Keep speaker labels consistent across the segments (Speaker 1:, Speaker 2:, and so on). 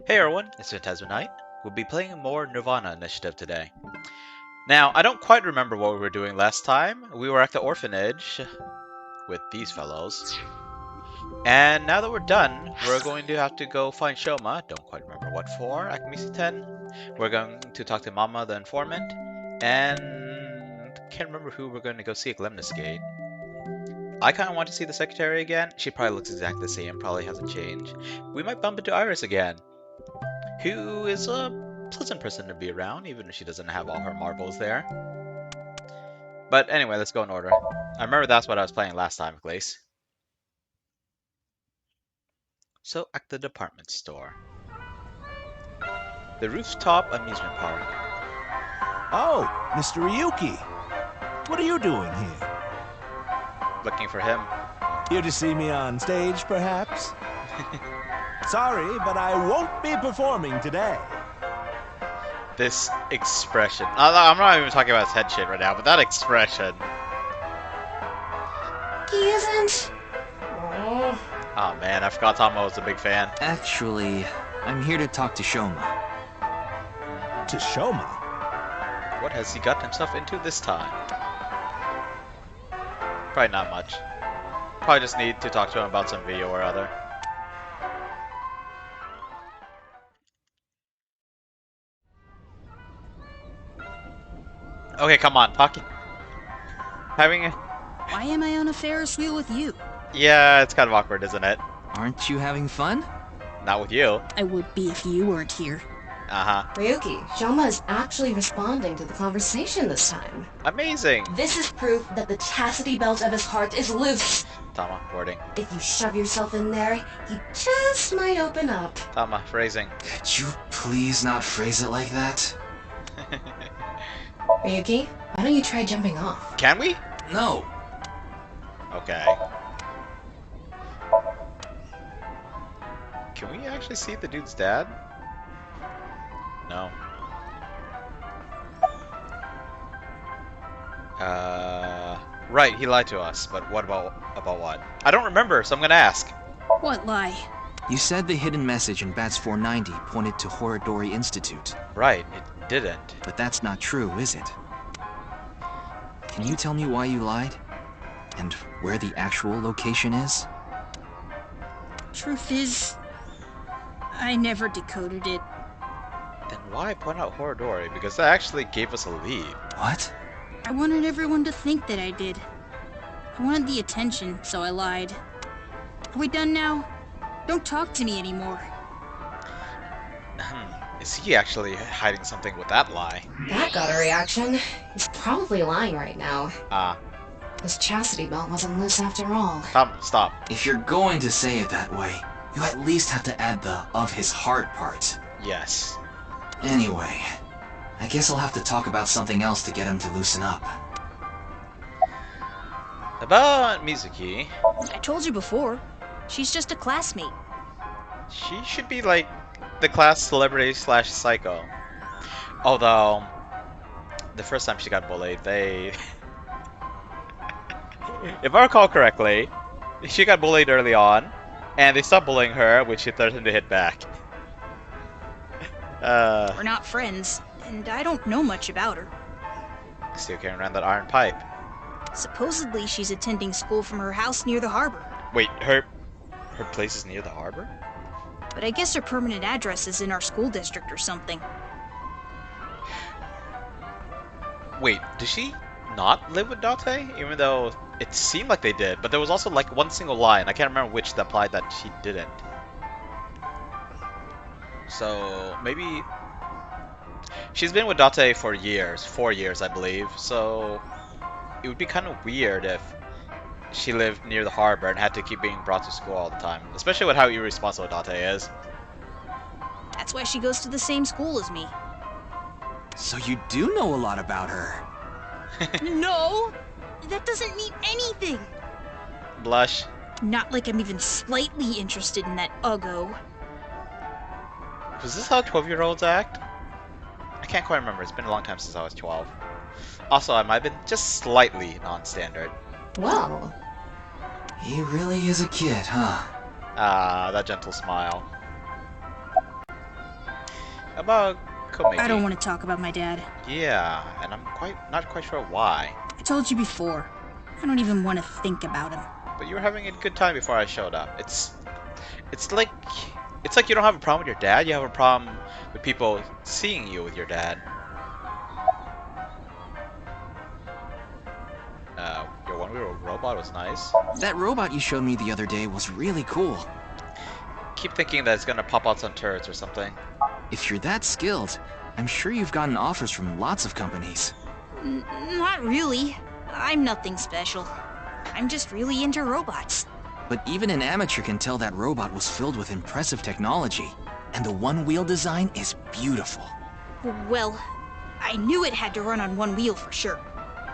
Speaker 1: Hey everyone, it's Untitled. We'll be playing more nirvanA initiative today. Now, I don't quite remember what we were doing last time. We were at the orphanage with these fellows. And now that we're done, we're going to have to go find Shoma. Don't quite remember what for. Akimisi 10. We're going to talk to Mama, the informant. And can't remember who we're going to go see at Lemnis Gate. I kind of want to see the secretary again. She probably looks exactly the same, probably hasn't changed. We might bump into Iris again, who is a pleasant person to be around, even if she doesn't have all her marbles there. But anyway, let's go in order. I remember that's what I was playing last time, at least. So, at the department store. The rooftop amusement park.
Speaker 2: Oh, Mr. Ryuki. What are you doing here?
Speaker 1: Looking for him.
Speaker 2: Here to see me on stage, perhaps? Sorry, but I won't be performing today.
Speaker 1: This expression. I'm not even talking about his head shit right now, but that expression.
Speaker 3: He isn't.
Speaker 1: Oh man, I forgot Tomo was a big fan.
Speaker 4: Actually, I'm here to talk to Shoma.
Speaker 2: To Shoma?
Speaker 1: What has he got himself into this time? Probably not much. Probably just need to talk to him about some video or other. Okay, come on, talking. Having a...
Speaker 3: Why am I on a Ferris wheel with you?
Speaker 1: Yeah, it's kind of awkward, isn't it?
Speaker 4: Aren't you having fun?
Speaker 1: Not with you.
Speaker 3: I would be if you weren't here.
Speaker 1: Uh-huh.
Speaker 5: Ryuki, Shoma is actually responding to the conversation this time.
Speaker 1: Amazing.
Speaker 5: This is proof that the chastity belt of his heart is loose.
Speaker 1: Tama, wording.
Speaker 5: If you shove yourself in there, he just might open up.
Speaker 1: Tama, phrasing.
Speaker 4: Could you please not phrase it like that?
Speaker 5: Ryuki, why don't you try jumping off?
Speaker 1: Can we?
Speaker 4: No.
Speaker 1: Okay. Can we actually see the dude's dad? No. Right, he lied to us, but what about what? I don't remember, so I'm gonna ask.
Speaker 3: What lie?
Speaker 4: You said the hidden message in Bats 490 pointed to Horodori Institute,
Speaker 1: Right, it didn't.
Speaker 4: but that's not true, is it? Can you tell me why you lied? And where the actual location is?
Speaker 3: Truth is, I never decoded it.
Speaker 1: Then why point out Horodori? Because that actually gave us a lead.
Speaker 4: What?
Speaker 3: I wanted everyone to think that I did. I wanted the attention, so I lied. Are we done now? Don't talk to me anymore.
Speaker 1: Is he actually hiding something with that lie?
Speaker 5: That got a reaction. He's probably lying right now.
Speaker 1: Ah,
Speaker 5: His chastity belt wasn't loose after all.
Speaker 1: stop.
Speaker 4: If you're going to say it that way, you at least have to add the of his heart part.
Speaker 1: Yes.
Speaker 4: Anyway, I guess I'll have to talk about something else to get him to loosen up.
Speaker 1: About Mizuki,
Speaker 3: I told you before. She's just a classmate.
Speaker 1: she should be like the class celebrity slash psycho. Although, the first time she got bullied, they... if I recall correctly, she got bullied early on, and they stopped bullying her when she threatened to hit back.
Speaker 3: We're not friends, and I don't know much about her.
Speaker 1: Still carrying around that iron pipe.
Speaker 3: Supposedly she's attending school from her house near the harbor.
Speaker 1: Wait, her place is near the harbor?
Speaker 3: But I guess her permanent address is in our school district or something.
Speaker 1: Wait, did she not live with Dante? Even though it seemed like they did, but there was also like one single line, I can't remember which, that implied that she didn't. So, maybe... She's been with Dante for years, 4 years I believe, so... It would be kind of weird if she lived near the harbor and had to keep being brought to school all the time. Especially with how irresponsible Dante is.
Speaker 3: That's why she goes to the same school as me.
Speaker 4: So you do know a lot about her.
Speaker 3: No! That doesn't mean anything!
Speaker 1: Blush.
Speaker 3: Not like I'm even slightly interested in that Uggo.
Speaker 1: Was this how 12-year-olds act? I can't quite remember, it's been a long time since I was 12. Also, I might have been just slightly non-standard.
Speaker 5: Well,
Speaker 4: He really is a kid, huh?
Speaker 1: Ah, that gentle smile. About Komeiji.
Speaker 3: I don't want to talk about my dad.
Speaker 1: Yeah, and I'm not quite sure why.
Speaker 3: I told you before. I don't even want to think about him.
Speaker 1: But you were having a good time before I showed up. It's like you don't have a problem with your dad. You have a problem with people seeing you with your dad. Your one-wheel robot was nice.
Speaker 4: That robot you showed me the other day was really cool.
Speaker 1: Keep thinking that it's gonna pop out some turrets or something.
Speaker 4: If you're that skilled, I'm sure you've gotten offers from lots of companies.
Speaker 3: Not really. I'm nothing special. I'm just really into robots.
Speaker 4: But even an amateur can tell that robot was filled with impressive technology, and the one-wheel design is beautiful.
Speaker 3: Well, I knew it had to run on one wheel for sure.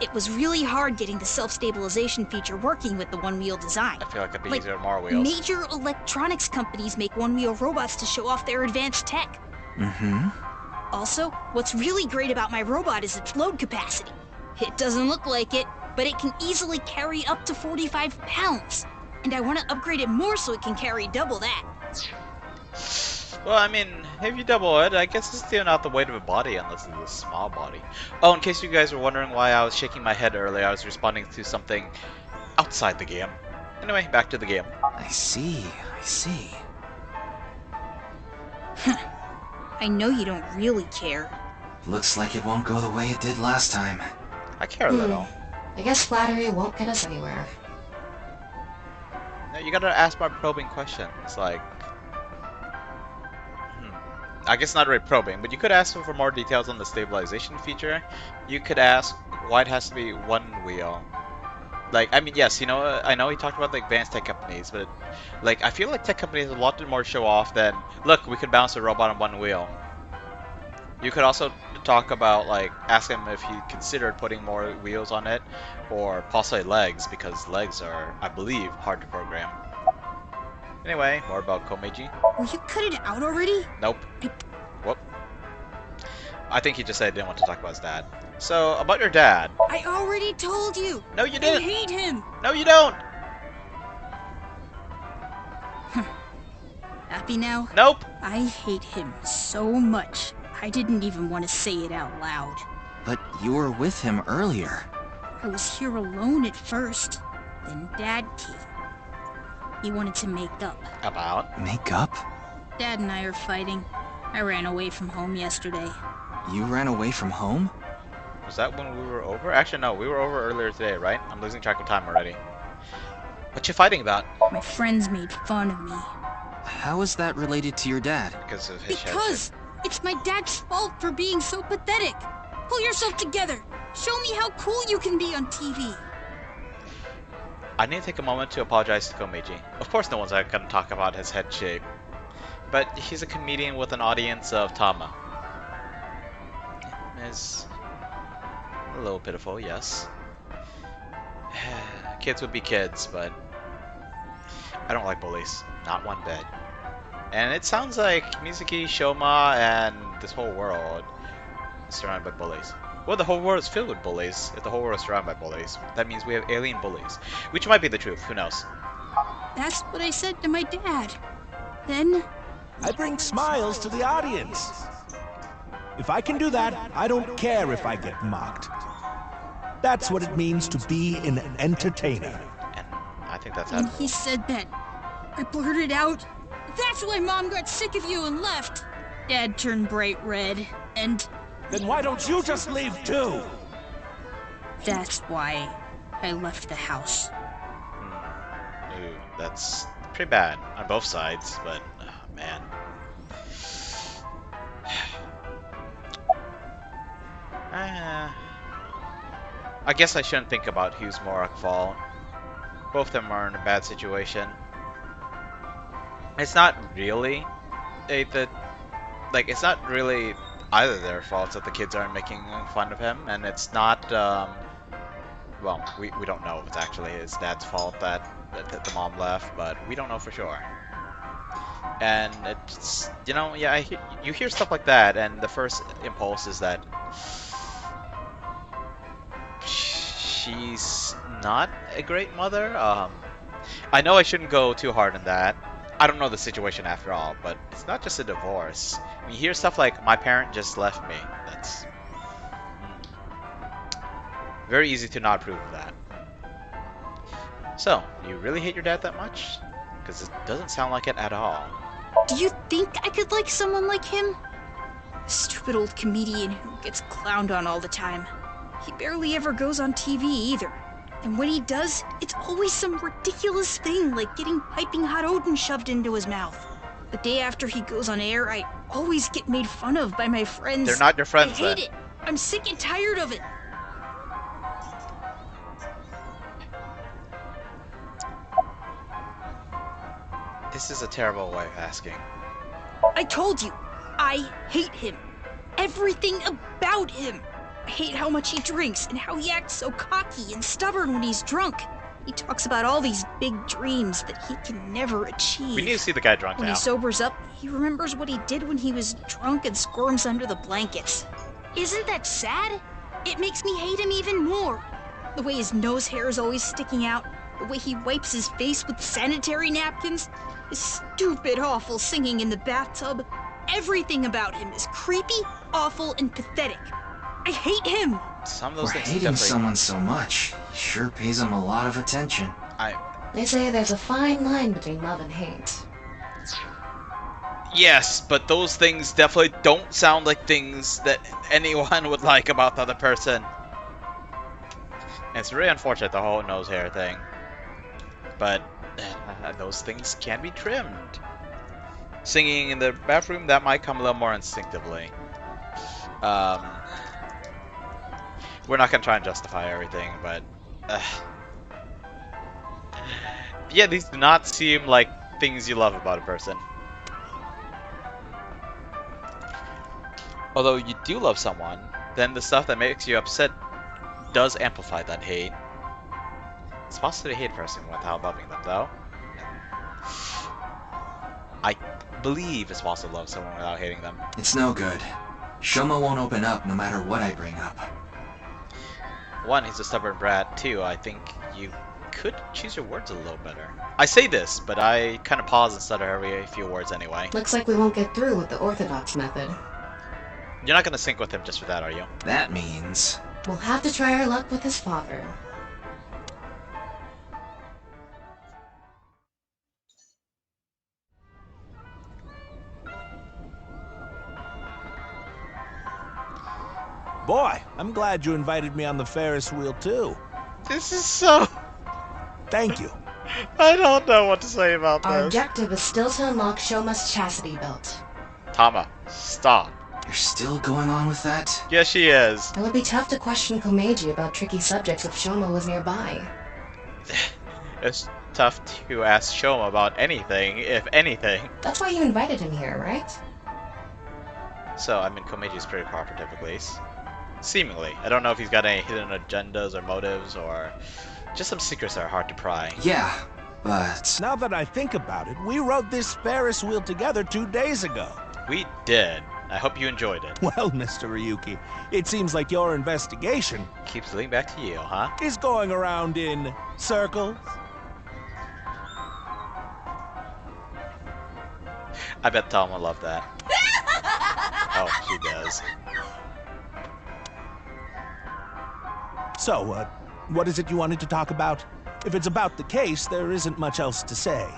Speaker 3: It was really hard getting the self-stabilization feature working with the one-wheel design.
Speaker 1: I feel like it'd be
Speaker 3: Like,
Speaker 1: easier with more wheels.
Speaker 3: Major electronics companies make one-wheel robots to show off their advanced tech.
Speaker 4: Mm-hmm.
Speaker 3: Also, what's really great about my robot is its load capacity. It doesn't look like it, but it can easily carry up to 45 pounds. And I want to upgrade it more so it can carry double that.
Speaker 1: Well, I mean, if you double it, I guess it's still not the weight of a body unless it's a small body. Oh, in case you guys were wondering why I was shaking my head earlier, I was responding to something outside the game. Anyway, back to the game.
Speaker 4: I see.
Speaker 3: I know you don't really care.
Speaker 4: Looks like it won't go the way it did last time.
Speaker 1: I care a little.
Speaker 5: I guess flattery won't get us anywhere.
Speaker 1: No, you gotta ask more probing questions, like... I guess not really probing, but you could ask him for more details on the stabilization feature. You could ask why it has to be one wheel. Like, I mean, yes, you know, I know he talked about the advanced tech companies, but, like, I feel like tech companies have a lot more show off than, look, we could bounce a robot on one wheel. You could also talk about, like, ask him if he considered putting more wheels on it, or possibly legs, because legs are, I believe, hard to program. Anyway, more about Komeiji.
Speaker 3: Will you cut it out already?
Speaker 1: Nope. Whoop. I think he just said he didn't want to talk about his dad. So, about your dad.
Speaker 3: I already told you.
Speaker 1: No, you
Speaker 3: I
Speaker 1: didn't.
Speaker 3: hate him.
Speaker 1: No, you don't.
Speaker 3: Happy now?
Speaker 1: Nope.
Speaker 3: I hate him so much. I didn't even want to say it out loud.
Speaker 4: But you were with him earlier.
Speaker 3: I was here alone at first. Then Dad came. He wanted to make up.
Speaker 1: About?
Speaker 4: Make up?
Speaker 3: Dad and I are fighting. I ran away from home yesterday.
Speaker 4: You ran away from home?
Speaker 1: Was that when we were over? Actually, no, we were over earlier today, right? I'm losing track of time already. What you fighting about?
Speaker 3: My friends made fun of me.
Speaker 4: How is that related to your dad?
Speaker 1: Because of his
Speaker 3: Because it's my dad's fault for being so pathetic. Pull yourself together. Show me how cool you can be on TV.
Speaker 1: I need to take a moment to apologize to Komeiji. Of course no one's gonna talk about his head shape. But he's a comedian with an audience of Tama. Is a little pitiful, yes. Kids would be kids, but I don't like bullies. Not one bit. And it sounds like Mizuki, Shoma, and this whole world is surrounded by bullies. Well, the whole world is filled with bullies. If the whole world is surrounded by bullies, that means we have alien bullies. Which might be the truth, who knows?
Speaker 3: That's what I said to my dad. Then,
Speaker 2: I bring smiles to the audience. If I can do that, I don't care if I get mocked. That's what it means to be an entertainer.
Speaker 1: And I think that's
Speaker 3: when
Speaker 1: admirable.
Speaker 3: he said that, I blurted out, "That's why Mom got sick of you and left." Dad turned bright red, and
Speaker 2: Then why don't you just leave too?
Speaker 3: that's why I left the house.
Speaker 1: Ooh, that's pretty bad on both sides, but man. I guess I shouldn't think about who's more at fault. Both of them are in a bad situation. It's not really it's not really either their faults that the kids aren't making fun of him, and it's not well, we don't know if it's actually his dad's fault that the mom left, but we don't know for sure. And it's, you know, yeah, you hear stuff like that, and the first impulse is that she's not a great mother. I know I shouldn't go too hard on that. I don't know the situation after all, but it's not just a divorce. When you hear stuff like, my parent just left me, that's very easy to not approve of that. So, you really hate your dad that much? Because it doesn't sound like it at all.
Speaker 3: Do you think I could like someone like him? A stupid old comedian who gets clowned on all the time. He barely ever goes on TV either. And when he does, it's always some ridiculous thing like getting piping hot Odin shoved into his mouth. The day after he goes on air, I always get made fun of by my friends.
Speaker 1: They're not your friends,
Speaker 3: I hate
Speaker 1: then.
Speaker 3: it. I'm sick and tired of it.
Speaker 1: This is a terrible way of asking.
Speaker 3: I told you, I hate him. Everything about him. I hate how much he drinks and how he acts so cocky and stubborn when he's drunk. He talks about all these big dreams that he can never achieve.
Speaker 1: We need to see the guy drunk
Speaker 3: When
Speaker 1: now.
Speaker 3: he sobers up, he remembers what he did when he was drunk and squirms under the blankets. Isn't that sad? It makes me hate him even more. The way his nose hair is always sticking out, the way he wipes his face with sanitary napkins, his stupid, awful singing in the bathtub. Everything about him is creepy, awful, and pathetic. I hate him!
Speaker 1: Some of those
Speaker 4: For
Speaker 1: things
Speaker 4: hating
Speaker 1: definitely...
Speaker 4: someone so much, he sure pays him a lot of attention.
Speaker 5: They say there's a fine line between love and hate.
Speaker 1: Yes, but those things definitely don't sound like things that anyone would like about the other person. And it's really unfortunate, the whole nose hair thing. But those things can be trimmed. Singing in the bathroom, that might come a little more instinctively. We're not going to try and justify everything, but... yeah, these do not seem like things you love about a person. Although you do love someone, then the stuff that makes you upset does amplify that hate. It's possible to hate a person without loving them, though. I believe it's possible to love someone without hating them.
Speaker 4: It's no good. Shoma won't open up no matter what I bring up.
Speaker 1: One, he's a stubborn brat. Two, I think you could choose your words a little better. I say this, but I kind of pause and stutter every few words anyway.
Speaker 5: Looks like we won't get through with the orthodox method.
Speaker 1: You're not going to sync with him just for that, are you?
Speaker 4: That means...
Speaker 5: We'll have to try our luck with his father.
Speaker 2: Boy, I'm glad you invited me on the Ferris wheel, too.
Speaker 1: This is so...
Speaker 2: Thank you.
Speaker 1: I don't know what to say about
Speaker 5: Our
Speaker 1: this.
Speaker 5: objective is still to unlock Shoma's chastity belt.
Speaker 1: Tama, stop.
Speaker 4: You're still going on with that?
Speaker 1: Yes, she is.
Speaker 5: It would be tough to question Komeiji about tricky subjects if Shoma was nearby.
Speaker 1: It's tough to ask Shoma about anything, if anything.
Speaker 5: That's why you invited him here, right?
Speaker 1: So, I mean, Komeiji's pretty cooperative at least. Seemingly. I don't know if he's got any hidden agendas or motives, or just some secrets that are hard to pry.
Speaker 4: Yeah, but...
Speaker 2: Now that I think about it, we rode this Ferris wheel together 2 days ago.
Speaker 1: We did. I hope you enjoyed it.
Speaker 2: Well, Mr. Ryuki, it seems like your investigation
Speaker 1: Keeps leading back to you, huh?
Speaker 2: is going around in circles.
Speaker 1: I bet Tom will love that. Oh, she does.
Speaker 2: So, what is it you wanted to talk about? If it's about the case, there isn't much else to say.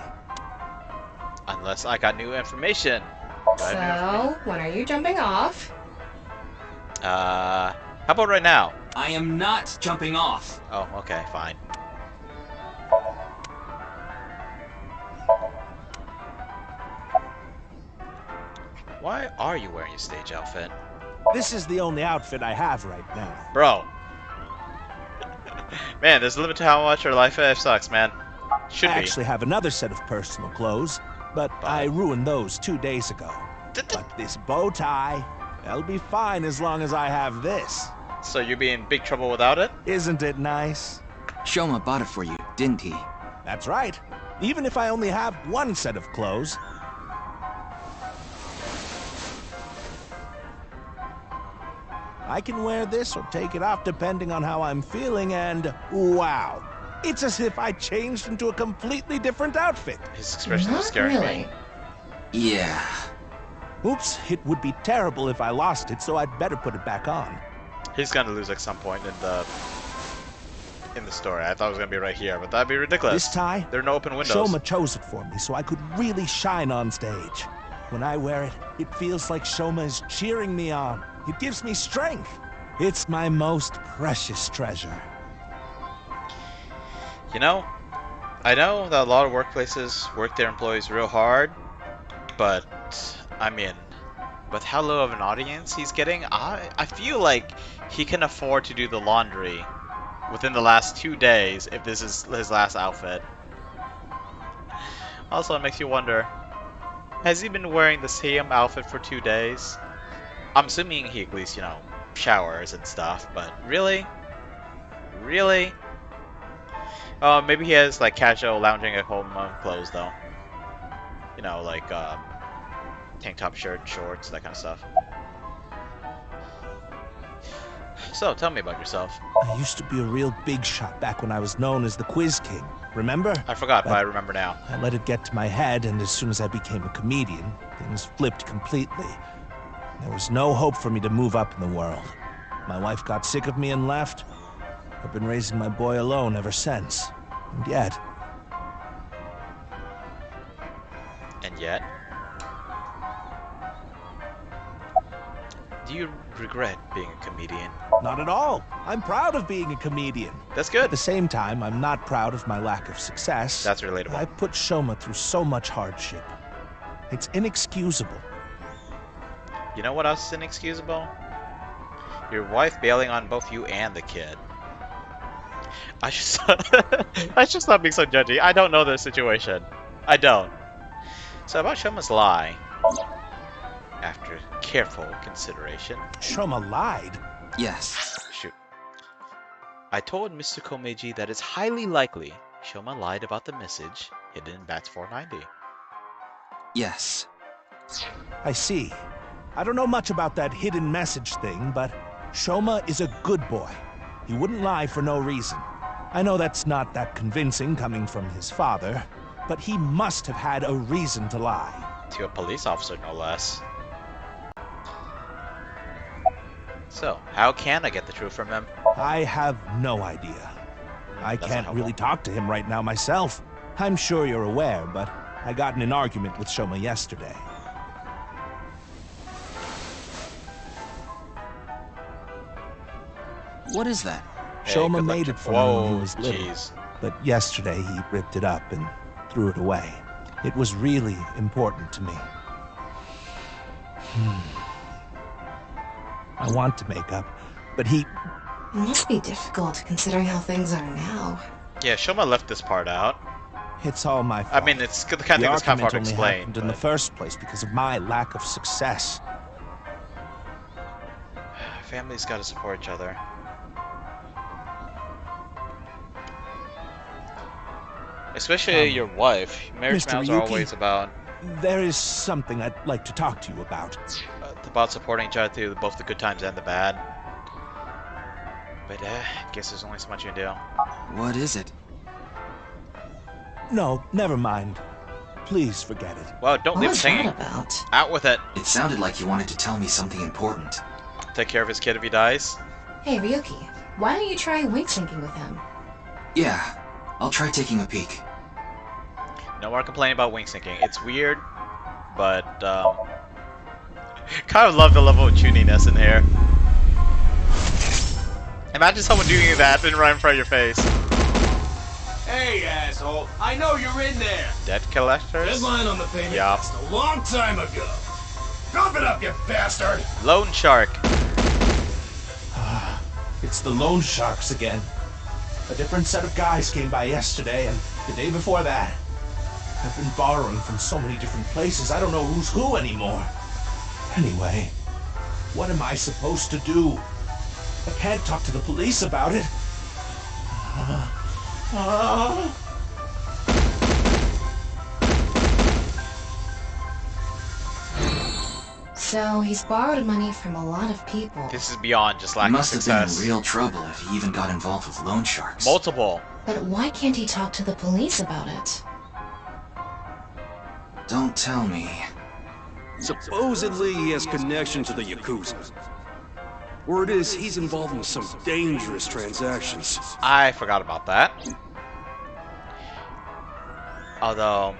Speaker 1: Unless I got new information.
Speaker 5: So, when are you jumping off?
Speaker 1: How about right now?
Speaker 4: I am not jumping off.
Speaker 1: Oh, okay, fine. Why are you wearing your stage outfit?
Speaker 2: This is the only outfit I have right now.
Speaker 1: Bro. Man, there's a limit to how much our life sucks, man. Should
Speaker 2: I
Speaker 1: be.
Speaker 2: actually have another set of personal clothes, but I ruined those 2 days ago. But this bow tie, that'll be fine as long as I have this.
Speaker 1: So you'll be in big trouble without it?
Speaker 2: Isn't it nice?
Speaker 4: Shoma bought it for you, didn't he?
Speaker 2: That's right. Even if I only have one set of clothes. I can wear this or take it off depending on how I'm feeling, and wow, It's as if I changed into a completely different outfit.
Speaker 1: His expression was
Speaker 5: Not
Speaker 1: scaring
Speaker 5: really.
Speaker 1: me.
Speaker 4: Yeah.
Speaker 2: Oops, it would be terrible if I lost it, so I'd better put it back on.
Speaker 1: He's gonna lose at some point in the story. I thought it was gonna be right here, but that'd be ridiculous.
Speaker 2: This tie,
Speaker 1: There are no open windows.
Speaker 2: Shoma chose it for me so I could really shine on stage. When I wear it, it feels like Shoma is cheering me on. It gives me strength. It's my most precious treasure.
Speaker 1: You know, I know that a lot of workplaces work their employees real hard, but I mean, with how low of an audience he's getting, I feel like he can afford to do the laundry within the last 2 days if this is his last outfit. Also, it makes you wonder, has he been wearing the same outfit for 2 days? I'm assuming he at least, showers and stuff, but really? Really? Maybe he has like casual lounging at home clothes though. Like tank top, shirt, shorts, that kind of stuff. So, tell me about yourself.
Speaker 2: I used to be a real big shot back when I was known as the Quiz King. Remember?
Speaker 1: I forgot, but I remember now.
Speaker 2: I let it get to my head, and as soon as I became a comedian, things flipped completely. There was no hope for me to move up in the world. My wife got sick of me and left. I've been raising my boy alone ever since. And yet...
Speaker 1: And yet? Do you regret being a comedian?
Speaker 2: Not at all. I'm proud of being a comedian.
Speaker 1: That's
Speaker 2: At
Speaker 1: good.
Speaker 2: the same time, I'm not proud of my lack of success.
Speaker 1: That's relatable.
Speaker 2: I put Shoma through so much hardship. It's inexcusable.
Speaker 1: You know what else is inexcusable? Your wife bailing on both you and the kid. I should stop being so judgy. I don't know the situation. I don't. So about Shoma's lie. After careful consideration.
Speaker 2: Shoma lied.
Speaker 4: Yes.
Speaker 1: Shoot. I told Mr. Komeiji that it's highly likely Shoma lied about the message hidden in Bats 490.
Speaker 4: Yes.
Speaker 2: I see. I don't know much about that hidden message thing, but Shoma is a good boy. He wouldn't lie for no reason. I know that's not that convincing coming from his father, but he must have had a reason to lie.
Speaker 1: To a police officer, no less. So, how can I get the truth from him?
Speaker 2: I have no idea. I
Speaker 1: That's
Speaker 2: can't
Speaker 1: not
Speaker 2: really talk to him right now myself. I'm sure you're aware, but I got in an argument with Shoma yesterday.
Speaker 4: What is that?
Speaker 1: Hey,
Speaker 2: Shoma
Speaker 1: good luck,
Speaker 2: made
Speaker 1: Jim.
Speaker 2: it for me when he
Speaker 1: Whoa,
Speaker 2: was little.
Speaker 1: jeez.
Speaker 2: But yesterday he ripped it up and threw it away. It was really important to me. I want to make up, but he...
Speaker 5: It must be difficult considering how things are now.
Speaker 1: Yeah, Shoma left this part out.
Speaker 2: It's all my fault.
Speaker 1: I mean, it's the kind of thing
Speaker 2: the
Speaker 1: that's kind of hard
Speaker 2: argument
Speaker 1: to
Speaker 2: only
Speaker 1: explain.
Speaker 2: happened in the
Speaker 1: but-
Speaker 2: first place because of my lack of success.
Speaker 1: Families gotta support each other. Especially your wife. Marriage
Speaker 2: Mr.
Speaker 1: vows are
Speaker 2: Ryuki?
Speaker 1: always about
Speaker 2: There is something I'd like to talk to you about.
Speaker 1: supporting each other through both the good times and the bad. But I guess there's only so much you can do.
Speaker 4: What is it?
Speaker 2: No, never mind. Please forget it.
Speaker 1: Well, don't
Speaker 5: What
Speaker 1: leave
Speaker 5: was
Speaker 1: singing.
Speaker 5: that about?
Speaker 1: Out with it.
Speaker 4: It sounded like you wanted to tell me something important.
Speaker 1: Take care of his kid if he dies.
Speaker 5: Hey, Ryuki, why don't you try wink syncing with him?
Speaker 4: Yeah, I'll try taking a peek.
Speaker 1: No more complaining about wing syncing. It's weird, but kind of love the level of tuniness in here. Imagine someone doing that and right in front of your face.
Speaker 6: Hey, asshole! I know you're in there!
Speaker 1: Debt collectors?
Speaker 6: Deadline on the payment
Speaker 1: Yup.
Speaker 6: passed a long time ago! Drop it up, you bastard!
Speaker 1: Lone Shark.
Speaker 2: It's the loan sharks again. A different set of guys came by yesterday and the day before that. I've been borrowing from so many different places, I don't know who's who anymore. Anyway, what am I supposed to do? I can't talk to the police about it.
Speaker 5: So he's borrowed money from a lot of people.
Speaker 1: This is beyond just
Speaker 4: He
Speaker 1: lack of
Speaker 4: must have been
Speaker 1: success.
Speaker 4: in real trouble if he even got involved with loan sharks.
Speaker 1: Multiple.
Speaker 5: But why can't he talk to the police about it?
Speaker 4: Don't tell me.
Speaker 7: Supposedly, he has connection to the Yakuza. Word is, he's involved in some dangerous transactions.
Speaker 1: I forgot about that. Although,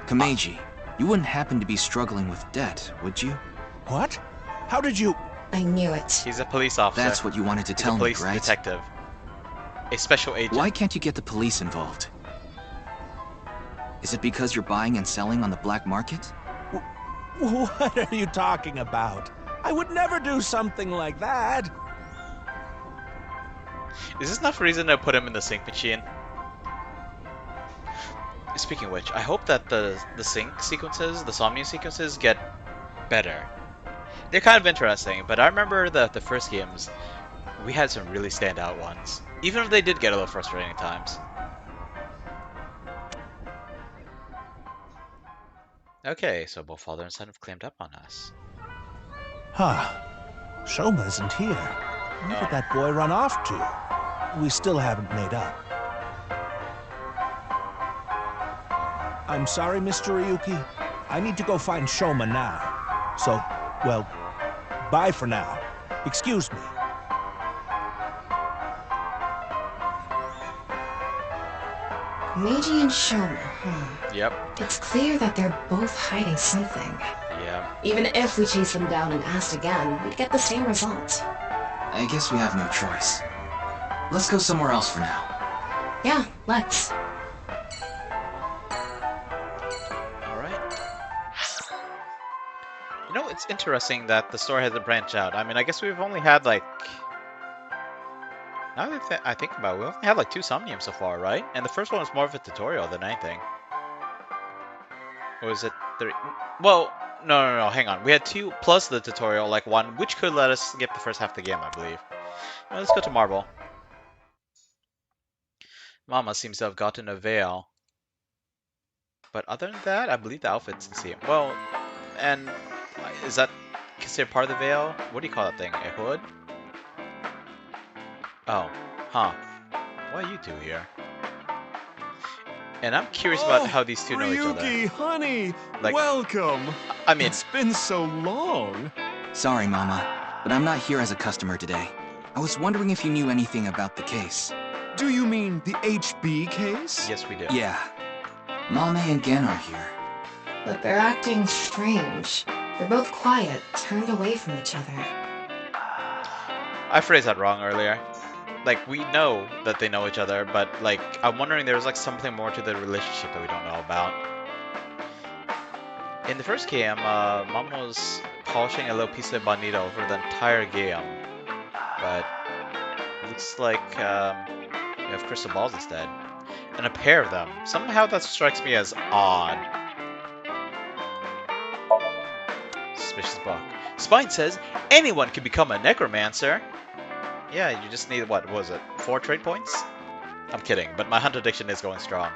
Speaker 4: Kameji, you wouldn't happen to be struggling with debt, would you?
Speaker 2: What? How did you...
Speaker 5: I knew it.
Speaker 1: he's a police officer.
Speaker 4: That's what you wanted to
Speaker 1: He's
Speaker 4: tell
Speaker 1: a
Speaker 4: me,
Speaker 1: police
Speaker 4: right?
Speaker 1: detective. A special agent.
Speaker 4: Why can't you get the police involved? Is it because you're buying and selling on the black market?
Speaker 2: What are you talking about? I would never do something like that.
Speaker 1: Is this enough reason to put him in the sync machine? Speaking of which, I hope that the sync sequences, the Somnium sequences, get better. They're kind of interesting, but I remember the first games, we had some really standout ones. Even if they did get a little frustrating at times. Okay, so both father and son have claimed up on us.
Speaker 2: Huh. Shoma isn't here. Where did that boy run off to? We still haven't made up. I'm sorry, Mr. Ryuki. I need to go find Shoma now. So, well, bye for now. Excuse me.
Speaker 5: Meiji and Shoma,
Speaker 1: Yep,
Speaker 5: It's clear that they're both hiding something.
Speaker 1: yep.
Speaker 5: Even if we chased them down and asked again, we'd get the same result.
Speaker 4: I guess we have no choice. Let's go somewhere else for now.
Speaker 5: Yeah, let's.
Speaker 1: Alright. You know, it's interesting that the story hasn't branched out. I mean, I guess we've only had like... Now that I think about it, we only had like 2 Somniums so far, right? And the first one was more of a tutorial than anything. Or was it 3? Well, no, hang on. We had 2 plus the tutorial, like 1, which could let us skip the first half of the game, I believe. Well, let's go to Marble. Mama seems to have gotten a veil. But other than that, I believe the outfit's the same. Well, and is that considered part of the veil? What do you call that thing? A hood? Oh, huh. Why are you 2 here? And I'm curious about how these 2 know each other.
Speaker 7: Ryuki, honey,
Speaker 1: Like-
Speaker 7: welcome.
Speaker 1: I mean,
Speaker 7: It's been so long.
Speaker 4: Sorry, Mama, but I'm not here as a customer today. I was wondering if you knew anything about the case.
Speaker 7: Do you mean the HB case?
Speaker 1: yes, we do.
Speaker 4: Yeah. Mame and Gen are here.
Speaker 5: But they're acting strange. They're both quiet, turned away from each other.
Speaker 1: I phrased that wrong earlier. Like, we know that they know each other, but, like, I'm wondering there's, like, something more to the relationship that we don't know about. In the first game, Mom was polishing a little piece of bonito over the entire game. But, looks like, we have crystal balls instead. And a pair of them. Somehow that strikes me as odd. Suspicious book. Spine says, anyone can become a necromancer. Yeah, you just need, what was it, 4 trade points? I'm kidding, but my hunter addiction is going strong.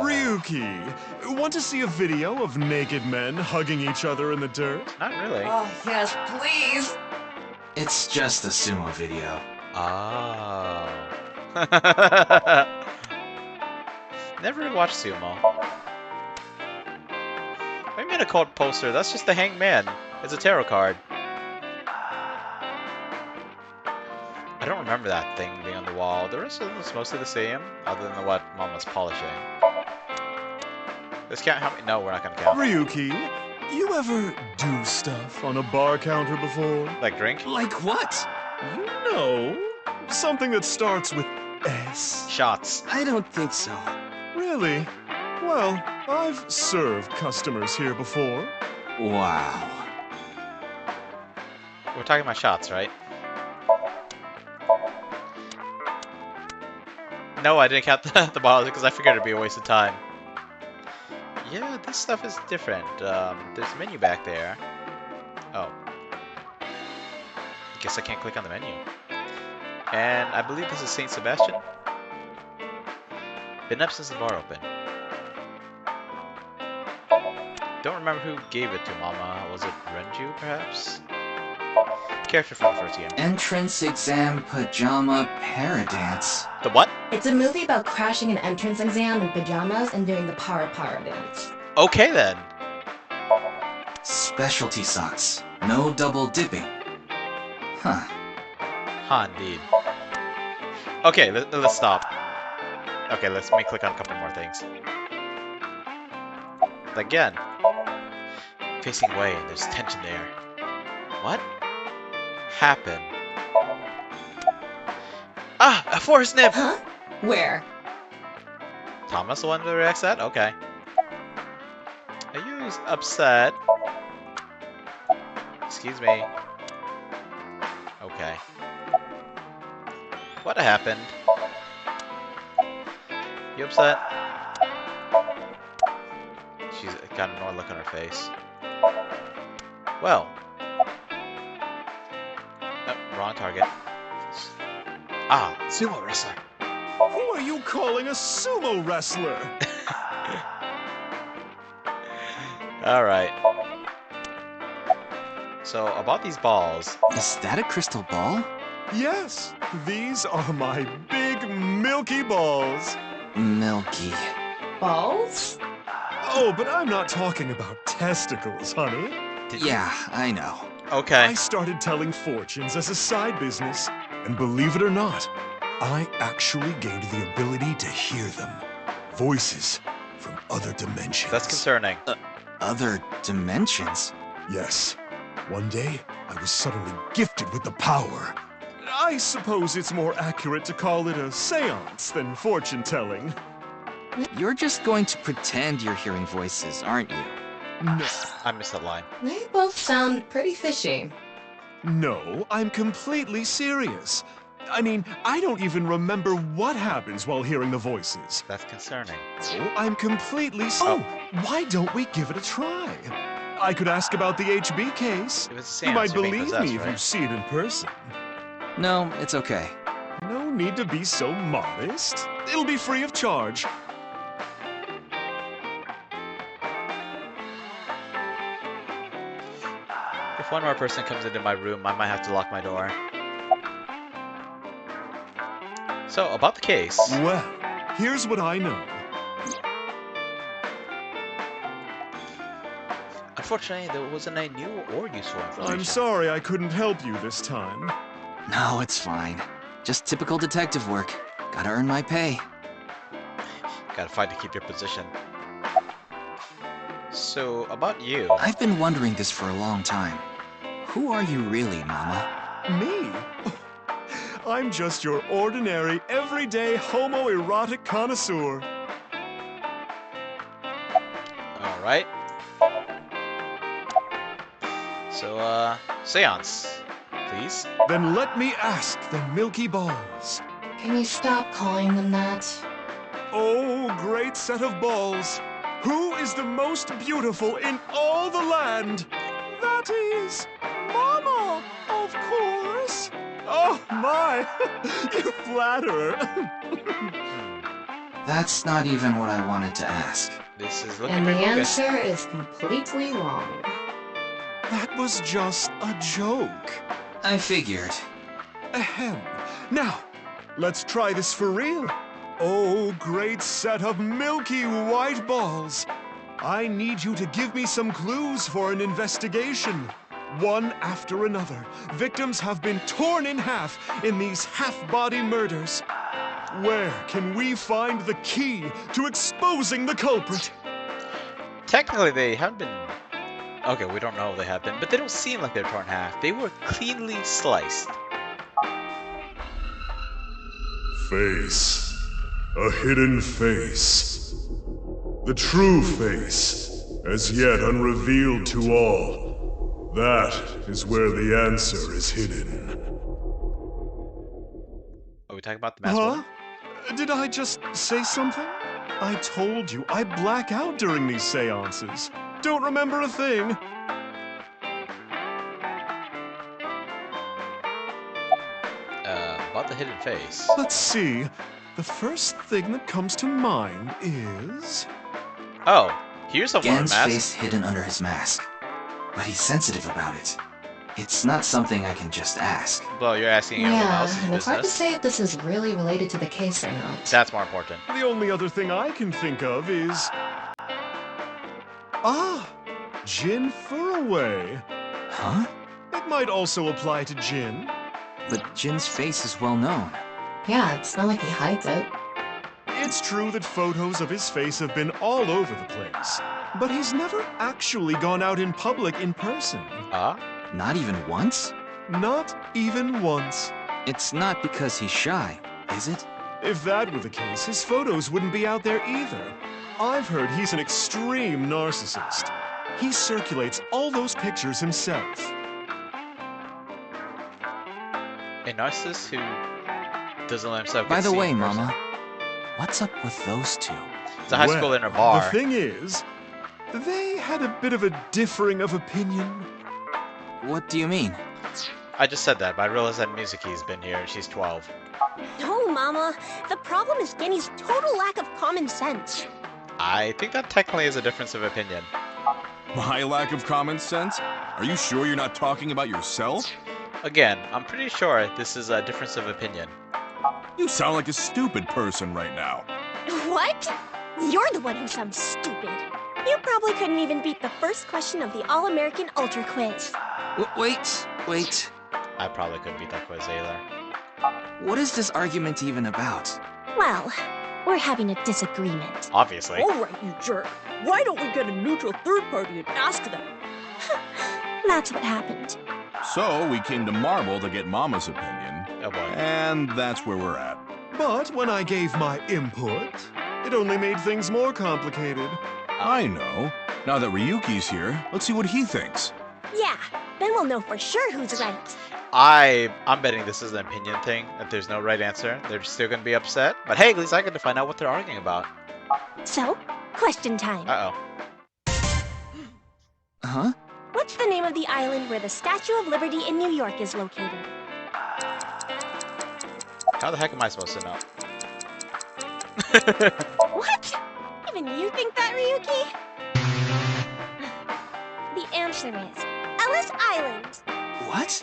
Speaker 7: Ryuki, want to see a video of naked men hugging each other in the dirt?
Speaker 1: Not really.
Speaker 5: Oh, yes, please!
Speaker 4: It's just a sumo video.
Speaker 1: Oh. Never really watched Sumo. I made a cult poster. That's just the Hangman. It's a tarot card. I don't remember that thing being on the wall. The rest of them was mostly the same, other than what Mom was polishing. Let's count how many. No, we're not gonna count.
Speaker 7: Ryuki, you ever do stuff on a bar counter before?
Speaker 1: Like drink?
Speaker 7: Like what? You know, something that starts with S.
Speaker 1: Shots.
Speaker 4: I don't think so.
Speaker 7: Really? Well, I've served customers here before.
Speaker 4: Wow.
Speaker 1: We're talking about shots, right? No, I didn't count the bottles because I figured it'd be a waste of time. Yeah, this stuff is different. There's a menu back there. Oh. Guess I can't click on the menu. And I believe this is St. Sebastian. Been up since the bar opened. don't remember who gave it to Mama. Was it Renju, perhaps? Character from the first game.
Speaker 4: Entrance exam pajama paradance.
Speaker 1: The what?
Speaker 5: It's a movie about crashing an entrance exam in pajamas and doing the para dance.
Speaker 1: Okay then.
Speaker 4: Specialty socks. No double dipping. Huh.
Speaker 1: Huh, indeed. Okay, let's stop. Okay, let me click on a couple more things. Again. Facing away, there's tension there. What happened? Ah! A forest nymph!
Speaker 5: Huh? Where?
Speaker 1: Thomas the one who reacts that? Okay. Are you upset? Excuse me. Okay. What happened? You upset? She's got an annoyed look on her face. Well. Oh, wrong target. Ah, sumo wrestler.
Speaker 7: Who are you calling a sumo wrestler?
Speaker 1: Alright. So, about these balls.
Speaker 4: Is that a crystal ball?
Speaker 7: Yes, these are my big milky balls.
Speaker 4: Milky.
Speaker 5: Balls?
Speaker 7: Oh, but I'm not talking about testicles, honey.
Speaker 4: Yeah, I know.
Speaker 1: Okay.
Speaker 7: I started telling fortunes as a side business, and believe it or not, I actually gained the ability to hear them. Voices from other dimensions.
Speaker 1: That's concerning.
Speaker 4: Other dimensions?
Speaker 7: Yes. One day, I was suddenly gifted with the power. I suppose it's more accurate to call it a seance than fortune-telling.
Speaker 4: You're just going to pretend you're hearing voices, aren't you?
Speaker 7: No.
Speaker 1: I missed that line.
Speaker 5: They both sound pretty fishy.
Speaker 7: No, I'm completely serious. I mean, I don't even remember what happens while hearing the voices.
Speaker 1: That's concerning.
Speaker 7: Oh, I'm completely Oh, why don't we give it a try? I could ask about the HB case.
Speaker 1: If it's a
Speaker 7: You
Speaker 1: seance,
Speaker 7: might
Speaker 1: you're being
Speaker 7: believe
Speaker 1: possessed,
Speaker 7: me if you
Speaker 1: right?
Speaker 7: see it in person.
Speaker 4: No, it's okay.
Speaker 7: No need to be so modest. It'll be free of charge.
Speaker 1: If one more person comes into my room, I might have to lock my door. So, about the case.
Speaker 7: Well, here's what I know.
Speaker 1: Unfortunately, there wasn't any new or useful information.
Speaker 7: I'm sorry I couldn't help you this time.
Speaker 4: No, it's fine. Just typical detective work. Gotta earn my pay.
Speaker 1: Gotta fight to keep your position. So, about you.
Speaker 4: I've been wondering this for a long time. Who are you really, Mama?
Speaker 7: Me? I'm just your ordinary, everyday homoerotic connoisseur.
Speaker 1: Alright. So, seance, please.
Speaker 7: Then let me ask the Milky Balls.
Speaker 5: Can you stop calling them that?
Speaker 7: Oh, great set of balls. Who is the most beautiful in all the land? That is Mama, of course. Oh, my. You flatterer.
Speaker 4: That's not even what I wanted to ask.
Speaker 1: This is looking
Speaker 5: And the
Speaker 1: pretty good.
Speaker 5: answer is completely wrong.
Speaker 7: That was just a joke.
Speaker 4: I figured.
Speaker 7: Ahem. Now, let's try this for real. Oh, great set of milky white balls. I need you to give me some clues for an investigation. One after another, victims have been torn in half in these half-body murders. Where can we find the key to exposing the culprit?
Speaker 1: Technically, they haven't been... Okay, we don't know if they have been, but they don't seem like they're torn in half. They were cleanly sliced.
Speaker 8: Face. A hidden face. The true face, as yet unrevealed to all. That is where the answer is hidden.
Speaker 1: Are we talking about the masked woman?
Speaker 7: Did I just say something? I told you, I black out during these seances. Don't remember a thing.
Speaker 1: About the hidden face.
Speaker 7: Let's see. The first thing that comes to mind is...
Speaker 1: Oh, Here's someone with a
Speaker 4: Gen's
Speaker 1: mask.
Speaker 4: face hidden under his mask. But he's sensitive about it. It's not something I can just ask.
Speaker 1: Well, you're asking everyone
Speaker 5: Yeah,
Speaker 1: else's
Speaker 5: and it's hard to
Speaker 1: business.
Speaker 5: say if this is really related to the case or not.
Speaker 1: That's more important.
Speaker 7: The only other thing I can think of is... Ah! Jin Furraway.
Speaker 4: Huh?
Speaker 7: It might also apply to Jin.
Speaker 4: But Jin's face is well known.
Speaker 5: Yeah, it's not like he hides it.
Speaker 7: It's true that photos of his face have been all over the place, but he's never actually gone out in public in person.
Speaker 4: Not even once?
Speaker 7: Not even once.
Speaker 4: It's not because he's shy, is it?
Speaker 7: If that were the case, his photos wouldn't be out there either. I've heard he's an extreme narcissist. He circulates all those pictures himself.
Speaker 1: A narcissist who doesn't let himself get
Speaker 4: By the
Speaker 1: seen
Speaker 4: way,
Speaker 1: in person.
Speaker 4: Mama, what's up with those two?
Speaker 1: It's a high school in a bar.
Speaker 7: The thing is, they had a bit of a differing of opinion.
Speaker 4: What do you mean?
Speaker 1: I just said that, but I realized that Mizuki's been here and she's 12.
Speaker 9: No, Mama. The problem is Genny's total lack of common sense.
Speaker 1: I think that technically is a difference of opinion.
Speaker 6: My lack of common sense? Are you sure you're not talking about yourself?
Speaker 1: Again, I'm pretty sure this is a difference of opinion.
Speaker 6: You sound like a stupid person right now.
Speaker 9: What? You're the one who sounds stupid. You probably couldn't even beat the first question of the All-American Ultra Quiz.
Speaker 4: Wait.
Speaker 1: I probably couldn't beat that quiz either.
Speaker 4: What is this argument even about?
Speaker 9: Well, we're having a disagreement.
Speaker 1: Obviously.
Speaker 10: Alright, you jerk. Why don't we get a neutral third party and ask them?
Speaker 9: That's what happened.
Speaker 6: So we came to Marble to get Mama's opinion,
Speaker 1: Oh boy.
Speaker 6: and that's where we're at.
Speaker 7: But when I gave my input, it only made things more complicated.
Speaker 6: I know. Now that Ryuki's here, let's see what he thinks.
Speaker 9: Yeah, then we'll know for sure who's right.
Speaker 1: I'm betting this is an opinion thing, that there's no right answer. They're still gonna be upset. But hey, at least I get to find out what they're arguing about.
Speaker 9: So, question time.
Speaker 1: Uh-oh.
Speaker 4: Huh?
Speaker 9: What's the name of the island where the Statue of Liberty in New York is located?
Speaker 1: How the heck am I supposed to know?
Speaker 9: What? Even you think that, Ryuki? The answer is Ellis Island.
Speaker 4: What?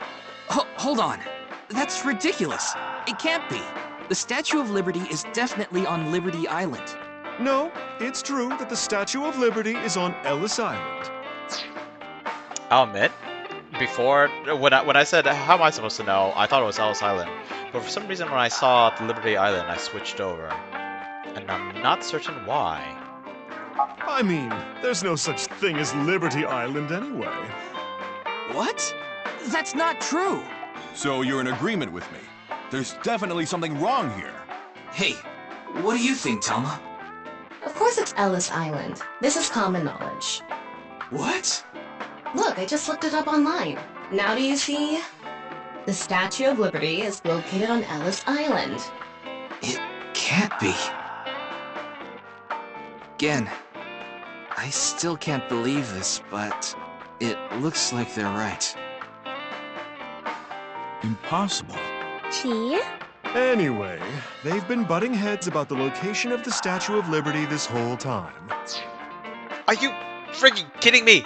Speaker 4: Hold on. That's ridiculous. It can't be. The Statue of Liberty is definitely on Liberty Island.
Speaker 7: No, it's true that the Statue of Liberty is on Ellis Island.
Speaker 1: I'll admit, before, when I said, how am I supposed to know, I thought it was Ellis Island. But for some reason, when I saw Liberty Island, I switched over. And I'm not certain why.
Speaker 7: I mean, there's no such thing as Liberty Island anyway.
Speaker 4: What? That's not true.
Speaker 6: So you're in agreement with me. There's definitely something wrong here.
Speaker 4: Hey, what do you think, Telma?
Speaker 5: Of course it's Ellis Island. This is common knowledge.
Speaker 4: What?
Speaker 5: Look, I just looked it up online. Now do you see? The Statue of Liberty is located on Ellis Island.
Speaker 4: It can't be. Again, I still can't believe this, but it looks like they're right.
Speaker 6: Impossible.
Speaker 9: Chi?
Speaker 7: Anyway, they've been butting heads about the location of the Statue of Liberty this whole time.
Speaker 1: Are you freaking kidding me?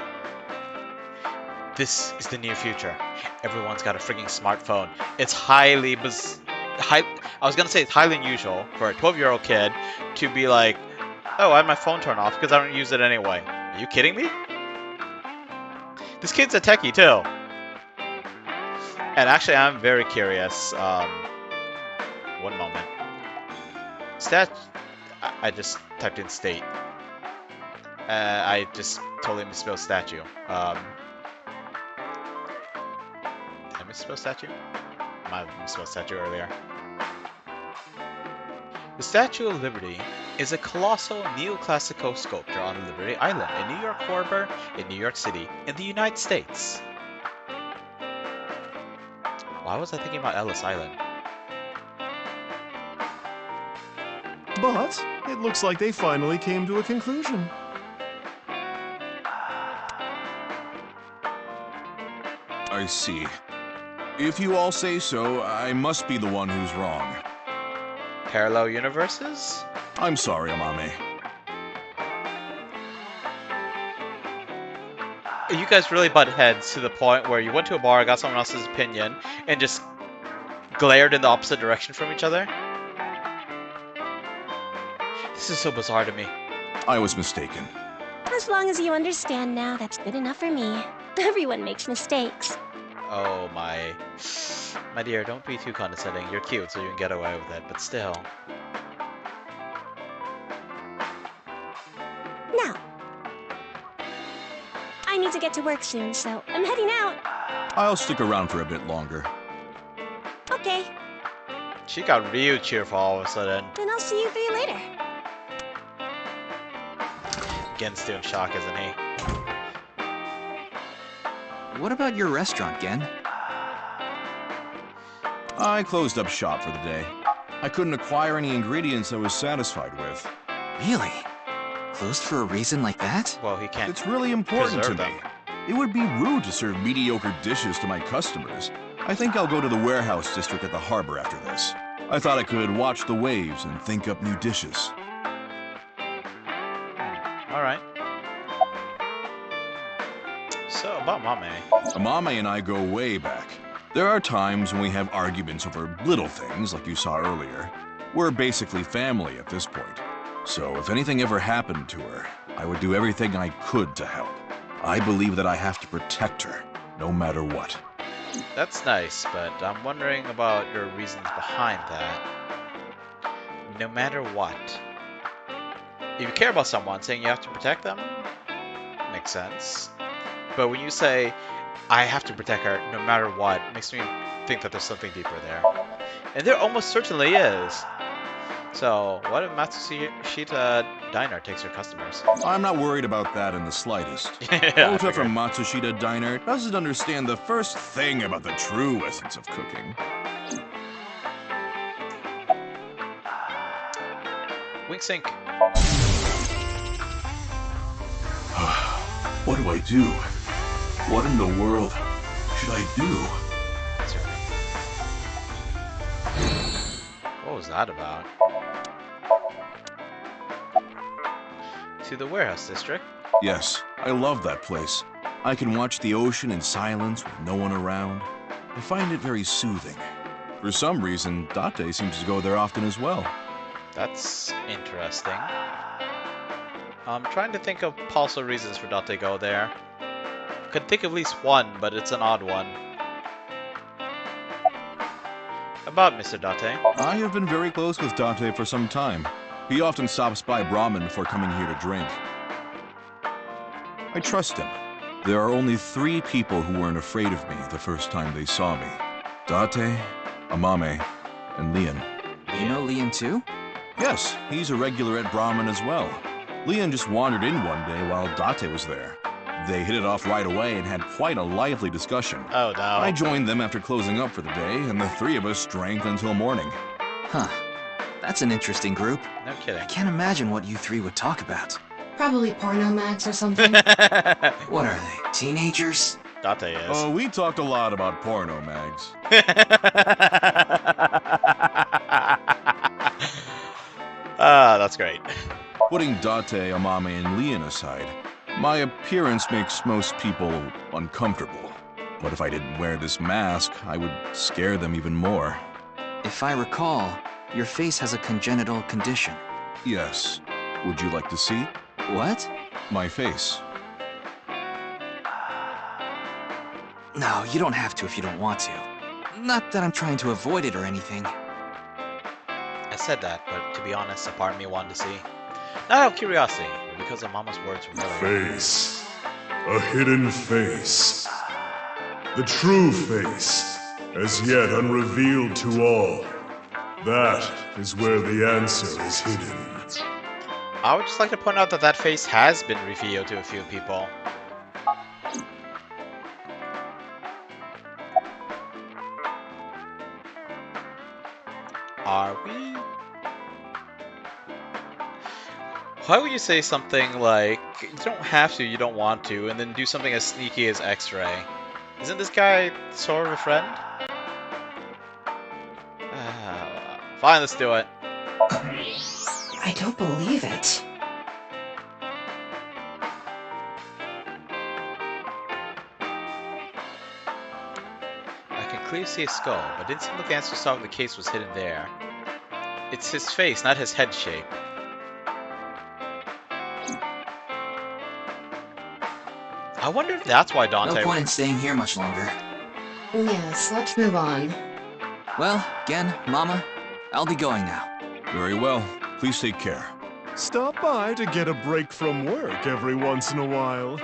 Speaker 1: This is the near future. Everyone's got a freaking smartphone. It's I was gonna say it's highly unusual for a 12-year-old kid to be like, oh, I had my phone turned off because I don't use it anyway. Are you kidding me? This kid's a techie too. And actually, I'm very curious. One moment. I just typed in state. I just totally misspelled statue. Did I misspell statue? I might have misspelled statue earlier. The Statue of Liberty is a colossal neoclassical sculpture on Liberty Island, a New York harbor in New York City, in the United States. Why was I thinking about Ellis Island?
Speaker 7: But it looks like they finally came to a conclusion.
Speaker 6: I see. If you all say so, I must be the one who's wrong.
Speaker 1: Parallel universes?
Speaker 6: I'm sorry, Amame.
Speaker 1: You guys really butt heads to the point where you went to a bar, got someone else's opinion, and just glared in the opposite direction from each other? This is so bizarre to me.
Speaker 6: I was mistaken.
Speaker 9: As long as you understand now, that's good enough for me. Everyone makes mistakes.
Speaker 1: Oh my... My dear, don't be too condescending. You're cute, so you can get away with it, but still.
Speaker 9: Now, I need to get to work soon, so I'm heading out.
Speaker 6: I'll stick around for a bit longer.
Speaker 9: Okay,
Speaker 1: She got real cheerful all of a sudden.
Speaker 9: then I'll see you three later.
Speaker 1: Gen's still in shock, isn't he?
Speaker 4: What about your restaurant, Gen?
Speaker 6: I closed up shop for the day. I couldn't acquire any ingredients I was satisfied with.
Speaker 4: Really? Closed for a reason like that?
Speaker 1: Well, he can't
Speaker 6: It's really important to
Speaker 1: preserve
Speaker 6: me.
Speaker 1: them.
Speaker 6: It would be rude to serve mediocre dishes to my customers. I think I'll go to the warehouse district at the harbor after this. I thought I could watch the waves and think up new dishes.
Speaker 1: Alright. So, about Mame.
Speaker 6: Amame and I go way back. There are times when we have arguments over little things, like you saw earlier. We're basically family at this point. So if anything ever happened to her, I would do everything I could to help. I believe that I have to protect her, no matter what.
Speaker 1: That's nice, but I'm wondering about your reasons behind that. No matter what. If you care about someone, saying you have to protect them makes sense. But when you say, I have to protect her no matter what, it makes me think that there's something deeper there. And there almost certainly is. So, what if Matsushita Diner takes her customers?
Speaker 6: I'm not worried about that in the slightest.
Speaker 1: Yeah,
Speaker 6: Ota from Matsushita Diner doesn't understand the first thing about the true essence of cooking.
Speaker 1: Wink sync.
Speaker 2: What do I do? What in the world should I do?
Speaker 1: That's right. What was that about? To the warehouse district.
Speaker 6: Yes, I love that place. I can watch the ocean in silence with no one around. I find it very soothing. For some reason, Dante seems to go there often as well.
Speaker 1: That's interesting. I'm trying to think of possible reasons for Dante to go there. Could think of at least one, but it's an odd one. About Mr. Dante.
Speaker 6: I have been very close with Dante for some time. He often stops by Brahmin before coming here to drink. I trust him. There are only 3 people who weren't afraid of me the first time they saw me. Dante, Amame, and Leon.
Speaker 4: You know Leon too?
Speaker 6: Yes, he's a regular at Brahmin as well. Leon just wandered in one day while Dante was there. They hit it off right away and had quite a lively discussion.
Speaker 1: Oh no.
Speaker 6: I joined them after closing up for the day, and the 3 of us drank until morning.
Speaker 4: Huh. That's an interesting group.
Speaker 1: No kidding.
Speaker 4: I can't imagine what you 3 would talk about.
Speaker 5: Probably porno mags or something.
Speaker 4: What are they, teenagers?
Speaker 1: Dante is.
Speaker 6: Oh, we talked a lot about porno mags.
Speaker 1: Ah, that's great.
Speaker 6: Putting Dante, Amame, and Leon aside, my appearance makes most people uncomfortable. But if I didn't wear this mask, I would scare them even more.
Speaker 4: If I recall, your face has a congenital condition.
Speaker 6: Yes. Would you like to see?
Speaker 4: What?
Speaker 6: My face.
Speaker 4: No, you don't have to if you don't want to. Not that I'm trying to avoid it or anything.
Speaker 1: I said that, but to be honest, a part of me wanted to see. Not out of curiosity, but because of Mama's words from earlier.
Speaker 8: Face. A hidden face. The true face, as yet unrevealed to all. That is where the answer is hidden.
Speaker 1: I would just like to point out that that face has been revealed to a few people. Are we? Why would you say something like, you don't have to, you don't want to, and then do something as sneaky as X-Ray? Isn't this guy sort of a friend? Fine, let's do it.
Speaker 5: I don't believe it.
Speaker 1: can clearly see his skull, but didn't seem like the answer to solving the case was hidden there. It's his face, not his head shape. I wonder if that's why Dante...
Speaker 4: No point in staying here much longer.
Speaker 5: Yes, let's move on.
Speaker 4: Well, Gen, Mama, I'll be going now.
Speaker 6: Very well. Please take care.
Speaker 7: Stop by to get a break from work every once in a while.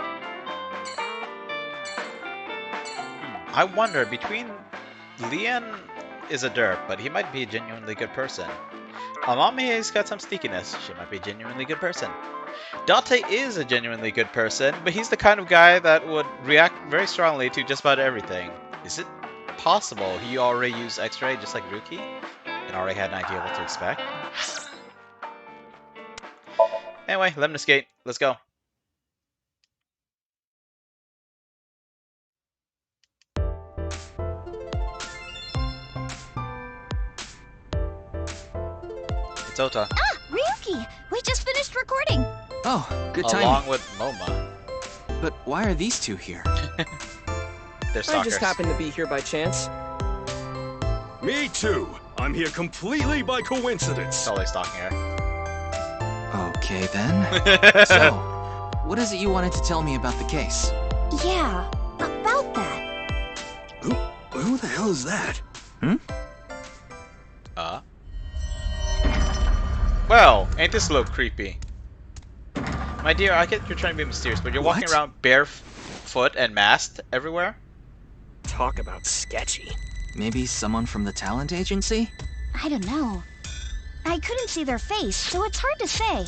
Speaker 1: I wonder, between... Leon is a derp, but he might be a genuinely good person. Amami's got some sneakiness. She might be a genuinely good person. Dante is a genuinely good person, but he's the kind of guy that would react very strongly to just about everything. Is it possible he already used X-ray just like Ruki and already had an idea what to expect? Anyway, Lemnis Gate, let's go. It's Ota.
Speaker 3: Ah, Ryuki! We just finished recording!
Speaker 4: Oh, good timing.
Speaker 1: Along with Moma.
Speaker 4: But why are these two here?
Speaker 1: They're
Speaker 10: I
Speaker 1: stalkers.
Speaker 10: just happened to be here by chance.
Speaker 11: Me too. I'm here completely by coincidence.
Speaker 1: Totally stalking her.
Speaker 4: Okay then. So, what is it you wanted to tell me about the case?
Speaker 9: Yeah, about that.
Speaker 11: Who the hell is that?
Speaker 1: Well, ain't this a little creepy? My dear, I get you're trying to be mysterious, but you're walking around barefoot and masked everywhere?
Speaker 10: Talk about sketchy.
Speaker 4: Maybe someone from the talent agency?
Speaker 9: I don't know. I couldn't see their face, so it's hard to say.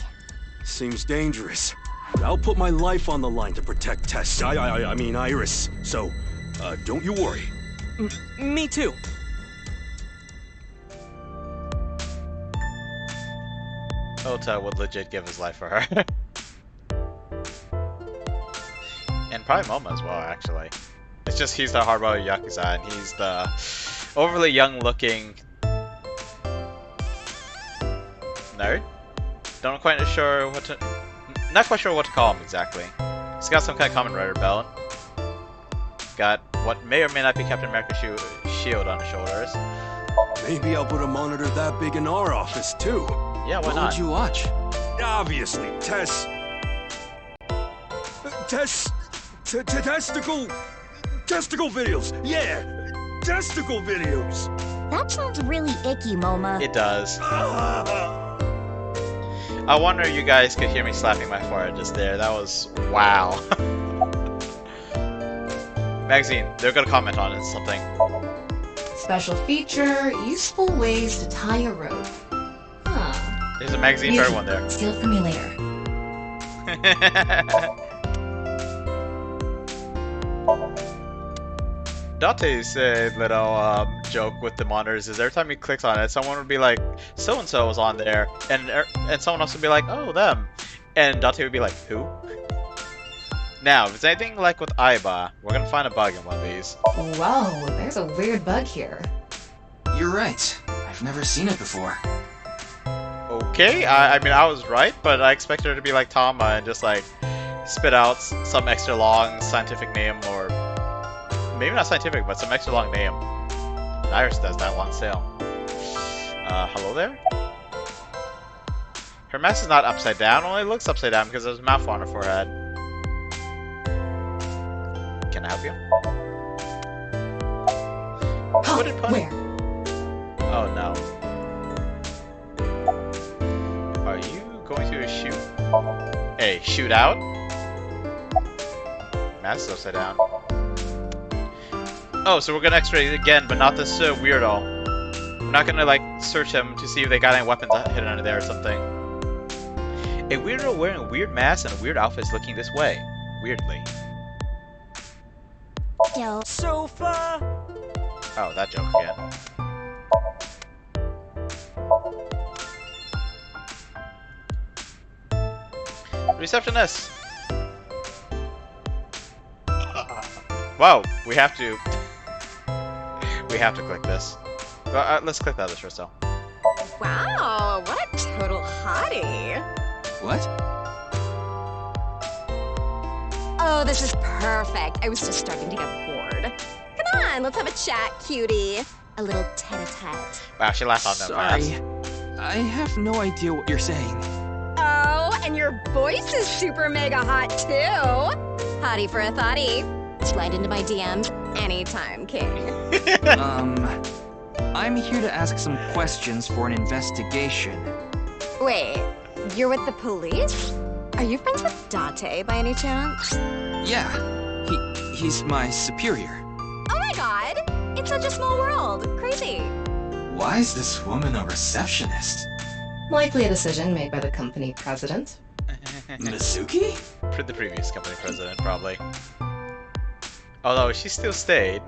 Speaker 11: Seems dangerous. I'll put my life on the line to protect Tess. I mean Iris. So, don't you worry.
Speaker 10: Me too.
Speaker 1: Ota would legit give his life for her. And probably Moma as well, actually. It's just he's the hardboiled Yakuza, and he's the overly young-looking nerd. Not quite sure what to call him exactly. He's got some kind of Kamen Rider belt. Got what may or may not be Captain America's shield on his shoulders.
Speaker 11: Maybe I'll put a monitor that big in our office too.
Speaker 1: Yeah, why
Speaker 4: What
Speaker 1: not?
Speaker 4: would you watch?
Speaker 11: Obviously, testicle videos. Yeah, testicle videos.
Speaker 9: That sounds really icky, Moma.
Speaker 1: It does. I wonder if you guys could hear me slapping my forehead just there. That was wow. Magazine, they're gonna comment on it, something.
Speaker 5: Special feature, useful ways to tie a rope. Huh.
Speaker 1: There's a magazine for everyone there.
Speaker 5: Steal from me later.
Speaker 1: Dante's little joke with the monitors is every time he clicks on it, someone would be like, so and so was on there, and someone else would be like, oh, them, and Dante would be like, who? Now, if it's anything like with Aiba, we're gonna find a bug in one of these.
Speaker 5: Whoa, there's a weird bug here.
Speaker 4: You're right. I've never seen it before.
Speaker 1: Okay, I mean I was right, but I expected her to be like Tama and just like spit out some extra long scientific name, or maybe not scientific, but some extra long name. Iris does that one still. Hello there? Her mask is not upside down, only looks upside down because there's a mouth on her forehead. Can I help you? Hooded pony?
Speaker 5: Where?
Speaker 1: Oh no. Are you going to shoot? Hey, shoot out? Mask is upside down. Oh, so we're gonna X-ray it again, but not this weirdo. We're not gonna like search him to see if they got any weapons hidden under there or something. A weirdo wearing a weird mask and a weird outfit is looking this way. Weirdly.
Speaker 9: Yo.
Speaker 10: Sofa.
Speaker 1: Oh, that joke again. Receptionist! Wow, we have to... we have to click this. Let's click the others first though.
Speaker 12: Wow, what a total hottie.
Speaker 4: What?
Speaker 12: Oh, this is perfect. I was just starting to get bored. Can Come on, let's have a chat, cutie. A little tete-a-tete.
Speaker 1: Wow, she laughed on them
Speaker 4: Sorry.
Speaker 1: fast.
Speaker 4: I have no idea what you're saying.
Speaker 12: Oh, and your voice is super mega hot, too. Hottie for a thottie. Slide into my DMs anytime, king.
Speaker 4: I'm here to ask some questions for an investigation.
Speaker 12: Wait, you're with the police? Are you friends with Dante by any chance?
Speaker 4: Yeah, he's my superior.
Speaker 12: Oh my god! It's such a small world. Crazy.
Speaker 4: Why is this woman a receptionist?
Speaker 5: Likely a decision made by the company president.
Speaker 4: Mizuki?
Speaker 1: For the previous company president, probably. Although she still stayed.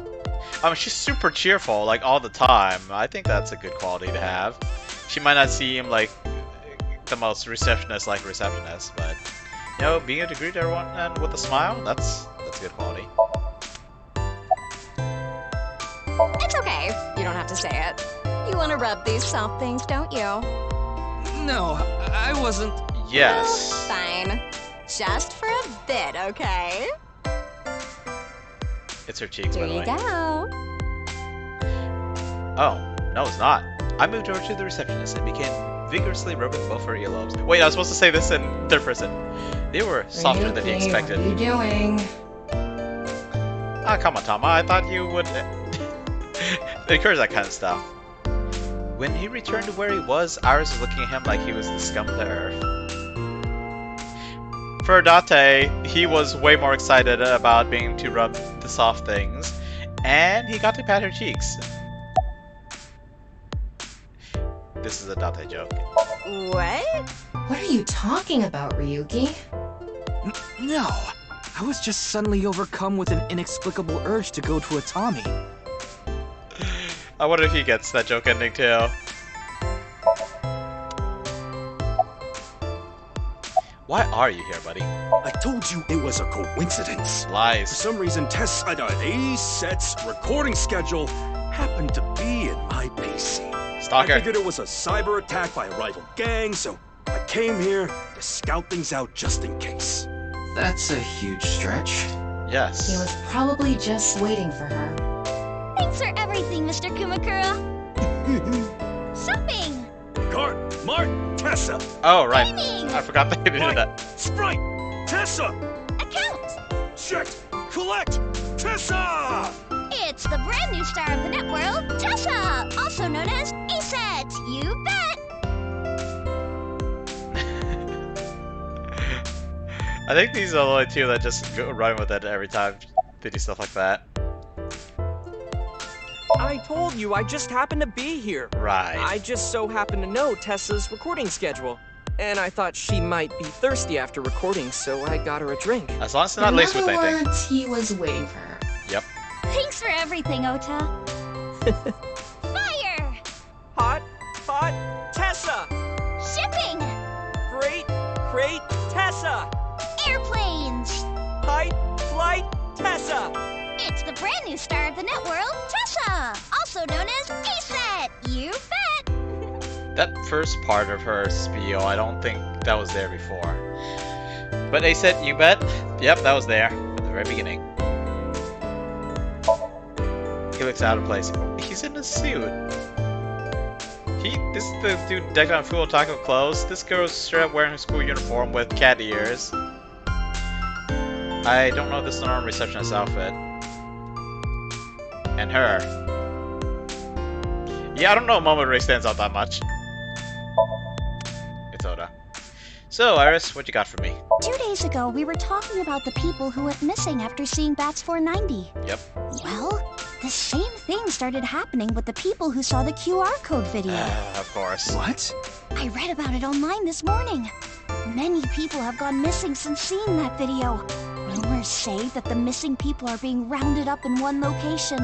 Speaker 1: She's super cheerful, like, all the time. I think that's a good quality to have. She might not seem like the most receptionist-like receptionist, but, you know, being able to greet everyone and with a smile, that's good quality.
Speaker 12: It's okay. You don't have to say it. You want to rub these soft things, don't you?
Speaker 4: No, I wasn't.
Speaker 1: Yes.
Speaker 12: Fine. Just for a bit, okay?
Speaker 1: It's her cheeks, by
Speaker 12: There
Speaker 1: the
Speaker 12: you
Speaker 1: way.
Speaker 12: go.
Speaker 1: Oh, no, it's not. I moved over to the receptionist and began vigorously rubbing both her earlobes. Wait, I was supposed to say this in third person. They were softer than he expected.
Speaker 5: What are you doing?
Speaker 1: Ah, come on, Tama. I thought you would encourage that kind of stuff. When he returned to where he was, Iris was looking at him like he was the scum of the earth. For Dante, he was way more excited about being to rub the soft things, and he got to pat her cheeks. This is a Dante joke.
Speaker 12: What?
Speaker 5: What are you talking about, Ryuki?
Speaker 4: No, I was just suddenly overcome with an inexplicable urge to go to a Tommy.
Speaker 1: I wonder if he gets that joke ending too. Why are you here, buddy?
Speaker 11: I told you it was a coincidence.
Speaker 1: Lies.
Speaker 11: For some reason, Set's recording schedule happened to be in my PC.
Speaker 1: Stalker.
Speaker 11: I figured it was a cyber attack by a rival gang, so I came here to scout things out just in case.
Speaker 4: That's a huge stretch.
Speaker 1: Yes.
Speaker 5: He was probably just waiting for her.
Speaker 3: Thanks for everything, Mr. Kumakura. Shopping!
Speaker 11: Cart, Mart, Tessa!
Speaker 1: Oh, right.
Speaker 3: Gaming!
Speaker 1: I forgot they did
Speaker 11: Right.
Speaker 1: that.
Speaker 11: Sprite! Tessa!
Speaker 3: Account!
Speaker 11: Check! Collect! Tessa!
Speaker 3: It's the brand new star of the networld, Tessa, also known as ASET. You bet!
Speaker 1: I think these are the only two that just go run with it every time they do stuff like that.
Speaker 13: I told you, I just happened to be here.
Speaker 1: Right.
Speaker 13: I just so happened to know Tessa's recording schedule. And I thought she might be thirsty after recording, so I got her a drink.
Speaker 1: As long as it's not laced with
Speaker 5: In other
Speaker 1: anything.
Speaker 5: words, he was waiting for her.
Speaker 1: Yep.
Speaker 3: Thanks for everything, Ota. Fire!
Speaker 13: Hot, Tessa!
Speaker 3: Shipping!
Speaker 13: Great, Tessa!
Speaker 3: Airplanes!
Speaker 13: Height, flight, Tessa!
Speaker 3: It's the brand new star of the networld, Tessa, also known as ASET. You bet!
Speaker 1: That first part of her spiel, I don't think that was there before. But ASET, you bet? Yep, that was there at the very beginning. He looks out of place. He's in a suit. This is the dude decked out in full taco clothes. This girl's straight up wearing her school uniform with cat ears. I don't know if this is a normal receptionist outfit. And her. Yeah, I don't know if Momo really stands out that much. It's Oda. So, Iris, what you got for me?
Speaker 3: 2 days ago, we were talking about the people who went missing after seeing Bats 490.
Speaker 1: Yep.
Speaker 3: Well, the same thing started happening with the people who saw the QR code video.
Speaker 1: Of course.
Speaker 4: What?
Speaker 3: I read about it online this morning. Many people have gone missing since seeing that video. Rumors say that the missing people are being rounded up in one location,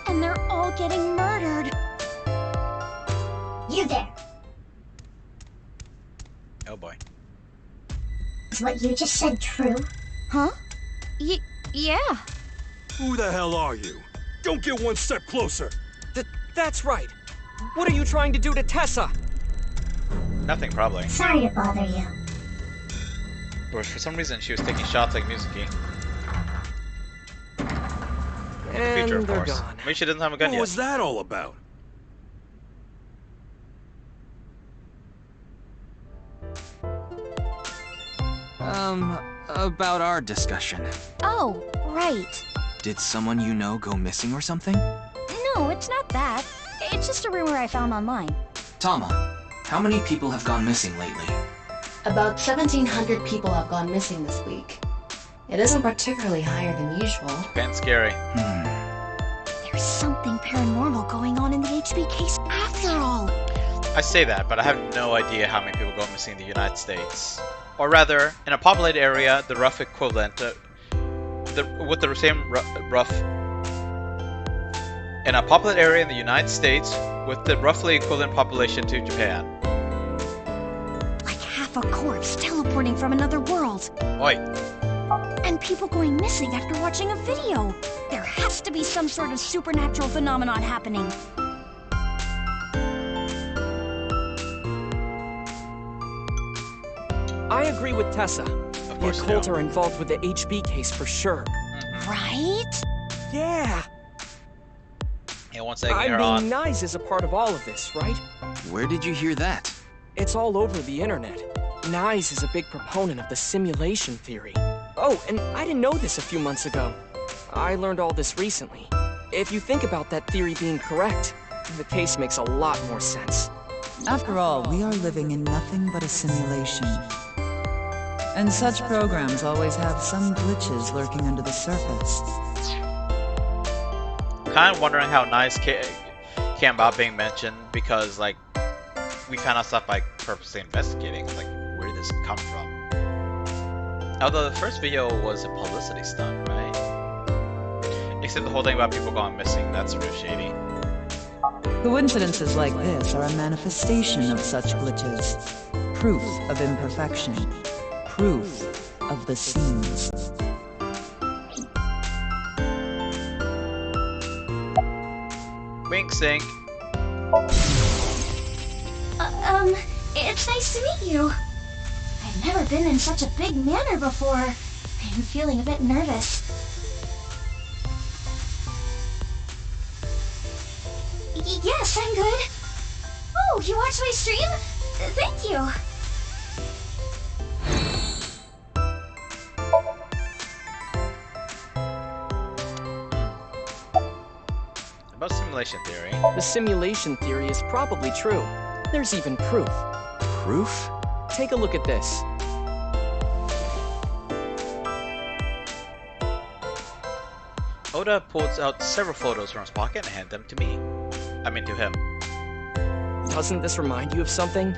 Speaker 3: and they're all getting murdered.
Speaker 14: You there.
Speaker 1: Oh boy.
Speaker 14: Is what you just said true?
Speaker 3: Huh? Yeah.
Speaker 11: Who the hell are you? Don't get one step closer!
Speaker 13: That's right. What are you trying to do to Tessa?
Speaker 1: Nothing, probably.
Speaker 14: Sorry to bother you.
Speaker 1: Or for some reason she was taking shots like Mizuki. In the future,
Speaker 13: And
Speaker 1: of
Speaker 13: they're
Speaker 1: course.
Speaker 13: gone.
Speaker 1: Maybe she doesn't have a gun
Speaker 11: What
Speaker 1: yet.
Speaker 11: was that all about?
Speaker 4: About our discussion.
Speaker 9: Oh, right.
Speaker 4: Did someone you know go missing or something?
Speaker 9: No, it's not that. It's just a rumor I found online.
Speaker 4: Tama, how many people have gone missing lately?
Speaker 5: About 1,700 people have gone missing this week. It isn't particularly higher than usual.
Speaker 1: Been scary.
Speaker 9: There's something paranormal going on in the HB case after all.
Speaker 1: I say that, but I have no idea how many people go missing in the United States. Or rather, in a populated area, the rough equivalent, with the same rough... In a populated area in the United States, with the roughly equivalent population to Japan.
Speaker 9: Like half a corpse teleporting from another world.
Speaker 1: Oi.
Speaker 9: And people going missing after watching a video. There has to be some sort of supernatural phenomenon happening.
Speaker 13: I agree with Tessa.
Speaker 1: Of
Speaker 13: The
Speaker 1: course you
Speaker 13: occult
Speaker 1: do.
Speaker 13: are involved with the HB case for sure.
Speaker 9: Right?
Speaker 13: Yeah.
Speaker 1: Hey, one second,
Speaker 13: I
Speaker 1: you're
Speaker 13: mean,
Speaker 1: on.
Speaker 13: Nyes is a part of all of this, right?
Speaker 4: Where did you hear that?
Speaker 13: It's all over the internet. Nyes is a big proponent of the simulation theory. Oh, and I didn't know this a few months ago. I learned all this recently. If you think about that theory being correct, the case makes a lot more sense.
Speaker 15: After all, we are living in nothing but a simulation. And such programs always have some glitches lurking under the surface.
Speaker 1: Kind of wondering how nice came about being mentioned, because, like, we found out stuff by purposely investigating. Like, where did this come from? Although the first video was a publicity stunt, right? Except the whole thing about people going missing, that's real shady.
Speaker 15: Coincidences like this are a manifestation of such glitches. Proof of imperfection. Proof of the seams.
Speaker 1: Wink sync.
Speaker 14: It's nice to meet you. I've never been in such a big manor before. I'm feeling a bit nervous. Yes, I'm good. Oh, you watched my stream? Thank you.
Speaker 1: About simulation theory.
Speaker 13: The simulation theory is probably true. There's even proof.
Speaker 4: Proof?
Speaker 13: Take a look at this.
Speaker 1: Oda pulls out several photos from his pocket and hands them to me. I mean, to him.
Speaker 13: Doesn't this remind you of something?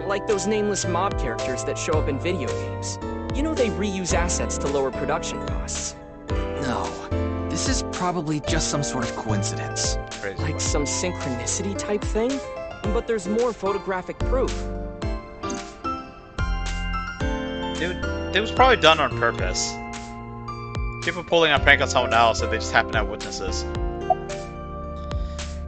Speaker 13: Like those nameless mob characters that show up in video games. You know they reuse assets to lower production costs.
Speaker 4: No. This is probably just some sort of coincidence.
Speaker 1: Crazy
Speaker 13: Like
Speaker 1: one.
Speaker 13: some synchronicity type thing? But there's more photographic proof.
Speaker 1: Dude, it was probably done on purpose. People pulling a prank on someone else and they just happen to have witnesses.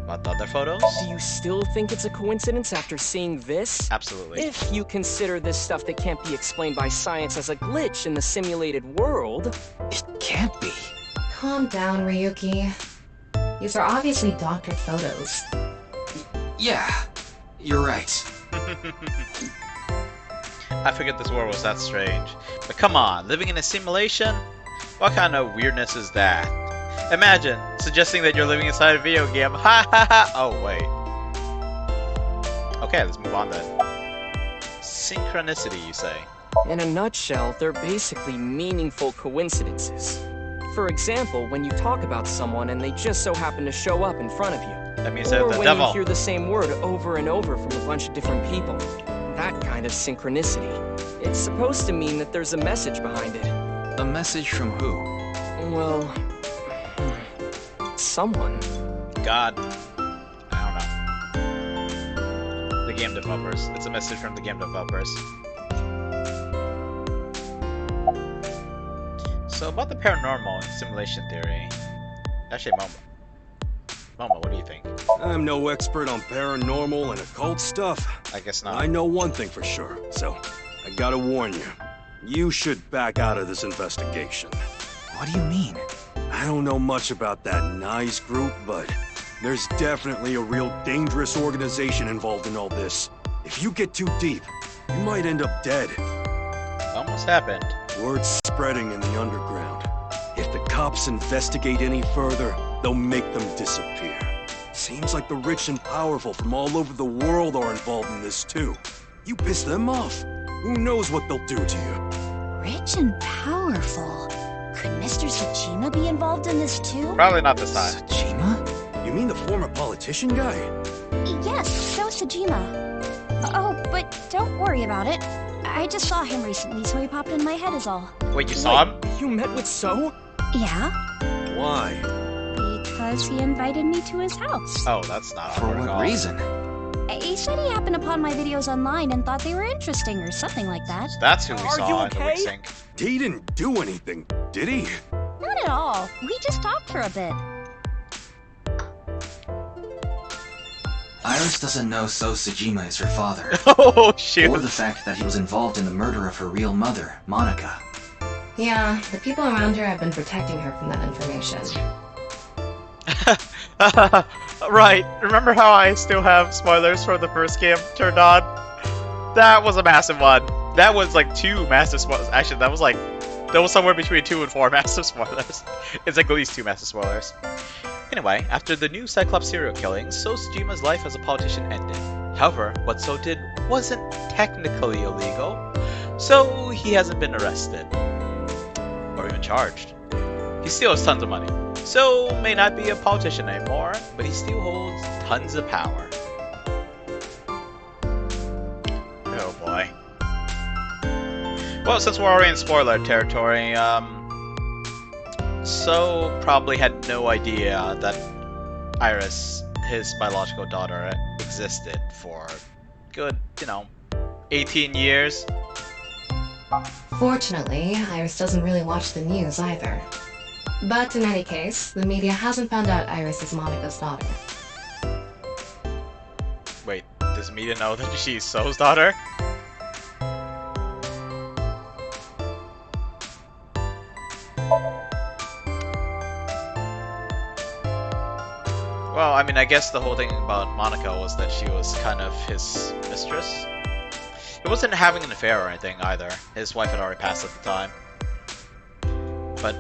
Speaker 1: About the other photos?
Speaker 13: Do you still think it's a coincidence after seeing this?
Speaker 1: Absolutely.
Speaker 13: If you consider this stuff that can't be explained by science as a glitch in the simulated world...
Speaker 4: It can't be.
Speaker 5: Calm down, Ryuki. These are obviously doctored photos.
Speaker 4: Yeah, you're right.
Speaker 1: I figured this world was that strange. But come on, living in a simulation? What kind of weirdness is that? Imagine suggesting that you're living inside a video game. Ha ha ha! Oh, wait. Okay, let's move on then. Synchronicity, you say?
Speaker 13: In a nutshell, they're basically meaningful coincidences. For example, when you talk about someone and they just so happen to show up in front of you.
Speaker 1: That means they're
Speaker 13: Or
Speaker 1: the
Speaker 13: when
Speaker 1: devil.
Speaker 13: you hear the same word over and over from a bunch of different people. That kind of synchronicity. It's supposed to mean that there's a message behind it.
Speaker 4: A message from who?
Speaker 13: Well... someone.
Speaker 1: God. I don't know. The game developers. It's a message from the game developers. So about the paranormal and simulation theory. Actually, Momo, what do you think?
Speaker 11: I'm no expert on paranormal and occult stuff.
Speaker 1: I guess not.
Speaker 11: I know one thing for sure, so I gotta warn you. You should back out of this investigation.
Speaker 4: What do you mean?
Speaker 11: I don't know much about that NICE group, but there's definitely a real dangerous organization involved in all this. If you get too deep, you might end up dead.
Speaker 1: Almost happened.
Speaker 11: Word's spreading in the underground. If the cops investigate any further, they'll make them disappear. Seems like the rich and powerful from all over the world are involved in this too. You piss them off, who knows what they'll do to you.
Speaker 14: Rich and powerful. Could Mr. Sajima be involved in this too?
Speaker 1: Probably not this time.
Speaker 11: Sajima? You mean the former politician guy?
Speaker 14: Yes, so Sajima. Oh, but don't worry about it. I just saw him recently, so he popped in my head is all.
Speaker 1: Wait, you saw him?
Speaker 13: You met with So?
Speaker 14: Yeah,
Speaker 11: Why?
Speaker 14: because he invited me to his house.
Speaker 1: Oh, that's not
Speaker 4: For
Speaker 1: awkward at
Speaker 4: what
Speaker 1: all.
Speaker 4: reason?
Speaker 14: He said he happened upon my videos online and thought they were interesting or something like that.
Speaker 1: That's who we
Speaker 13: Are
Speaker 1: saw
Speaker 13: you
Speaker 1: in the
Speaker 13: okay?
Speaker 1: Wixink.
Speaker 11: He didn't do anything, did he?
Speaker 14: Not at all. We just talked for a bit.
Speaker 4: Iris doesn't know So Sajima is her father.
Speaker 1: Oh, shoot.
Speaker 4: Or the fact that he was involved in the murder of her real mother, Monica.
Speaker 5: Yeah, the people around her have been protecting her from that information.
Speaker 1: Right. Remember how I still have spoilers for the first game turned on? That was a massive one. That was like 2 massive spoilers. Actually, that was somewhere between 2 and 4 massive spoilers. It's like at least 2 massive spoilers. Anyway, after the new Cyclops serial killing, So Tsujima's life as a politician ended. However, what So did wasn't technically illegal, so he hasn't been arrested. Or even charged. He still has tons of money. So may not be a politician anymore, but he still holds tons of power. Oh boy. Well, since we're already in spoiler territory, So probably had no idea that Iris, his biological daughter, existed for good, 18 years.
Speaker 5: Fortunately, Iris doesn't really watch the news either. But in any case, the media hasn't found out Iris is Monica's daughter.
Speaker 1: Wait, does media know that she's So's daughter? Well, I mean, I guess the whole thing about Monica was that she was kind of his mistress. He wasn't having an affair or anything either. His wife had already passed at the time. But,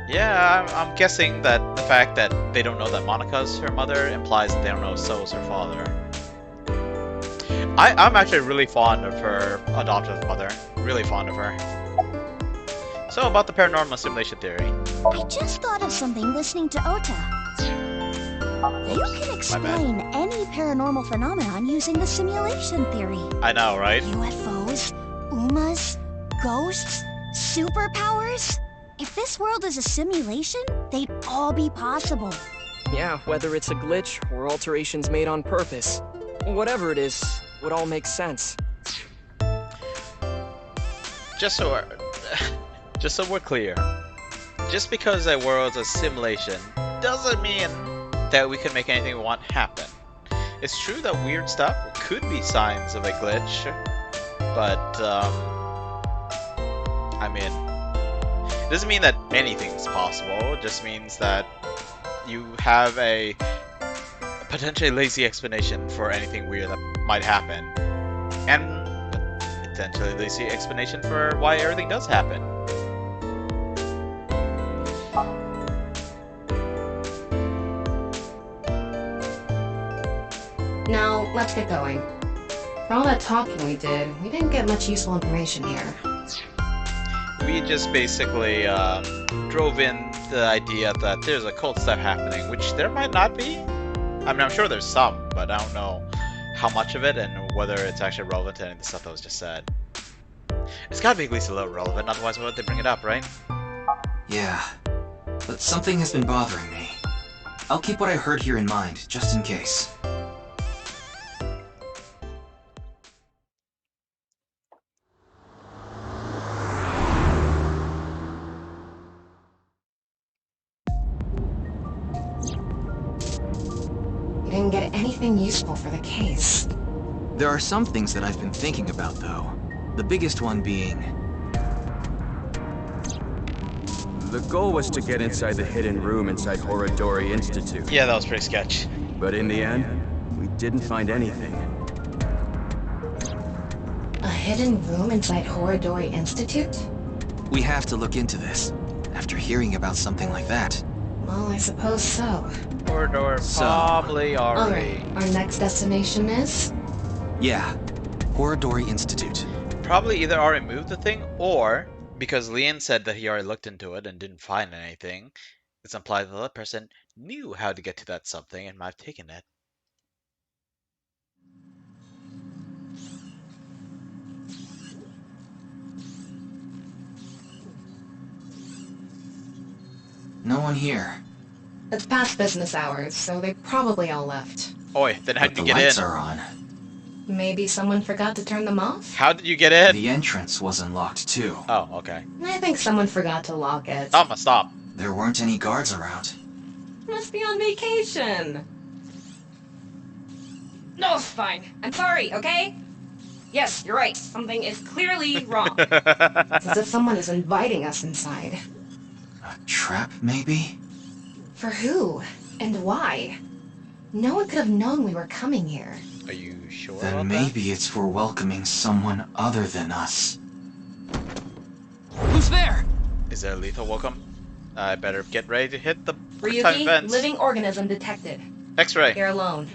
Speaker 1: yeah, I'm guessing that the fact that they don't know that Monica's her mother implies that they don't know So's her father. I'm actually really fond of her adoptive mother. Really fond of her. So, about the paranormal simulation theory.
Speaker 14: I just thought of something listening to Ota. You can explain any paranormal phenomenon using the simulation theory.
Speaker 1: I know, right?
Speaker 14: UFOs, UMAs, ghosts, superpowers. If this world is a simulation, they'd all be possible.
Speaker 13: Yeah, whether it's a glitch or alterations made on purpose. Whatever it is, would all make sense.
Speaker 1: Just so we're clear, just because a world's a simulation doesn't mean that we can make anything we want happen. It's true that weird stuff could be signs of a glitch, but I mean, it doesn't mean that anything's possible. It just means that you have a potentially lazy explanation for anything weird that might happen, and a potentially lazy explanation for why everything does happen.
Speaker 5: Now, let's get going. For all that talking we did, we didn't get much useful information here.
Speaker 1: We just basically drove in the idea that there's a cult stuff happening, which there might not be. I mean, I'm sure there's some, but I don't know how much of it and whether it's actually relevant to any of the stuff that was just said. It's gotta be at least a little relevant, otherwise why would they bring it up, right?
Speaker 4: Yeah, but something has been bothering me. I'll keep what I heard here in mind, just in case.
Speaker 5: Didn't get anything useful for the case.
Speaker 4: There are some things that I've been thinking about, though. The biggest one being...
Speaker 16: The goal was to get inside the hidden room inside Horodori Institute.
Speaker 1: Yeah, that was pretty sketch.
Speaker 16: But in the end, we didn't find anything.
Speaker 5: A hidden room inside Horodori Institute?
Speaker 4: We have to look into this. After hearing about something like that.
Speaker 5: Well, I suppose so.
Speaker 1: Horodori probably already.
Speaker 5: Alright, our next destination is?
Speaker 4: Yeah, Horodori Institute.
Speaker 1: Probably either already moved the thing, or because Leon said that he already looked into it and didn't find anything, it's implied that the other person knew how to get to that something and might have taken it.
Speaker 4: No one here.
Speaker 5: It's past business hours, so they probably all left.
Speaker 1: Oi, then how did you get in?
Speaker 4: The lights are on.
Speaker 5: Maybe someone forgot to turn them off?
Speaker 1: How did you get in?
Speaker 4: The entrance wasn't locked too.
Speaker 1: Oh, okay.
Speaker 5: I think someone forgot to lock it.
Speaker 1: Stop.
Speaker 4: There weren't any guards around.
Speaker 5: Must be on vacation.
Speaker 13: No, it's fine. I'm sorry, okay? Yes, you're right. Something is clearly wrong.
Speaker 5: It's as if someone is inviting us inside.
Speaker 4: A trap, maybe?
Speaker 5: For who? And why? No one could have known we were coming here.
Speaker 1: Are you sure
Speaker 4: Then
Speaker 1: about
Speaker 4: maybe it's for welcoming someone other than us.
Speaker 13: Who's there?
Speaker 1: that? Is there a lethal welcome? I better get ready to hit the time
Speaker 5: Ryuki,
Speaker 1: vents.
Speaker 5: living organism detected.
Speaker 1: X-ray.
Speaker 5: You're alone.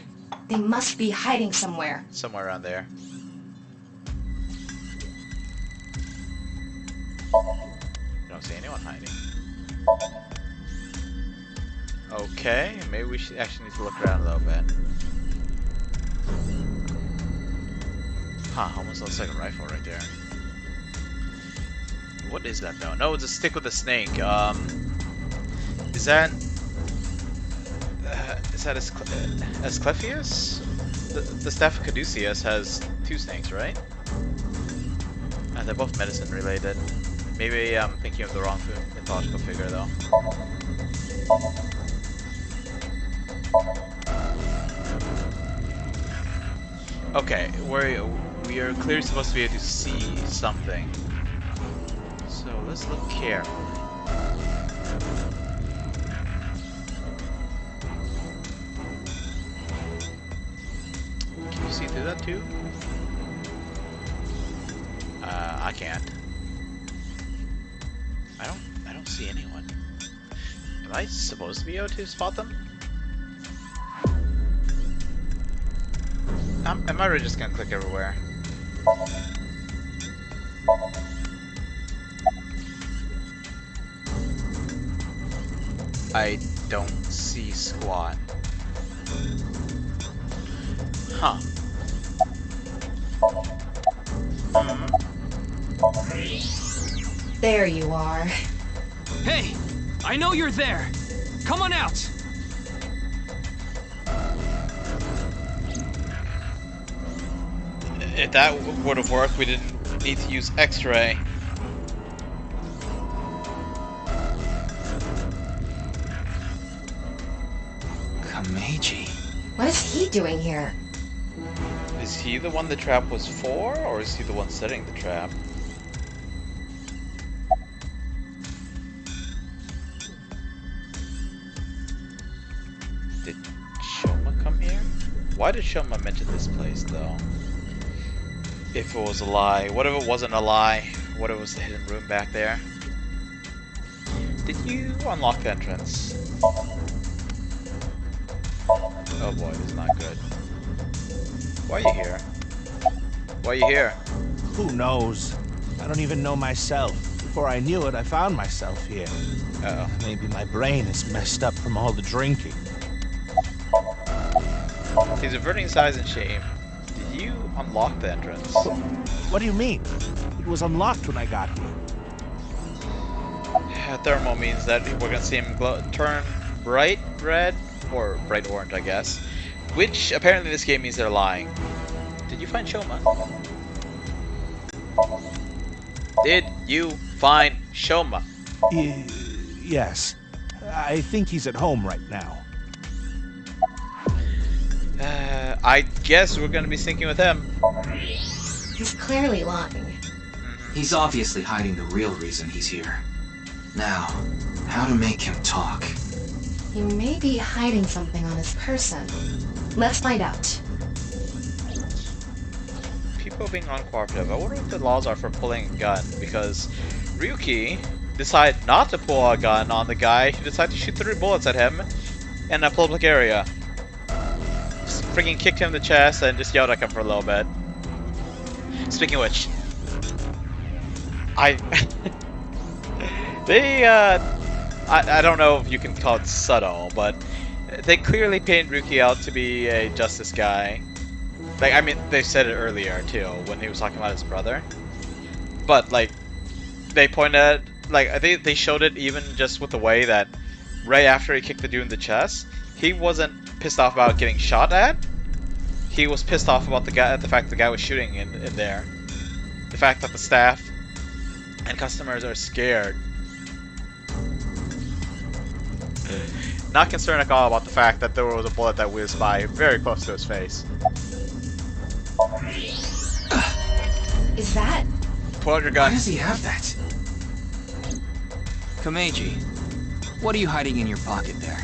Speaker 5: They must be hiding somewhere.
Speaker 1: Somewhere around there. I don't see anyone hiding. Okay, maybe we should actually need to look around a little bit. Huh, almost looks like a rifle right there. What is that though? No, it's a stick with a snake. Is that Asclepius? The staff of Caduceus has two snakes, right? And they're both medicine related. Maybe I'm thinking of the wrong mythological figure though. Okay, we are clearly supposed to be able to see something. So let's look carefully. Can you see through that too? I can't. I don't see anyone. Am I supposed to be able to spot them? Am I really just gonna click everywhere? I don't see squat. Huh.
Speaker 5: There you are.
Speaker 13: Hey! I know you're there! Come on out!
Speaker 1: If that would have worked, we didn't need to use X-ray.
Speaker 4: Kameji.
Speaker 5: What is he doing here?
Speaker 1: Is he the one the trap was for, or is he the one setting the trap? Did Shoma come here? Why did Shoma mention this place, though? If it was a lie. What if it wasn't a lie? What if it was the hidden room back there? Did you unlock the entrance? Oh boy, this is not good. Why are you here? Why are you here?
Speaker 2: Who knows? I don't even know myself. Before I knew it, I found myself here.
Speaker 1: Uh-oh.
Speaker 2: Maybe my brain is messed up from all the drinking.
Speaker 1: He's averting size and shame. Did you unlock the entrance?
Speaker 2: What do you mean? It was unlocked when I got here.
Speaker 1: Thermal means that we're gonna see him turn bright red, or bright orange, I guess. Which apparently in this game means they're lying. Did you find Shoma? Did you find Shoma?
Speaker 2: Yes. I think he's at home right now.
Speaker 1: I guess we're gonna be syncing with him.
Speaker 5: He's clearly lying.
Speaker 4: He's obviously hiding the real reason he's here. Now, How to make him talk.
Speaker 5: He may be hiding something on his person. Let's find out.
Speaker 1: People being uncooperative. I wonder what the laws are for pulling a gun, because Ryuki decided not to pull a gun on the guy. He decided to shoot 3 bullets at him in a public area. Just freaking kicked him in the chest and just yelled at him for a little bit. Speaking of which, I don't know if you can call it subtle, but they clearly paint Ryuki out to be a justice guy. Like, I mean, they said it earlier too when he was talking about his brother. But like, they pointed at, like, they showed it even just with the way that right after he kicked the dude in the chest, he wasn't pissed off about getting shot at. He was pissed off about the fact the guy was shooting in there. The fact that the staff and customers are scared. Not concerned at all about the fact that there was a bullet that whizzed by very close to his face.
Speaker 5: Is that?
Speaker 1: Pull out your gun.
Speaker 4: Why does he have that? Komeiji, what are you hiding in your pocket there?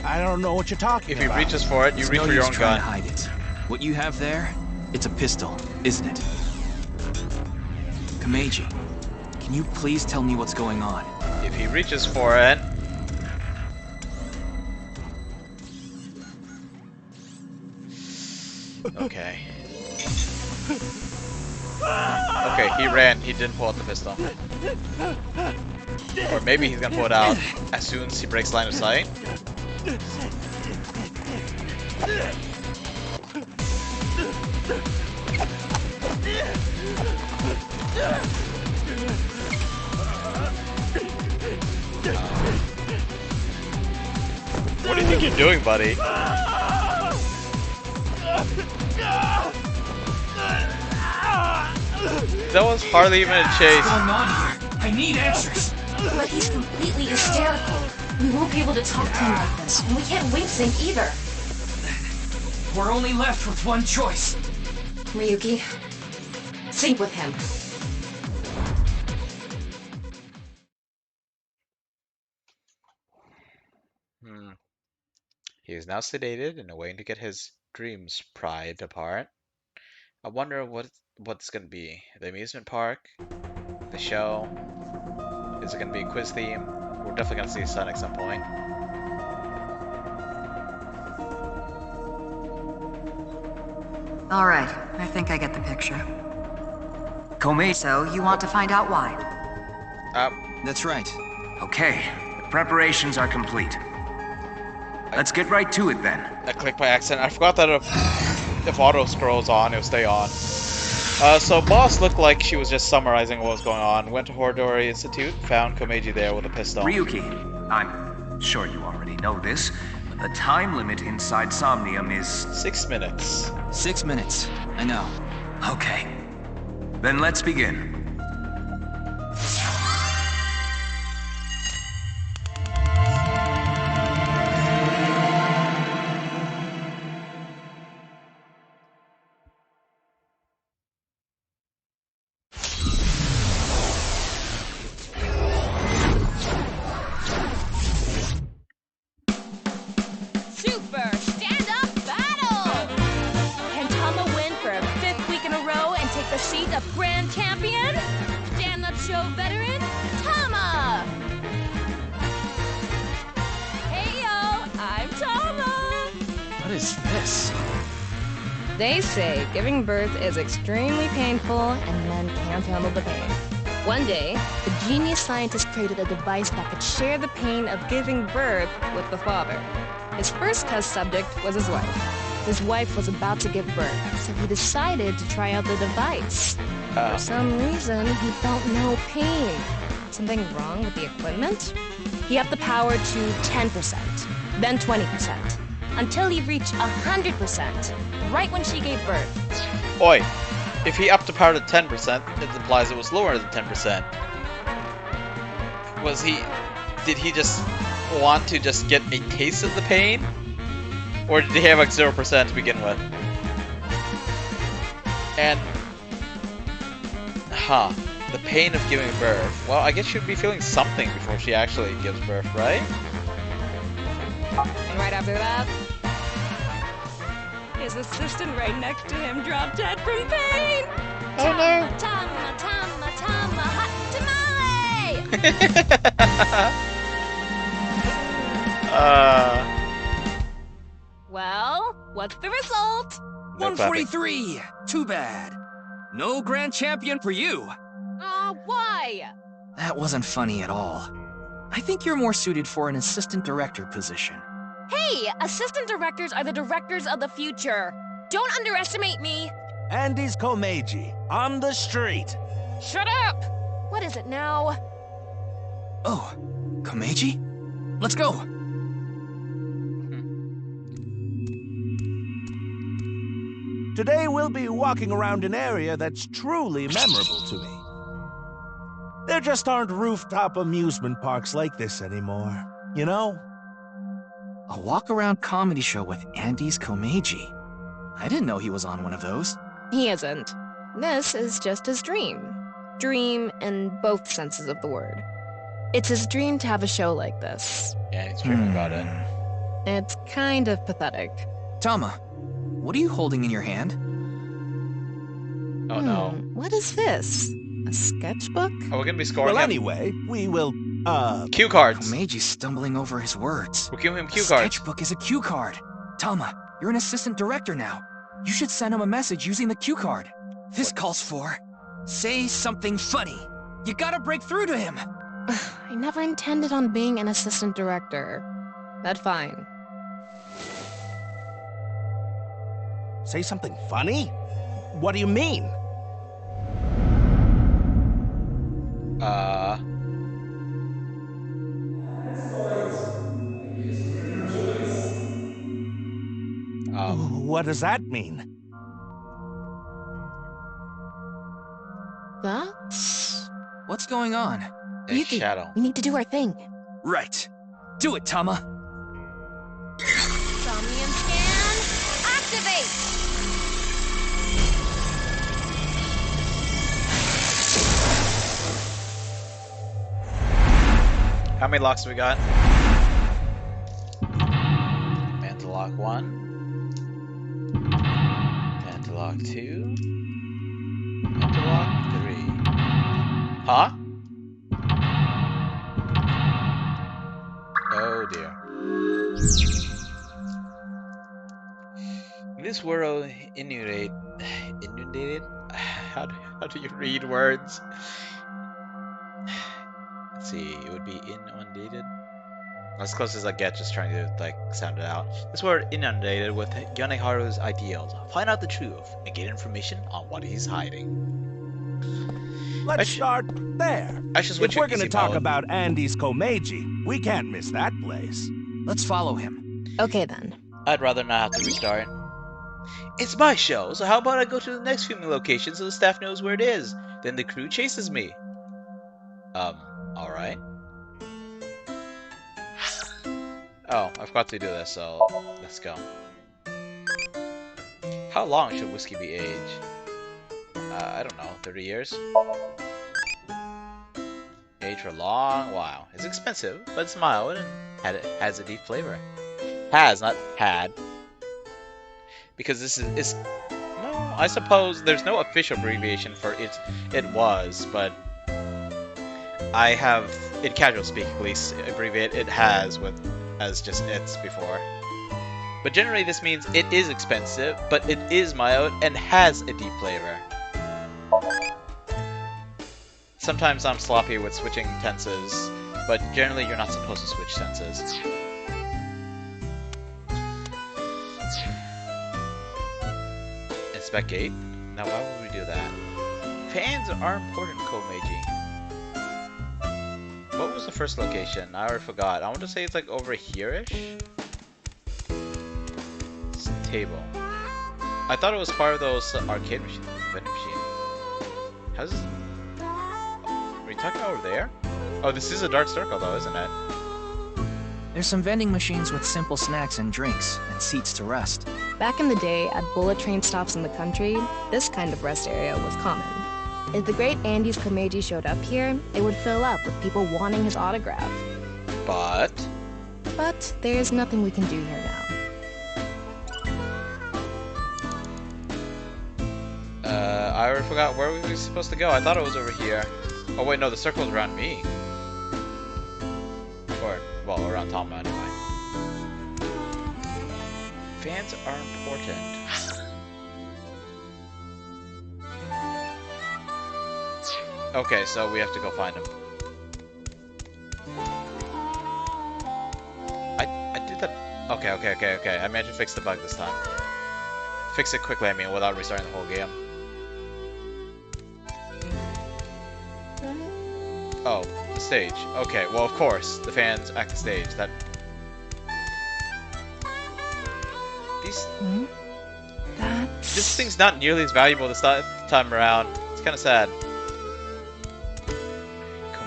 Speaker 2: I don't know what you're talking about.
Speaker 1: If he reaches for it, you reach for your own gun.
Speaker 4: To hide it. What you have there, it's a pistol, isn't it? Komeiji, can you please tell me what's going on?
Speaker 1: If he reaches for it... Okay. Okay, he ran. He didn't pull out the pistol. Or maybe he's gonna pull it out as soon as he breaks line of sight. What do you think you're doing, buddy? That was hardly even a chase.
Speaker 4: What's going on here? I need answers.
Speaker 5: But he's completely hysterical. We won't be able to talk to him like this, and we can't wing sync either.
Speaker 4: We're only left with one choice.
Speaker 5: Ryuki, sync with him.
Speaker 1: He is now sedated and waiting to get his dreams pried apart. I wonder what it's gonna be. The amusement park? The show? Is it gonna be a quiz theme? We're definitely gonna see Sun at some point.
Speaker 17: All right, I think I get the picture. Komeiji, so you want to find out why?
Speaker 4: That's right.
Speaker 18: Okay, the preparations are complete. Let's get right to it then.
Speaker 1: I clicked by accident. I forgot that if auto scrolls on, it'll stay on. So Boss looked like she was just summarizing what was going on. Went to Horodori Institute, found Komeiji there with a pistol.
Speaker 18: Ryuki, I'm sure you already know this, but the time limit inside Somnium is...
Speaker 1: 6 minutes.
Speaker 4: 6 minutes. I know.
Speaker 18: Okay. Then let's begin.
Speaker 12: They say giving birth is extremely painful and men can't handle the pain. One day, the genius scientist created a device that could share the pain of giving birth with the father. His first test subject was his wife. His wife was about to give birth, so he decided to try out the device. For some reason, he felt no pain. Something wrong with the equipment? He upped the power to 10%, then 20%, until he reached 100%. Right when she gave birth.
Speaker 1: Oi, if he upped the power to 10%, it implies it was lower than 10%. Did he just want to just get a taste of the pain? Or did he have like 0% to begin with? And, The pain of giving birth. Well, I guess she'd be feeling something before she actually gives birth, right?
Speaker 12: And right after that, his assistant right next to him dropped dead from pain.
Speaker 1: Oh no!
Speaker 9: Tama, tama, tama, hot tamale!
Speaker 12: Well, what's the result?
Speaker 1: No
Speaker 4: 143! Too bad. No grand champion for you.
Speaker 12: Why?
Speaker 4: That wasn't funny at all. I think you're more suited for an assistant director position.
Speaker 12: Hey, assistant directors are the directors of the future. Don't underestimate me.
Speaker 2: Andy's Komeiji, on the street.
Speaker 12: Shut up! What is it now?
Speaker 4: Oh, Komeiji? Let's go!
Speaker 2: Today we'll be walking around an area that's truly memorable to me. There just aren't rooftop amusement parks like this anymore, you know?
Speaker 4: A walk-around comedy show with Andy's Komeiji. I didn't know he was on one of those.
Speaker 12: He isn't. This is just his dream. Dream in both senses of the word. It's his dream to have a show like this.
Speaker 1: Yeah, he's dreaming about it.
Speaker 12: It's kind of pathetic.
Speaker 4: Tama, what are you holding in your hand?
Speaker 1: Oh no.
Speaker 12: What is this? A sketchbook?
Speaker 1: Oh, we're gonna be scoring
Speaker 2: Well,
Speaker 1: him.
Speaker 2: anyway, we will,
Speaker 1: Cue cards!
Speaker 4: Komeiji's stumbling over his words.
Speaker 1: We'll give him cue
Speaker 4: A
Speaker 1: cards.
Speaker 4: sketchbook is a cue card. Tama, you're an assistant director now. You should send him a message using the cue card. This calls for... say something funny. You gotta break through to him.
Speaker 12: I never intended on being an assistant director. That's fine.
Speaker 2: Say something funny? What do you mean? What does that mean?
Speaker 12: That's...
Speaker 4: What's going on?
Speaker 1: A shadow.
Speaker 12: We need to do our thing.
Speaker 4: Right. Do it, Tama.
Speaker 9: Somnium scan, activate!
Speaker 1: How many locks do we got? Mantle lock 1. Mantle lock 2. Mantle lock 3. Huh? Oh dear. In this world inundated? How do you read words? Let's see, it would be inundated. As close as I get, just trying to like sound it out. This word inundated with Yoneharu's ideals. Find out the truth and get information on what he's hiding.
Speaker 2: Let's start there.
Speaker 1: I should switch
Speaker 2: If we're
Speaker 1: to
Speaker 2: gonna
Speaker 1: easy
Speaker 2: talk
Speaker 1: mode.
Speaker 2: about Andy's Komeiji, we can't miss that place.
Speaker 4: Let's follow him.
Speaker 12: Okay then.
Speaker 1: I'd rather not have to restart. It's my show, so how about I go to the next filming location so the staff knows where it is? Then the crew chases me. Alright. Oh, I forgot to do this, so let's go. How long should whiskey be aged? I don't know, 30 years? Aged for a long while. It's expensive, but it's mild and has a deep flavor. Has, not had. Because this is no, I suppose there's no official abbreviation for it. It was, but I have, in casual speak at least, abbreviate it has with as just it's before. But generally this means it is expensive, but it is mild and has a deep flavor. Sometimes I'm sloppy with switching tenses, but generally you're not supposed to switch tenses. Inspect gate? Now why would we do that? Fans are important, Komeiji. What was the first location? I already forgot. I want to say it's like over here-ish? It's a table. I thought it was part of those arcade machine, vending machine. How's this? Are we talking over there? Oh, this is a dark circle though, isn't it?
Speaker 4: There's some vending machines with simple snacks and drinks, and seats to rest.
Speaker 12: Back in the day, at bullet train stops in the country, this kind of rest area was common. If the great Andes Komeiji showed up here, it would fill up with people wanting his autograph.
Speaker 1: But
Speaker 12: there's nothing we can do here now.
Speaker 1: I already forgot where we were supposed to go. I thought it was over here. Oh wait, no, the circle's around me. Or, well, around Tama anyway. Fans are important. Okay, so we have to go find him. I did that. Okay. I managed to fix the bug this time. Fix it quickly, I mean, without restarting the whole game. Oh, the stage. Okay, well, of course, the fans at the stage. That. These. This thing's not nearly as valuable this time around. It's kind of sad.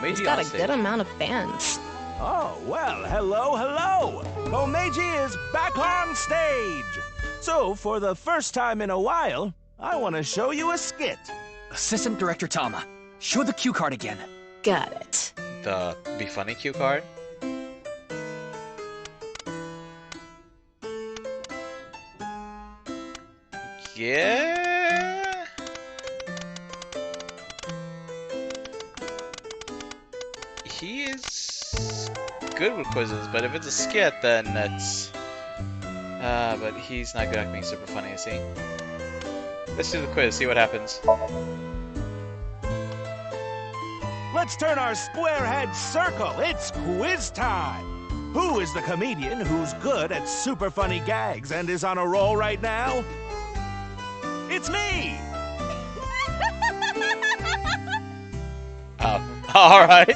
Speaker 12: He's got a good amount of fans.
Speaker 2: Oh, well, hello. Komeiji is back on stage. So, for the first time in a while, I want to show you a skit.
Speaker 4: Assistant Director Tama, show the cue card again.
Speaker 12: Got it.
Speaker 1: The Be Funny cue card? Yeah. He is good with quizzes, but if it's a skit, then it's... but he's not good at being super funny, is he? Let's do the quiz, see what happens.
Speaker 2: Let's turn our square head circle. It's quiz time. Who is the comedian who's good at super funny gags and is on a roll right now? It's me!
Speaker 1: Oh, alright.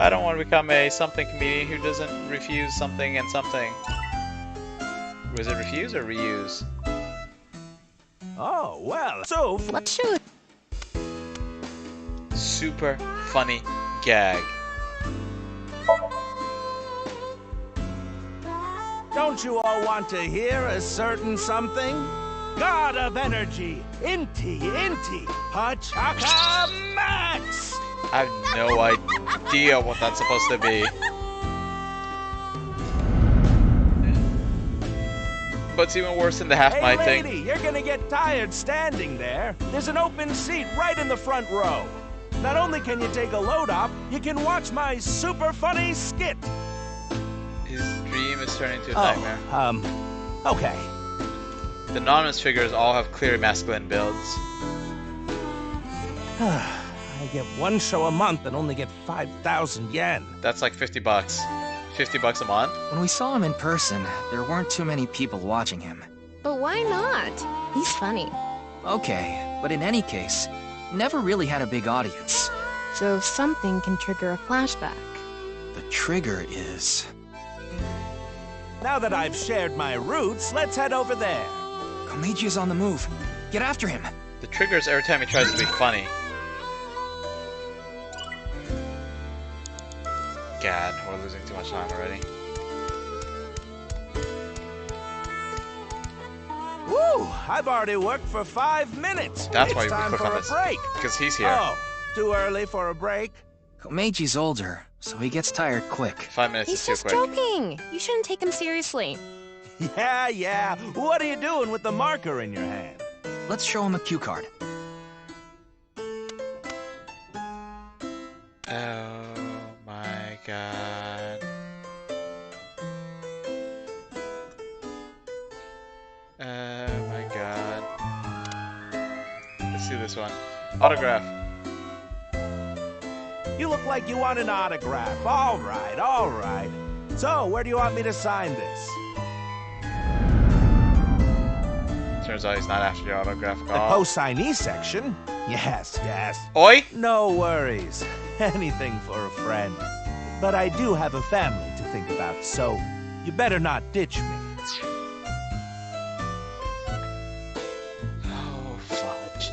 Speaker 1: I don't want to become a something comedian who doesn't refuse something and something. Was it refuse or reuse?
Speaker 2: Oh, well, so...
Speaker 12: Let's shoot.
Speaker 1: Super funny gag.
Speaker 2: Don't you all want to hear a certain something? God of energy, Inti, Hachaka Max!
Speaker 1: I have no idea what that's supposed to be. But it's even worse than the half my
Speaker 2: Hey
Speaker 1: thing.
Speaker 2: lady, you're gonna get tired standing there. There's an open seat right in the front row. Not only can you take a load up, you can watch my super funny skit.
Speaker 1: His dream is turning into a nightmare.
Speaker 2: Okay.
Speaker 1: The anonymous figures all have clear masculine builds.
Speaker 2: I get one show a month and only get 5,000 yen.
Speaker 1: That's like 50 bucks. 50 bucks a month?
Speaker 4: When we saw him in person, there weren't too many people watching him.
Speaker 12: But why not? He's funny.
Speaker 4: Okay, but in any case, never really had a big audience.
Speaker 12: So something can trigger a flashback.
Speaker 4: The trigger is...
Speaker 2: Now that I've shared my roots, let's head over there.
Speaker 4: Komeiji is on the move. Get after him.
Speaker 1: The trigger is every time he tries to be funny. God, we're losing too much time already.
Speaker 2: Woo! I've already worked for 5 minutes.
Speaker 1: That's
Speaker 2: it's
Speaker 1: why we
Speaker 2: time
Speaker 1: click
Speaker 2: for
Speaker 1: on
Speaker 2: a
Speaker 1: this.
Speaker 2: break.
Speaker 1: Because he's here.
Speaker 2: Oh, too early for a break?
Speaker 4: Komeiji's older, so he gets tired quick.
Speaker 1: 5 minutes
Speaker 12: He's
Speaker 1: is too
Speaker 12: just
Speaker 1: quick.
Speaker 12: joking. You shouldn't take him seriously.
Speaker 2: Yeah. What are you doing with the marker in your hand?
Speaker 4: Let's show him a cue card.
Speaker 1: Oh my god. Oh my god. Let's do this one. Autograph.
Speaker 2: You look like you want an autograph. All right. So, where do you want me to sign this?
Speaker 1: Turns out he's not after the autograph at
Speaker 2: The
Speaker 1: all.
Speaker 2: post-signee section? Yes.
Speaker 1: Oi!
Speaker 2: No worries. Anything for a friend. But I do have a family to think about, so you better not ditch me.
Speaker 1: Oh, fudge.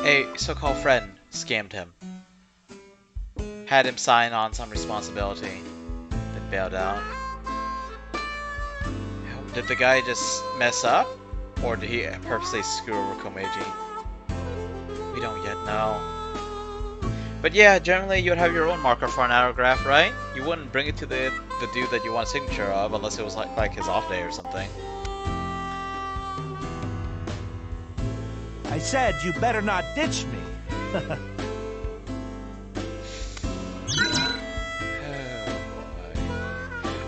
Speaker 1: A so-called friend scammed him. Had him sign on some responsibility. Then bailed out. Did the guy just mess up? Or did he purposely screw over Komeiji? We don't yet know. But yeah, generally you would have your own marker for an autograph, right? You wouldn't bring it to the dude that you want a signature of unless it was like his off day or something.
Speaker 2: I said you better not ditch me.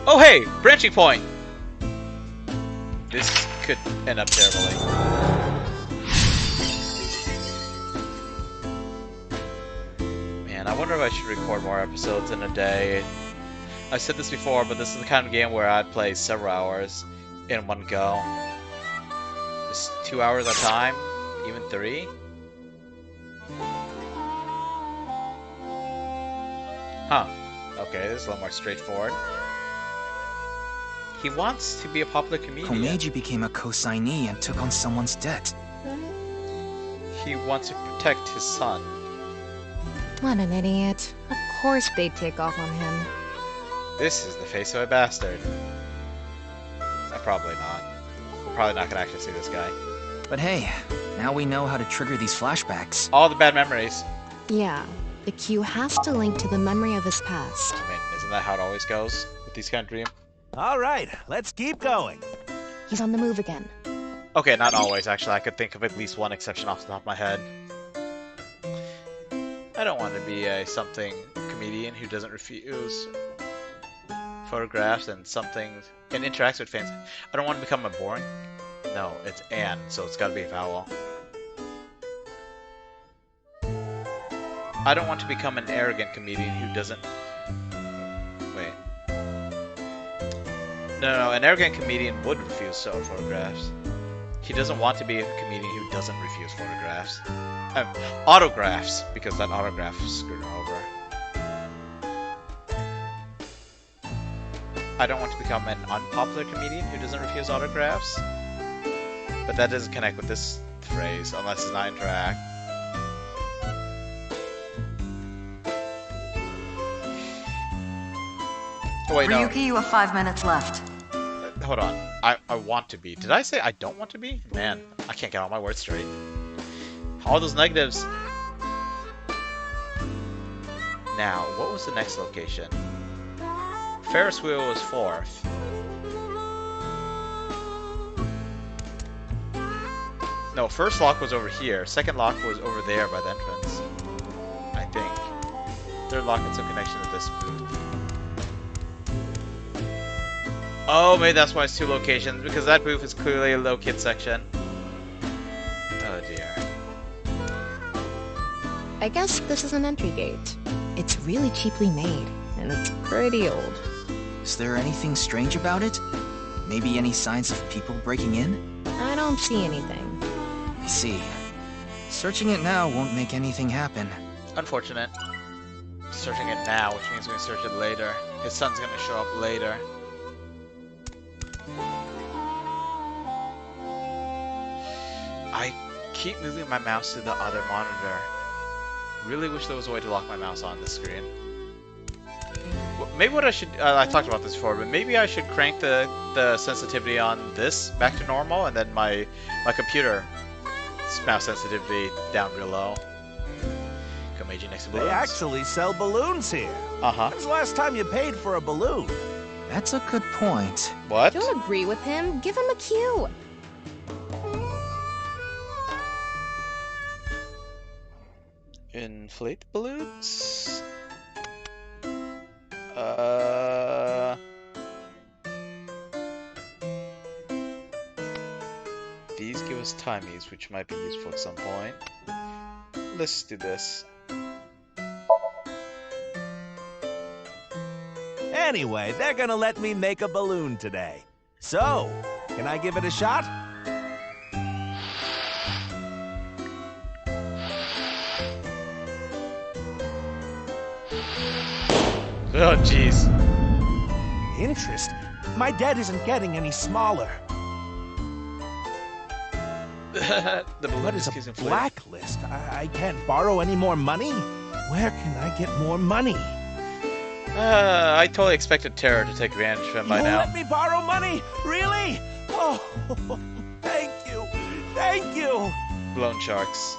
Speaker 1: Oh hey, branching point! This could end up terribly. Man, I wonder if I should record more episodes in a day. I've said this before, but this is the kind of game where I'd play several hours in one go. Just 2 hours at a time, even 3. Huh. Okay, this is a little more straightforward. He wants to be a popular comedian.
Speaker 4: Komeiji became a co-signee and took on someone's debt.
Speaker 1: He wants to protect his son.
Speaker 12: What an idiot. Of course they'd take off on him.
Speaker 1: This is the face of a bastard. Probably not. We're probably not gonna actually see this guy.
Speaker 4: But hey, now we know how to trigger these flashbacks.
Speaker 1: All the bad memories.
Speaker 12: Yeah, the cue has to link to the memory of his past.
Speaker 1: I mean, isn't that how it always goes with these kind of dreams?
Speaker 2: All right, let's keep going.
Speaker 12: He's on the move again.
Speaker 1: Okay, not always, actually. I could think of at least one exception off the top of my head. I don't want to be a something comedian who doesn't refuse photographs and interacts with fans. I don't want to become a boring... No, it's Anne, so it's gotta be a vowel. I don't want to become an arrogant comedian who doesn't... Wait. No, an arrogant comedian would refuse photographs. He doesn't want to be a comedian who doesn't refuse photographs. Autographs, because that autograph screwed him over. I don't want to become an unpopular comedian who doesn't refuse autographs. But that doesn't connect with this phrase, unless it's not interact. Oh, wait, no.
Speaker 17: Ryuki, you have 5 minutes left.
Speaker 1: Hold on. I want to be. Did I say I don't want to be? Man, I can't get all my words straight. All those negatives. Now, what was the next location? Ferris Wheel was 4th. No, first lock was over here. Second lock was over there by the entrance. I think. Third lock had some connection to this booth. Oh, maybe that's why it's 2 locations, because that booth is clearly a low kid section. Oh dear.
Speaker 12: I guess this is an entry gate. It's really cheaply made, and it's pretty old.
Speaker 4: Is there anything strange about it? Maybe any signs of people breaking in?
Speaker 12: I don't see anything.
Speaker 4: I see. Searching it now won't make anything happen.
Speaker 1: Unfortunate. Searching it now, which means we can search it later. His son's gonna show up later. I keep moving my mouse to the other monitor. Really wish there was a way to lock my mouse on this screen. Maybe what I should... I talked about this before, but maybe I should crank the sensitivity on this back to normal, and then my computer mouse sensitivity down real low. Komeiji next to balloons.
Speaker 2: They actually sell balloons here.
Speaker 1: Uh-huh.
Speaker 2: When's the last time you paid for a balloon?
Speaker 4: That's a good point.
Speaker 1: What?
Speaker 12: Don't agree with him. Give him a cue.
Speaker 1: Inflate balloons? These give us timies, which might be useful at some point. Let's do this.
Speaker 2: Anyway, they're gonna let me make a balloon today. So, can I give it a shot?
Speaker 1: Oh, jeez.
Speaker 2: Interesting. My debt isn't getting any smaller.
Speaker 1: The
Speaker 2: What is a blacklist? I can't borrow any more money? Where can I get more money?
Speaker 1: I totally expected Terror to take advantage of him by
Speaker 2: You
Speaker 1: now.
Speaker 2: let me borrow money? Really? Oh, thank you. Thank you.
Speaker 1: Loan sharks.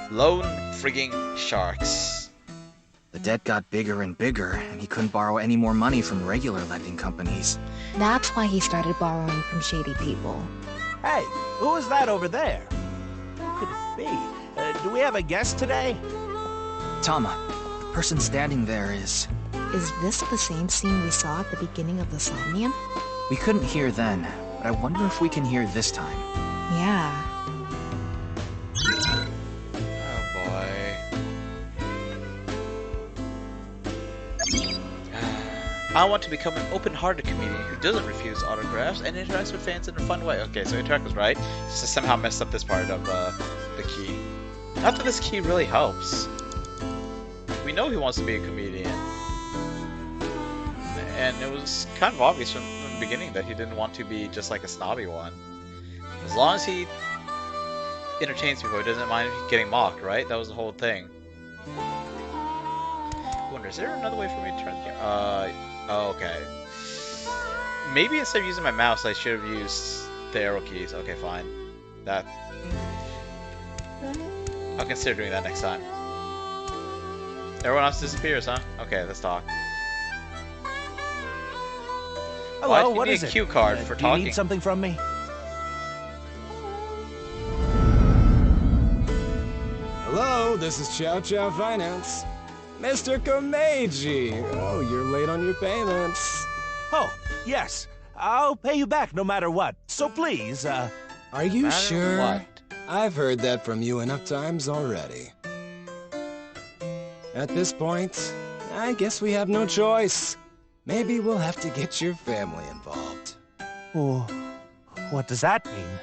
Speaker 1: Loan frigging sharks.
Speaker 4: The debt got bigger and bigger, and he couldn't borrow any more money from regular lending companies.
Speaker 12: That's why he started borrowing from shady people.
Speaker 2: Hey, who is that over there? Who could it be? Do we have a guest today?
Speaker 4: Tama, the person standing there is...
Speaker 12: Is this the same scene we saw at the beginning of the Somnium?
Speaker 4: We couldn't hear then, but I wonder if we can hear this time.
Speaker 12: Yeah.
Speaker 1: I want to become an open-hearted comedian who doesn't refuse autographs and interacts with fans in a fun way. Okay, so Interact was right. Just somehow messed up this part of the key. Not that this key really helps. We know he wants to be a comedian. And it was kind of obvious from the beginning that he didn't want to be just like a snobby one. As long as he entertains people, he doesn't mind getting mocked, right? That was the whole thing. I wonder, is there another way for me to turn the camera? Oh, okay. Maybe instead of using my mouse, I should have used the arrow keys. Okay, fine. That... I'll consider doing that next time. Everyone else disappears, huh? Okay, let's talk.
Speaker 2: Hello,
Speaker 1: what is it? Cue card for
Speaker 2: do
Speaker 1: talking.
Speaker 2: You need something from me?
Speaker 19: Hello, this is Chow Chow Finance. Mr. Komeiji! Oh, you're late on your payments.
Speaker 2: Oh, yes. I'll pay you back no matter what. So please,
Speaker 19: Are you sure?
Speaker 1: What?
Speaker 19: I've heard that from you enough times already. At this point, I guess we have no choice. Maybe we'll have to get your family involved.
Speaker 2: Oh, what does that mean?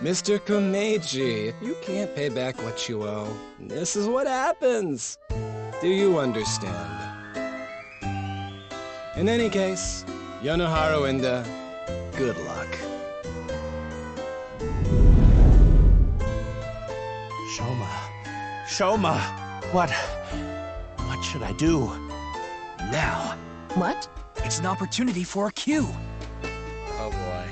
Speaker 19: Mr. Komeiji, if you can't pay back what you owe, this is what happens. Do you understand? In any case, Yonoharu and, good luck.
Speaker 2: Shoma, what should I do?
Speaker 4: Now.
Speaker 12: What?
Speaker 4: It's an opportunity for a cue.
Speaker 1: Oh boy.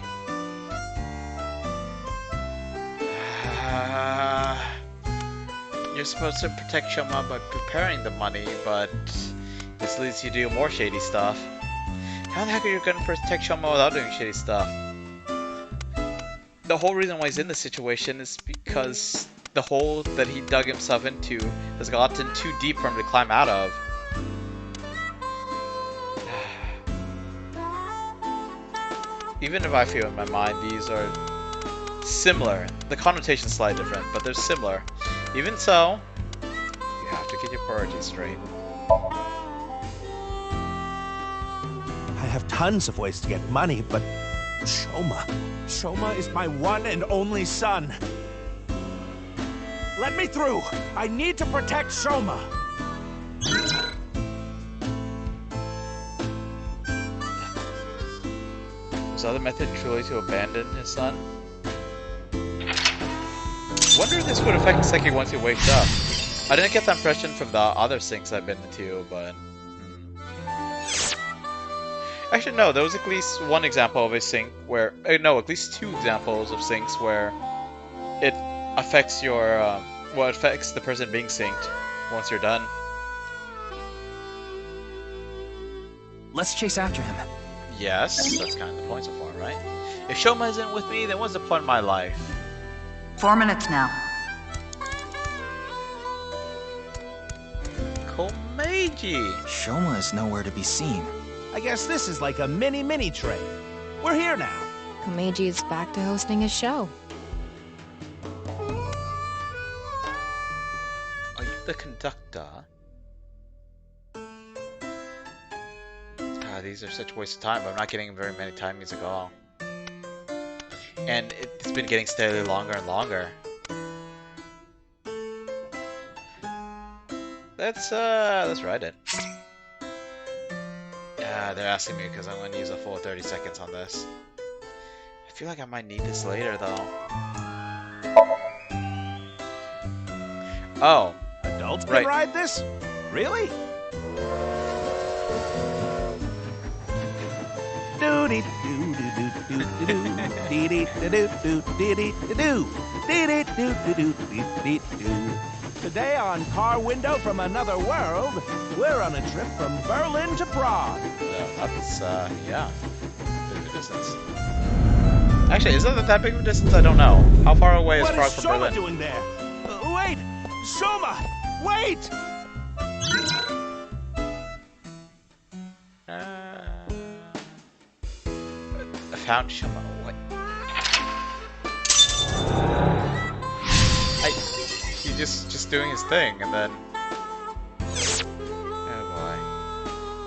Speaker 1: You're supposed to protect Shoma by preparing the money, but this leads you to do more shady stuff. How the heck are you going to protect Shoma without doing shady stuff? The whole reason why he's in this situation is because the hole that he dug himself into has gotten too deep for him to climb out of. Even if I feel in my mind these are similar, the connotation's slightly different, but they're similar. Even so, you have to get your priorities straight.
Speaker 2: I have tons of ways to get money, but Shoma is my one and only son. Let me through! I need to protect Shoma!
Speaker 1: Was the other method truly to abandon his son? Wonder if this would affect Seki once he wakes up. I didn't get that impression from the other sinks I've been into, but... Actually, no, there was at least one example of a sink where... no, at least two examples of sinks where it affects your... well, it affects the person being synced once you're done.
Speaker 4: Let's chase after him.
Speaker 1: Yes, that's kind of the point so far, right? If Shoma isn't with me, then what's the point of my life?
Speaker 17: 4 minutes now.
Speaker 1: Komeiji!
Speaker 4: Shoma is nowhere to be seen.
Speaker 2: I guess this is like a mini train. We're here now.
Speaker 12: Komeiji is back to hosting his show.
Speaker 1: Are you the conductor? These are such a waste of time, but I'm not getting very many timings at all. And it's been getting steadily longer and longer. Let's write it. They're asking me because I'm going to use a full 30 seconds on this. I feel like I might need this later, though. Oh.
Speaker 2: Adults can ride this? Really? Dude, Today on Car Window from Another World, we're on a trip from Berlin to Prague.
Speaker 1: That's, yeah. Big of a distance. Actually, is that big of a distance? I don't know. How far away is Prague from Berlin?
Speaker 2: What is Shoma doing there? Wait! Shoma! Wait!
Speaker 1: I found Shoma. What? He's just doing his thing, and then... Oh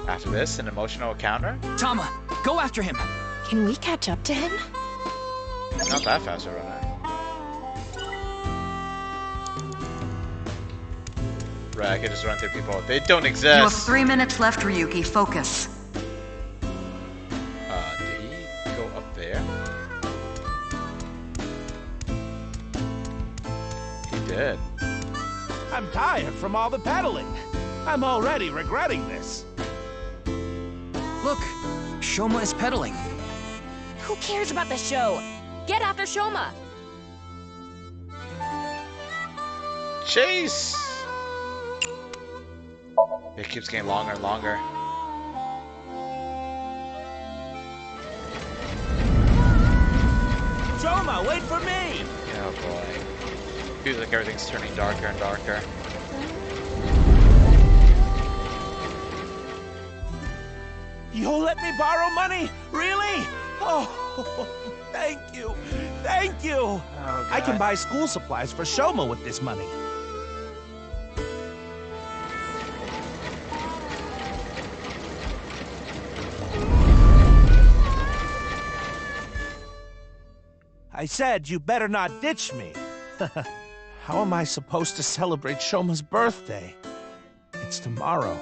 Speaker 1: boy. After this, an emotional encounter?
Speaker 4: Tama, go after him!
Speaker 12: Can we catch up to him?
Speaker 1: Not that fast, a runner. Right, I can just run through people. They don't exist!
Speaker 17: You have 3 minutes left, Ryuki. Focus.
Speaker 1: Did he go up there? He did.
Speaker 2: I'm tired from all the pedaling. I'm already regretting this.
Speaker 4: Look, Shoma is pedaling.
Speaker 12: Who cares about the show? Get after Shoma!
Speaker 1: Chase! It keeps getting longer and longer.
Speaker 2: Shoma, wait for me!
Speaker 1: Oh boy. Feels like everything's turning darker and darker.
Speaker 2: You'll let me borrow money? Really? Oh, thank you. Thank you.
Speaker 1: Oh,
Speaker 2: I can buy school supplies for Shoma with this money. I said you better not ditch me. How am I supposed to celebrate Shoma's birthday? It's tomorrow.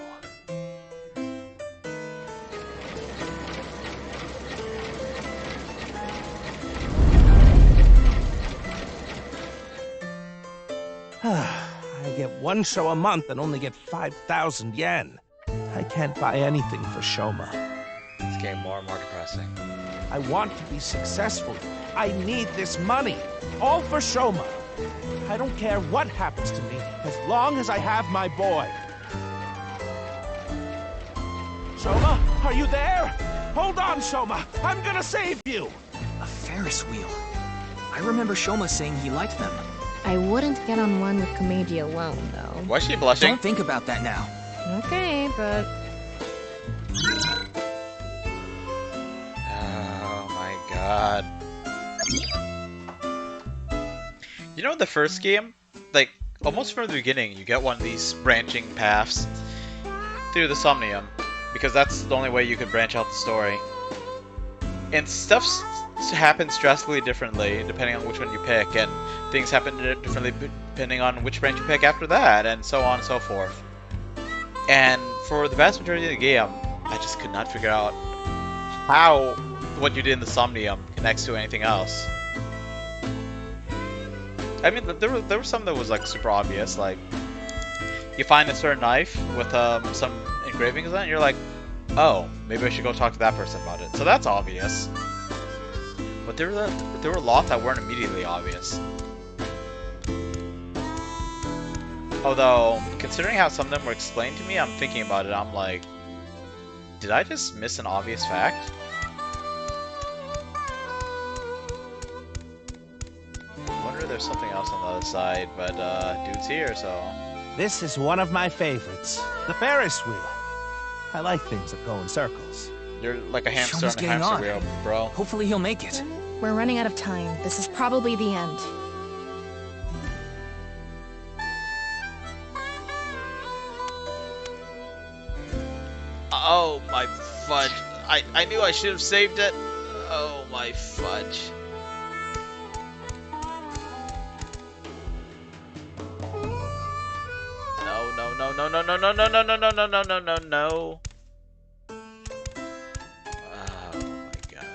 Speaker 2: I get one show a month and only get 5,000 yen. I can't buy anything for Shoma.
Speaker 1: It's getting more and more depressing.
Speaker 2: I want to be successful. I need this money. All for Shoma. I don't care what happens to me as long as I have my boy. Shoma, are you there? Hold on, Shoma. I'm gonna save you.
Speaker 4: A Ferris wheel. I remember Shoma saying he liked them.
Speaker 12: I wouldn't get on one with Komeiji alone, though.
Speaker 1: Why is she blushing?
Speaker 4: Don't think about that now.
Speaker 12: Okay, but...
Speaker 1: Oh my god. You know, in the first game, like, almost from the beginning, you get one of these branching paths through the Somnium, because that's the only way you could branch out the story. And stuff happens drastically differently depending on which one you pick, and things happen differently depending on which branch you pick after that, and so on and so forth. And for the vast majority of the game, I just could not figure out how what you did in the Somnium connects to anything else. I mean, there was some that was like super obvious, like you find a certain knife with some engravings on it, and you're like, oh, maybe I should go talk to that person about it. So that's obvious. But there were a lot that weren't immediately obvious. Although, considering how some of them were explained to me, I'm thinking about it, I'm like, did I just miss an obvious fact? I wonder if there's something else on the other side, but dude's here, so...
Speaker 2: This is one of my favorites, the Ferris Wheel. I like things that go in circles.
Speaker 1: You're like a hamster
Speaker 4: Shoma's
Speaker 1: on a hamster
Speaker 4: getting
Speaker 1: wheel, bro.
Speaker 4: Hopefully he'll make it.
Speaker 12: We're running out of time. This is probably the end.
Speaker 1: Oh my fudge. I knew I should have saved it. Oh my fudge. No. Oh my god.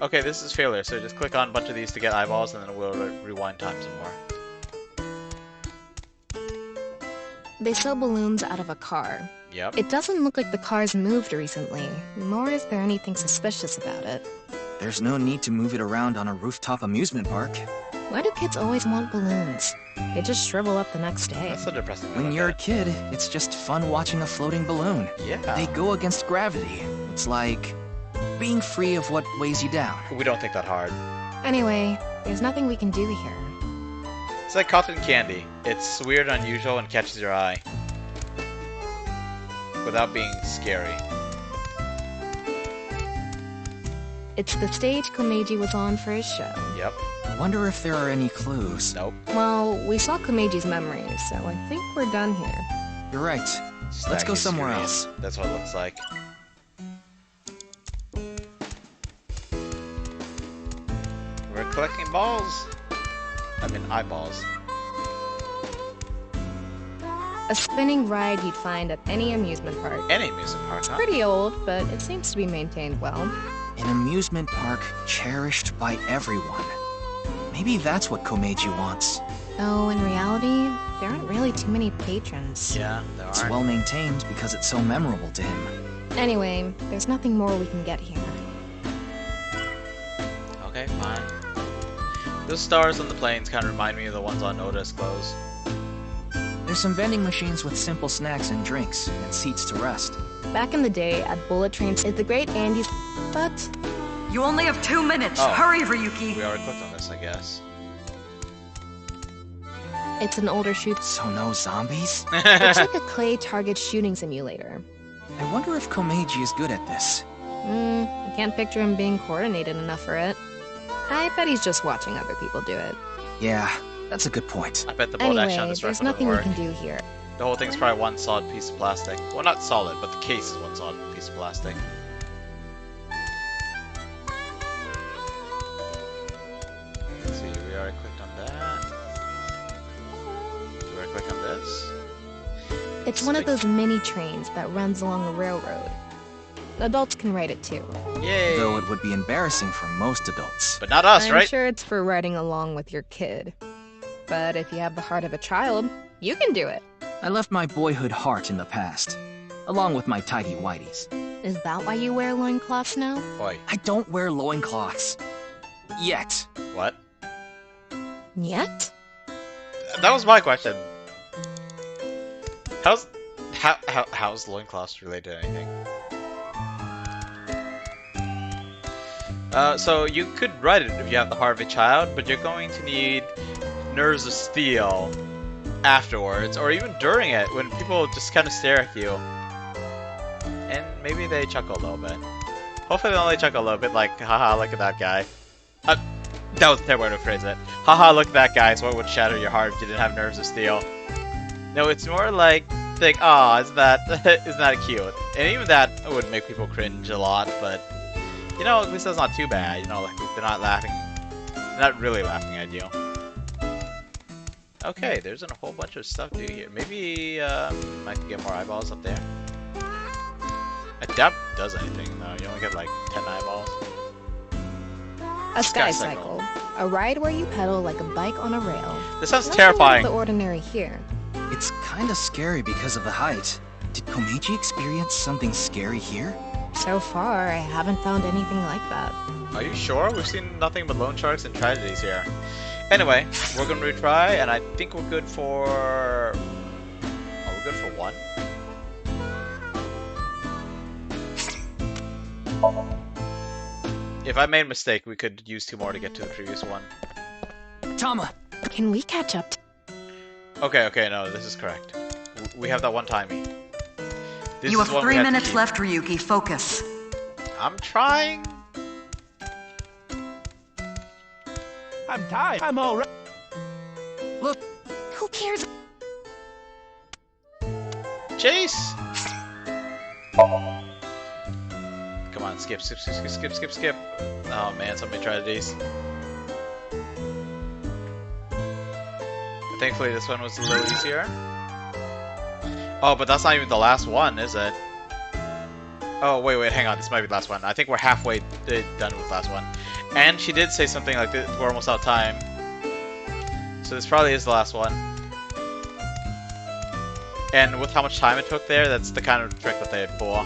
Speaker 1: Okay, this is failure, so just click on a bunch of these to get eyeballs, and then we'll rewind time some more.
Speaker 12: They sell balloons out of a car.
Speaker 1: Yep.
Speaker 12: It doesn't look like the car's moved recently, nor is there anything suspicious about it.
Speaker 4: There's no need to move it around on a rooftop amusement park.
Speaker 12: Why do kids always want balloons? They just shrivel up the next day.
Speaker 1: That's so depressing.
Speaker 4: When you're a kid, it's just fun watching a floating balloon.
Speaker 1: Yeah.
Speaker 4: They go against gravity. It's like being free of what weighs you down.
Speaker 1: We don't think that hard.
Speaker 12: Anyway, there's nothing we can do here.
Speaker 1: It's like cotton candy. It's weird and unusual and catches your eye. Without being scary.
Speaker 12: It's the stage Komeiji was on for his show.
Speaker 1: Yep.
Speaker 4: I wonder if there are any clues.
Speaker 1: Nope.
Speaker 12: Well, we saw Komeiji's memory, so I think we're done here.
Speaker 4: You're right. Let's go somewhere else.
Speaker 1: That's what it looks like. We're collecting balls. I mean eyeballs.
Speaker 12: A spinning ride you'd find at any amusement park.
Speaker 1: Any amusement park, huh?
Speaker 12: Pretty old, but it seems to be maintained well.
Speaker 4: An amusement park cherished by everyone. Maybe that's what Komeiji wants.
Speaker 12: Though in reality, there aren't really too many patrons.
Speaker 1: Yeah, there
Speaker 4: It's
Speaker 1: aren't.
Speaker 4: well maintained because it's so memorable to him.
Speaker 12: Anyway, there's nothing more we can get here.
Speaker 1: Okay, fine. Those stars on the planes kind of remind me of the ones on Oda's clothes.
Speaker 4: There's some vending machines with simple snacks and drinks, and seats to rest.
Speaker 12: Back in the day, at Bullet Trains is the Great Andy's, but...
Speaker 17: You only have 2 minutes.
Speaker 1: Oh.
Speaker 17: Hurry, Ryuki.
Speaker 1: We already clicked on this, I guess.
Speaker 12: It's an older shoot.
Speaker 4: So no zombies?
Speaker 12: It's like a clay target shooting simulator.
Speaker 4: I wonder if Komeiji is good at this.
Speaker 12: I can't picture him being coordinated enough for it. I bet he's just watching other people do it.
Speaker 4: Yeah, that's a good point.
Speaker 1: I bet the bolt action on
Speaker 12: Anyway,
Speaker 1: this
Speaker 12: there's
Speaker 1: rifle
Speaker 12: nothing we
Speaker 1: doesn't
Speaker 12: can
Speaker 1: work.
Speaker 12: do here.
Speaker 1: The whole thing's probably one solid piece of plastic. Well, not solid, but the case is one solid piece of plastic. Let's see, we already clicked on that. Do we already click on this?
Speaker 12: It's one of those mini trains that runs along a railroad. Adults can ride it too.
Speaker 1: Yay!
Speaker 4: Though it would be embarrassing for most adults.
Speaker 1: But not us,
Speaker 12: I'm
Speaker 1: right?
Speaker 12: sure it's for riding along with your kid. But if you have the heart of a child, you can do it.
Speaker 4: I left my boyhood heart in the past, along with my tidy whities.
Speaker 12: Is that why you wear loincloths now?
Speaker 1: Oi.
Speaker 4: I don't wear loincloths. Yet.
Speaker 1: What?
Speaker 12: Yet?
Speaker 1: That was my question. How's loincloths related to anything? So you could write it if you have the heart of a child, but you're going to need nerves of steel afterwards, or even during it, when people just kind of stare at you. And maybe they chuckle a little bit. Hopefully they only chuckle a little bit, like, haha, look at that guy. That was a terrible way to phrase it. Haha, look at that guy, so what would shatter your heart if you didn't have nerves of steel? No, it's more like, aw, isn't that cute? And even that would make people cringe a lot, but, you know, at least that's not too bad. You know, like, they're not laughing, they're not really laughing at you. Okay, there's a whole bunch of stuff to do here. Maybe, I can get more eyeballs up there. I doubt it does anything, though. You only get, like, 10 eyeballs.
Speaker 12: A sky cycle. A ride where you pedal like a bike on a rail.
Speaker 1: This sounds
Speaker 12: Nothing
Speaker 1: terrifying.
Speaker 12: out of the ordinary here.
Speaker 4: It's kinda scary because of the height. Did Komeiji experience something scary here?
Speaker 12: So far, I haven't found anything like that.
Speaker 1: Are you sure? We've seen nothing but loan sharks and tragedies here. Anyway, we're gonna retry, and I think we're good for... Oh, we're good for one? If I made a mistake, we could use 2 more to get to the previous one.
Speaker 4: Tama!
Speaker 12: Can we catch up?
Speaker 1: Okay, no, this is correct. We have that one timey. This
Speaker 17: You
Speaker 1: is
Speaker 17: have
Speaker 1: one
Speaker 17: 3
Speaker 1: we to
Speaker 17: minutes
Speaker 1: keep.
Speaker 17: left, Ryuki. Focus.
Speaker 1: I'm trying.
Speaker 2: I'm tired. I'm all right.
Speaker 4: Look.
Speaker 12: Who cares?
Speaker 1: Chase! Come on, skip. Oh man, so many tragedies. Thankfully this one was a little easier. Oh, but that's not even the last one, is it? Oh, wait, hang on. This might be the last one. I think we're halfway done with the last one. And she did say something like this. We're almost out of time. So this probably is the last one. And with how much time it took there, that's the kind of trick that they'd pull.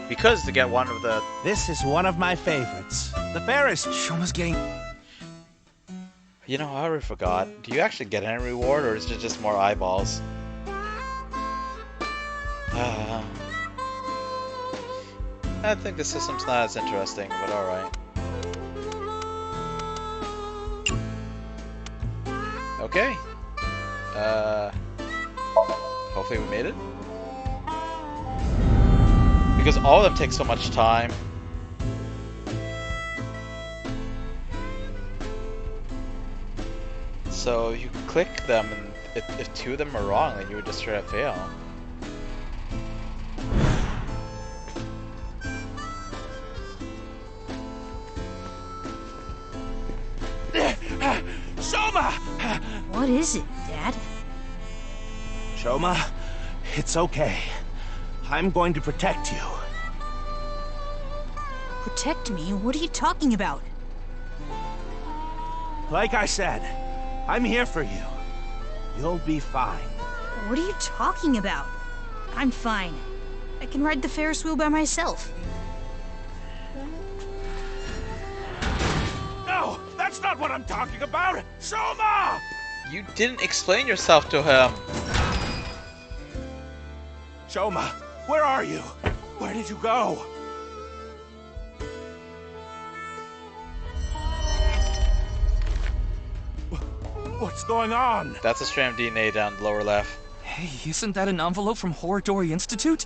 Speaker 1: Because to get one of the...
Speaker 2: This is one of my favorites. The Ferris...
Speaker 4: Shoma's getting...
Speaker 1: You know, I already forgot. Do you actually get any reward, or is it just more eyeballs? I think the system's not as interesting, but alright. Okay. Hopefully we made it. Because all of them take so much time. So you click them, and if two of them are wrong, then you would just straight up fail.
Speaker 2: Shoma!
Speaker 3: What is it, Dad?
Speaker 2: Shoma, it's okay. I'm going to protect you.
Speaker 3: Protect me? What are you talking about?
Speaker 2: Like I said, I'm here for you. You'll be fine.
Speaker 3: What are you talking about? I'm fine. I can ride the Ferris wheel by myself.
Speaker 2: No, that's not what I'm talking about! Shoma!
Speaker 1: You didn't explain yourself to him.
Speaker 2: Shoma, where are you? Where did you go? What's going on?
Speaker 1: That's a strand of DNA down the lower left.
Speaker 4: Hey, isn't that an envelope from Horodori Institute?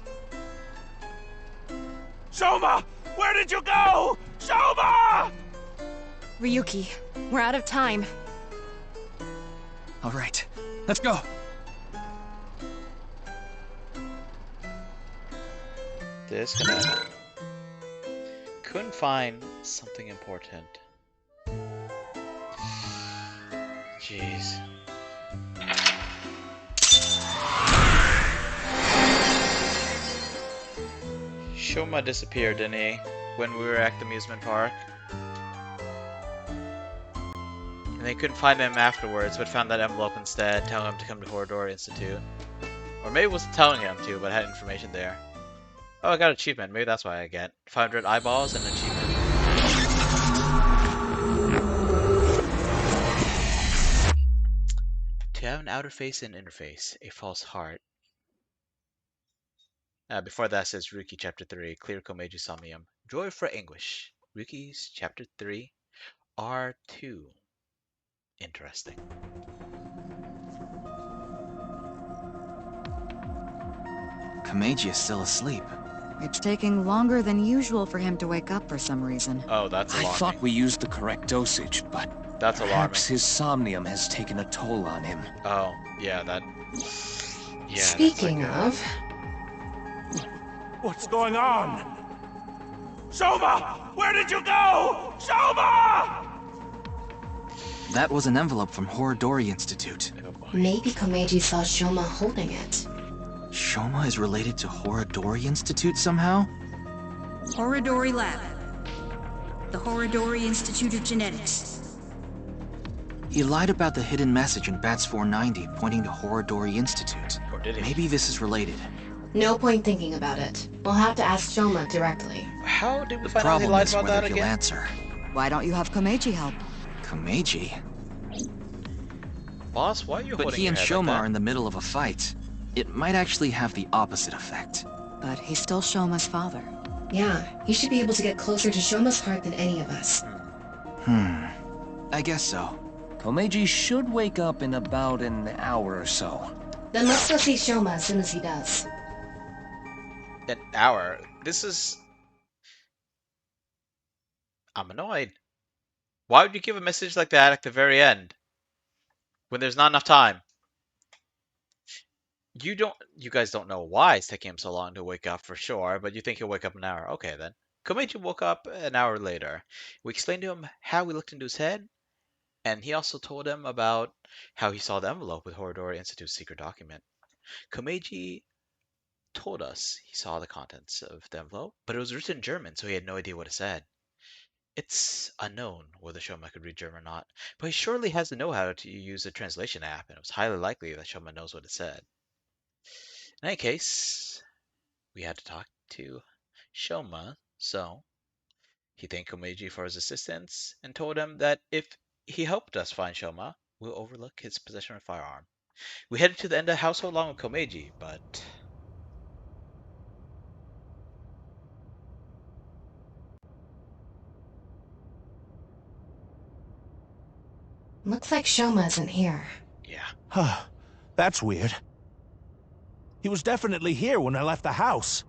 Speaker 2: Shoma! Where did you go? Shoma!
Speaker 12: Ryuki, we're out of time.
Speaker 4: All right, let's go.
Speaker 1: Disconnect. Couldn't find something important. Jeez. Shoma disappeared, didn't he? When we were at the amusement park. And they couldn't find him afterwards, but found that envelope instead, telling him to come to Horodori Institute. Or maybe it wasn't telling him to, but had information there. Oh, I got an achievement. Maybe that's why I get 500 eyeballs and an achievement. To have an outer face and inner face, a false heart. Before that says Ruki Chapter 3, Clear Komeiji Somnium. Joy for Anguish. Ruki's Chapter 3, R2. Interesting.
Speaker 4: Komeiji is still asleep.
Speaker 17: It's taking longer than usual for him to wake up for some reason.
Speaker 1: Oh, that's alarming.
Speaker 11: I thought we used the correct dosage, but
Speaker 1: that's
Speaker 11: perhaps his somnium has taken a toll on him.
Speaker 1: Oh, yeah, that... Yeah,
Speaker 5: Speaking of...
Speaker 2: What's going on? Shoma! Where did you go? Shoma!
Speaker 4: That was an envelope from Horodori Institute.
Speaker 5: Maybe Komeiji saw Shoma holding it.
Speaker 4: Shoma is related to Horodori Institute somehow?
Speaker 3: Horodori Lab. The Horodori Institute of Genetics.
Speaker 4: He lied about the hidden message in Bats 490 pointing to Horodori Institute.
Speaker 1: Or did he?
Speaker 4: Maybe this is related.
Speaker 5: No point thinking about it. We'll have to ask Shoma directly.
Speaker 1: How did we
Speaker 4: The
Speaker 1: find out he
Speaker 4: problem
Speaker 1: lied
Speaker 4: is
Speaker 1: about
Speaker 4: whether
Speaker 1: that
Speaker 4: he'll
Speaker 1: again?
Speaker 4: answer.
Speaker 17: Why don't you have Komeiji help?
Speaker 4: Komeiji?
Speaker 1: Boss, why are you
Speaker 4: But
Speaker 1: holding
Speaker 4: he and
Speaker 1: your head
Speaker 4: Shoma
Speaker 1: like
Speaker 4: are in the middle of a fight. It might actually have the opposite effect.
Speaker 17: But he's still Shoma's father.
Speaker 5: Yeah, he should be able to get closer to Shoma's heart than any of us.
Speaker 4: I guess so.
Speaker 11: Komeiji should wake up in about an hour or so.
Speaker 5: Then let's go see Shoma as soon as he does.
Speaker 1: An hour? This is... I'm annoyed. Why would you give a message like that at the very end? When there's not enough time? You guys don't know why it's taking him so long to wake up for sure, but you think he'll wake up in an hour. Okay then. Komeiji woke up an hour later. We explained to him how we looked into his head, and he also told him about how he saw the envelope with Horodori Institute's secret document. Komeiji told us he saw the contents of the envelope, but it was written in German, so he had no idea what it said. It's unknown whether Shoma could read German or not, but he surely has the know-how to use a translation app, and it was highly likely that Shoma knows what it said. In any case, we had to talk to Shoma, so he thanked Komeiji for his assistance and told him that if he helped us find Shoma, we'll overlook his possession of a firearm. We headed to the Enda household along with Komeiji, but...
Speaker 5: Looks like Shoma isn't here.
Speaker 1: Yeah.
Speaker 2: Huh. That's weird. He was definitely here when I left the house.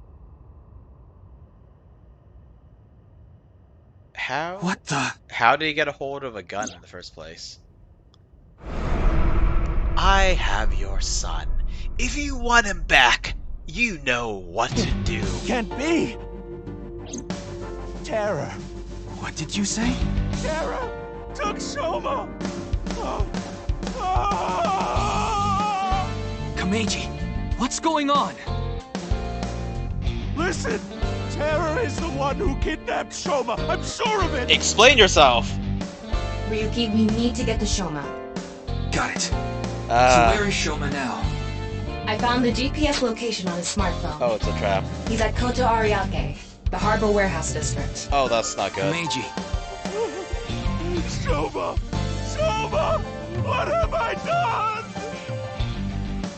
Speaker 1: How?
Speaker 4: What the?
Speaker 1: How did he get a hold of a gun in the first place? I have your son. If you want him back, you know what to do.
Speaker 2: Can't be! Terror.
Speaker 4: What did you say?
Speaker 2: Terror took Shoma!
Speaker 4: Komeiji, what's going on?
Speaker 2: Listen! Terror is the one who kidnapped Shoma! I'm sure of it!
Speaker 1: Explain yourself!
Speaker 5: Ryuki, we need to get to Shoma.
Speaker 4: Got it. So where is Shoma now?
Speaker 5: I found the GPS location on his smartphone.
Speaker 1: Oh, it's a trap.
Speaker 5: He's at Koto Ariake, the harbor warehouse district.
Speaker 1: Oh, that's not good.
Speaker 4: Komeiji.
Speaker 2: Shoma! Shoma! What have I done?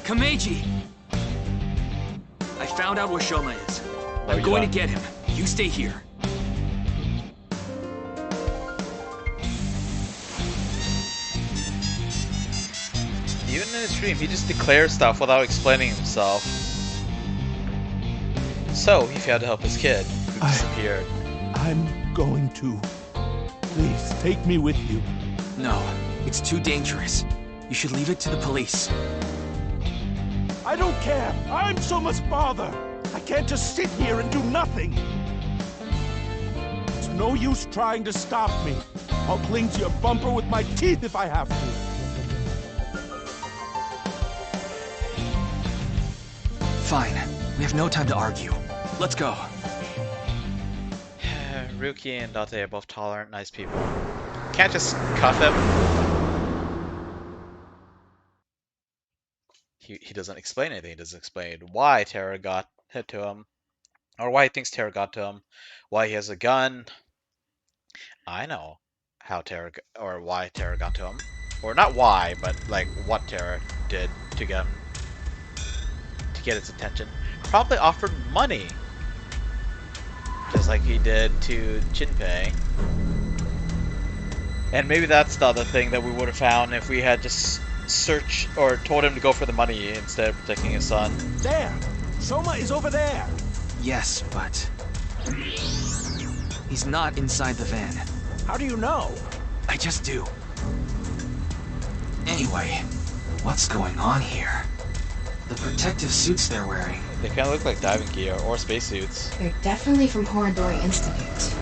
Speaker 4: Komeiji! I found out where Shoma is.
Speaker 1: Where
Speaker 4: I'm going to get him. You stay here.
Speaker 1: Even in his dream, he just declares stuff without explaining himself. So, he failed to help his kid, who disappeared.
Speaker 2: I'm going to. Please, take me with you.
Speaker 4: No, it's too dangerous. You should leave it to the police.
Speaker 2: I don't care. I'm Shoma's father. I can't just sit here and do nothing. It's no use trying to stop me. I'll cling to your bumper with my teeth if I have to.
Speaker 4: Fine. We have no time to argue. Let's go.
Speaker 1: Ryuki and Dante are both tolerant, nice people. Can't just cuff him. He doesn't explain anything. He doesn't explain why Terra got hit to him, or why he thinks Terra got to him, why he has a gun. I know how Terra, or why Terra got to him, or not why, but like what Terra did to get him, to get his attention. Probably offered money, just like he did to Jinpei. And maybe that's the other thing that we would have found if we had just searched or told him to go for the money instead of protecting his son.
Speaker 2: There! Shoma is over there!
Speaker 4: Yes, but... he's not inside the van.
Speaker 2: How do you know?
Speaker 4: I just do. Anyway, what's going on here? The protective suits they're wearing.
Speaker 1: They kind of look like diving gear or spacesuits.
Speaker 5: They're definitely from Horodori Institute.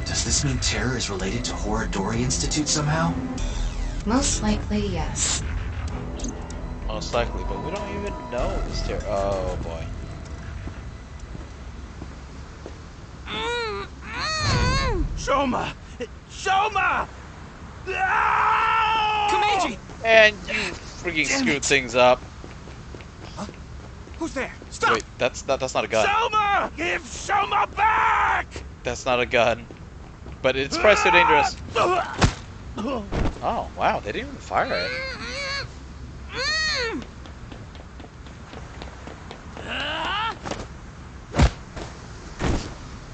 Speaker 4: Does this mean Terror is related to Horodori Institute somehow?
Speaker 5: Most likely, yes.
Speaker 1: Most likely, but we don't even know this Terror. Oh boy.
Speaker 2: Shoma! Shoma!
Speaker 4: Komeiji!
Speaker 1: And you freaking screwed things up.
Speaker 2: Huh? Who's there? Stop!
Speaker 1: Wait, that's not a gun.
Speaker 2: Shoma! Give Shoma back!
Speaker 1: That's not a gun. But it's probably so dangerous. Oh, wow, they didn't even fire it.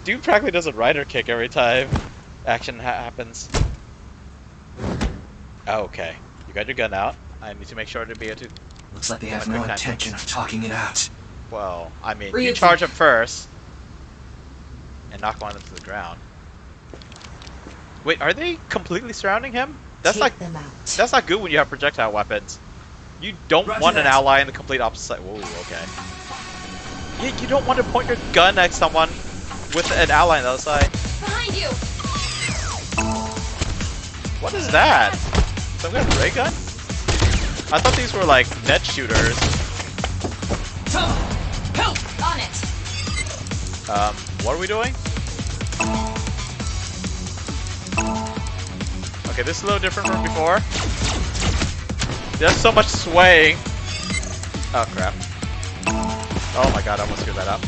Speaker 1: Dude practically does a rider kick every time action happens. Oh, okay. You got your gun out. I need to make sure to be able to...
Speaker 4: Looks like they have no intention of talking it out.
Speaker 1: Well, I mean, you charge him first. And knock one into the ground. Wait, are they completely surrounding him? That's
Speaker 5: Take them out.
Speaker 1: That's not good when you have projectile weapons. You don't want an ally in the complete opposite side. Whoa, okay. You don't want to point your gun at someone with an ally on the other side.
Speaker 5: Behind you!
Speaker 1: What is that? Some kind of ray gun? I thought these were like net shooters.
Speaker 5: Help! On it!
Speaker 1: What are we doing? Okay, this is a little different from before. There's so much swaying. Oh crap. Oh my god, I almost screwed that up.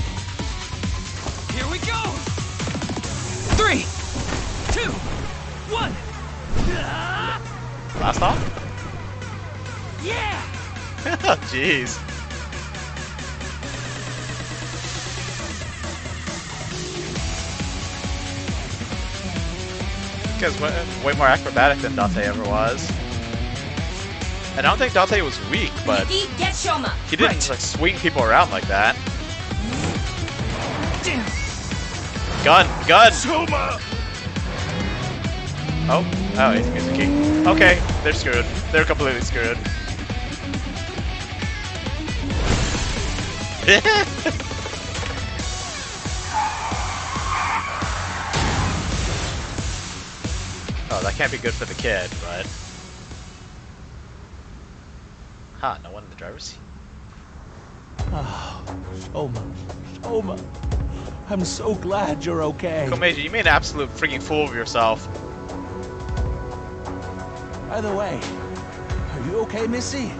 Speaker 4: Here we go! 3, 2, 1.
Speaker 1: Last off?
Speaker 4: Yeah!
Speaker 1: Jeez. This guy's way more acrobatic than Dante ever was. And I don't think Dante was weak, but
Speaker 12: Get Shoma.
Speaker 1: he didn't like swing people around like that.
Speaker 4: Damn.
Speaker 1: Gun!
Speaker 7: Shoma!
Speaker 1: Oh, he's Mizuki. Okay, they're screwed. They're completely screwed. Oh, that can't be good for the kid, but... Huh, no one in the driver's seat?
Speaker 2: Oh, Shoma. I'm so glad you're okay.
Speaker 1: Komeiji, you made an absolute freaking fool of yourself.
Speaker 2: By the way, are you okay, Missy?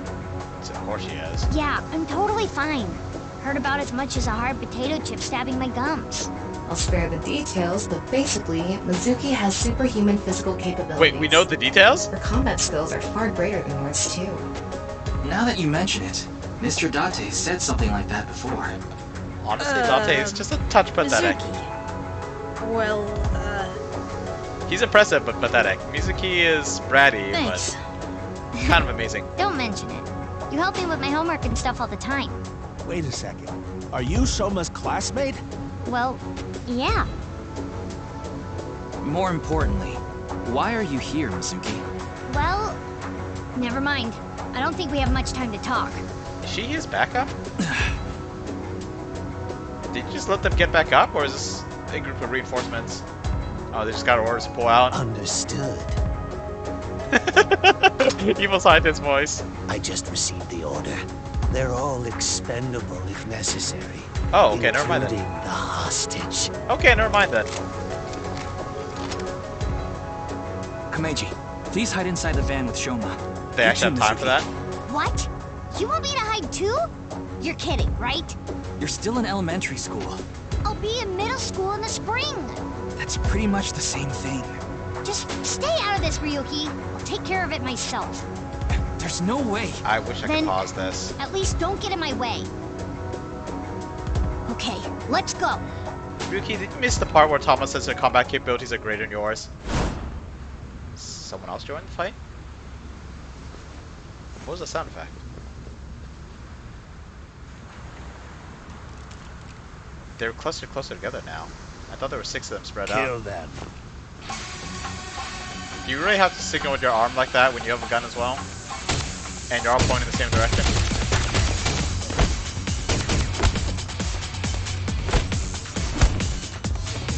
Speaker 1: So of course she is.
Speaker 14: Yeah, I'm totally fine. Heard about as much as a hard potato chip stabbing my gums.
Speaker 5: I'll spare the details, but basically, Mizuki has superhuman physical capabilities.
Speaker 1: Wait, we know the details?
Speaker 5: Her combat skills are far greater than yours, too.
Speaker 20: Now that you mention it, Mr. Dante said something like that before.
Speaker 1: Honestly, Dante is just a touch pathetic.
Speaker 10: Mizuki. Well,
Speaker 1: He's impressive, but pathetic. Mizuki is bratty,
Speaker 14: Thanks.
Speaker 1: but kind of amazing.
Speaker 14: Don't mention it. You help me with my homework and stuff all the time.
Speaker 2: Wait a second. Are you Shoma's classmate?
Speaker 14: Well, yeah.
Speaker 4: More importantly, why are you here, Mizuki?
Speaker 14: Well, never mind. I don't think we have much time to talk.
Speaker 1: Is she his backup? Did you just let them get back up, or is this a group of reinforcements? Oh, they just got orders to pull out.
Speaker 21: Understood.
Speaker 1: Evil scientist voice.
Speaker 21: I just received the order. They're all expendable if necessary.
Speaker 1: Oh, okay, never mind
Speaker 21: including
Speaker 1: then.
Speaker 21: the hostage.
Speaker 1: Okay, never mind then.
Speaker 4: Komeiji, please hide inside the van with Shoma.
Speaker 1: They actually have time for that?
Speaker 14: What? You want me to hide too? You're kidding, right?
Speaker 4: You're still in elementary school.
Speaker 14: I'll be in middle school in the spring.
Speaker 4: That's pretty much the same thing.
Speaker 14: Just stay out of this, Ryuki. I'll take care of it myself.
Speaker 4: There's no way.
Speaker 1: I wish I
Speaker 14: Then-
Speaker 1: could pause this.
Speaker 14: At least don't get in my way. Okay, let's go.
Speaker 1: Ryuki, did you miss the part where Thomas says their combat capabilities are greater than yours? Someone else joined the fight? What was the sound effect? They're closer together now. I thought there were 6 of them spread out.
Speaker 21: Kill them.
Speaker 1: Do you really have to signal with your arm like that when you have a gun as well? And you're all pointing in the same direction?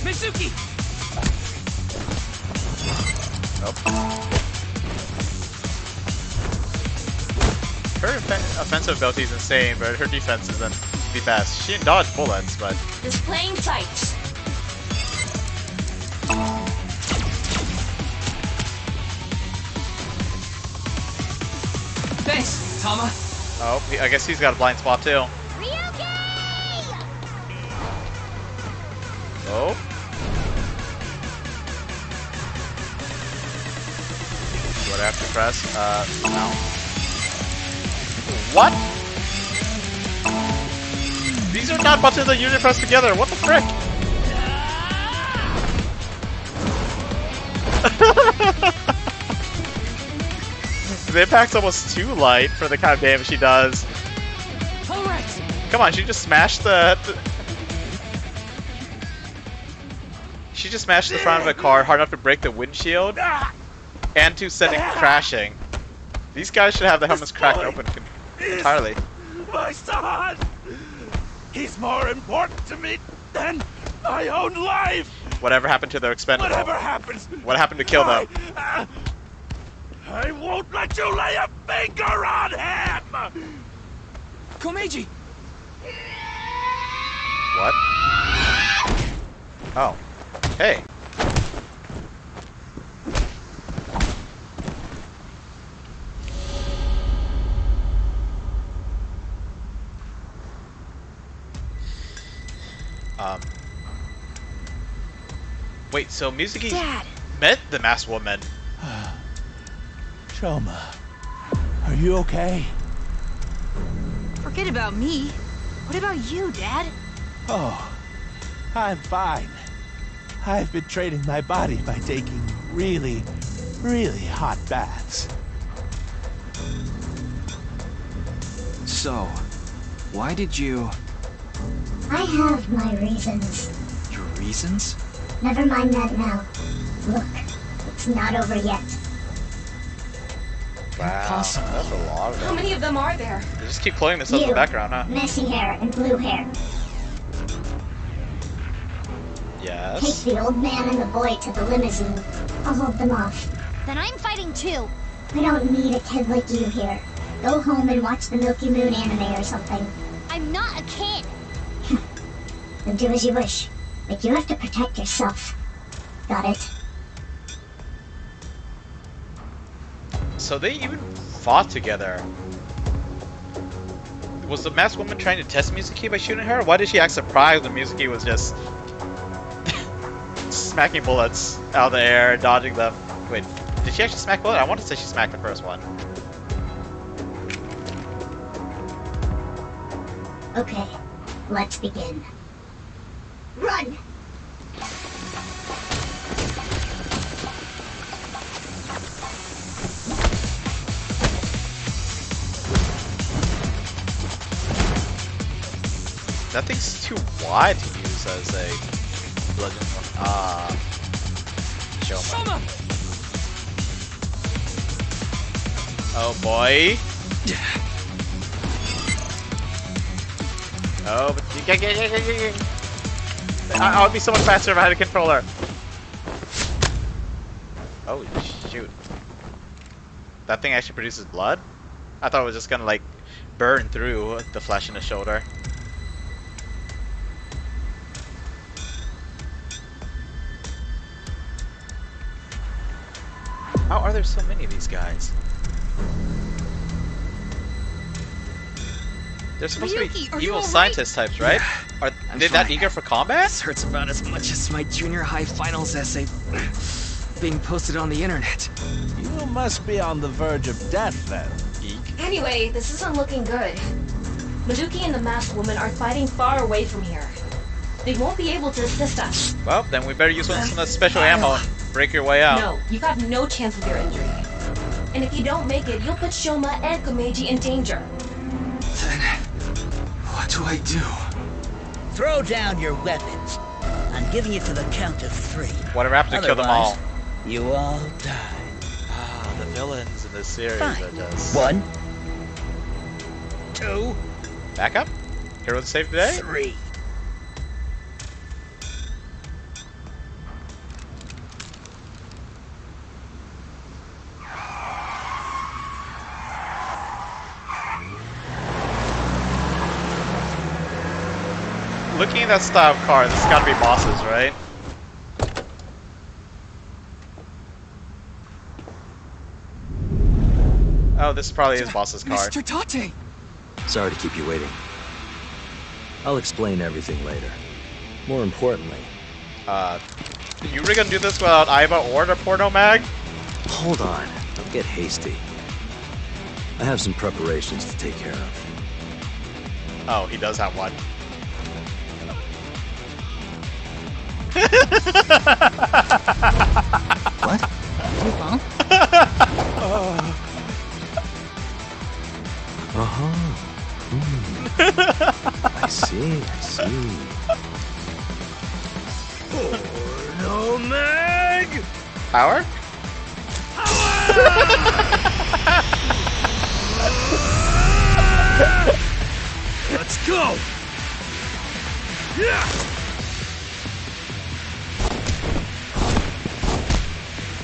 Speaker 4: Mizuki!
Speaker 1: Her offensive ability is insane, but her defense isn't the best. She can dodge bullets, but...
Speaker 12: Displaying sights.
Speaker 4: Thanks, Tama.
Speaker 1: Oh, I guess he's got a blind spot too. Oh. What I have to press? No. What? These are not buttons that usually press together. What the frick? The impact's almost too light for the kind of damage she does.
Speaker 4: Alright.
Speaker 1: Come on, she just smashed the... She just smashed the front of a car hard enough to break the windshield and to send it crashing. These guys should have the helmets cracked open entirely.
Speaker 2: My son! He's more important to me than my own life!
Speaker 1: Whatever happened to their expendable?
Speaker 2: Whatever happens...
Speaker 1: What happened to kill them?
Speaker 2: I won't let you lay a finger on him!
Speaker 4: Komeiji!
Speaker 1: What? Oh. Hey. Wait, so Mizuki
Speaker 3: Dad!
Speaker 1: met the masked woman.
Speaker 2: Shoma, are you okay?
Speaker 3: Forget about me. What about you, Dad?
Speaker 2: Oh, I'm fine. I've been training my body by taking really, really hot baths.
Speaker 20: So, why did you...
Speaker 8: I have my reasons.
Speaker 20: Your reasons?
Speaker 8: Never mind that now. Look, it's not over yet.
Speaker 1: Wow,
Speaker 20: Impossible.
Speaker 1: that's a lot of
Speaker 5: How
Speaker 1: them.
Speaker 5: many of them are there?
Speaker 1: They just keep cloning themselves in the background, huh?
Speaker 8: Messy hair and blue hair. Take
Speaker 1: Yes.
Speaker 8: the old man and the boy to the limousine. I'll hold them off.
Speaker 14: Then I'm fighting too.
Speaker 8: I don't need a kid like you here. Go home and watch the Milky Moon anime or something.
Speaker 14: I'm not a kid.
Speaker 8: Then do as you wish. But you have to protect yourself. Got it?
Speaker 1: So they even fought together. Was the masked woman trying to test Mizuki by shooting her? Why did she act surprised when Mizuki was just smacking bullets out of the air, dodging them? Wait, did she actually smack bullets? I want to say she smacked the first one.
Speaker 8: Okay, let's begin. Run!
Speaker 1: That thing's too wide to use as a bludgeon one. Shoma. Oh boy. Oh, but I would be so much faster if I had a controller. Oh shoot. That thing actually produces blood? I thought it was just gonna like burn through the flesh in the shoulder. How are there so many of these guys? They're supposed to
Speaker 3: Ryuki, are
Speaker 1: be
Speaker 3: you
Speaker 1: evil
Speaker 3: all right?
Speaker 1: scientist types, right? Are
Speaker 13: I'm
Speaker 1: they that
Speaker 13: fine.
Speaker 1: eager for combat?
Speaker 13: This hurts about as much as my junior high finals essay being posted on the internet.
Speaker 2: You must be on the verge of death then.
Speaker 5: Anyway, this isn't looking good. Mizuki and the masked woman are fighting far away from here. They won't be able to assist us.
Speaker 1: Well, then we better use some of the special ammo and break your way out.
Speaker 5: No, you have no chance with your injury. And if you don't make it, you'll put Shoma and Komeiji in danger.
Speaker 20: Then, what do I do?
Speaker 21: Throw down your weapons. I'm giving it to the count of 3.
Speaker 1: Whatever happened to kill them all?
Speaker 21: Otherwise, you all die.
Speaker 1: Ah, the villains in this series
Speaker 21: Fine.
Speaker 1: are just...
Speaker 21: 1, 2,
Speaker 1: Back up? Heroes save the day?
Speaker 21: 3.
Speaker 1: Looking at that style of car, this has got to be bosses, right? Oh, this probably is boss's car.
Speaker 13: Mr. Dante!
Speaker 11: Sorry to keep you waiting. I'll explain everything later. More importantly...
Speaker 1: You really gonna do this without Aiba or the Porno Mag?
Speaker 11: Hold on. Don't get hasty. I have some preparations to take care of.
Speaker 1: Oh, he does have one.
Speaker 11: What?
Speaker 14: Huh?
Speaker 11: Uh-huh. I see.
Speaker 2: No mag!
Speaker 1: Power?
Speaker 2: Let's go! Yeah!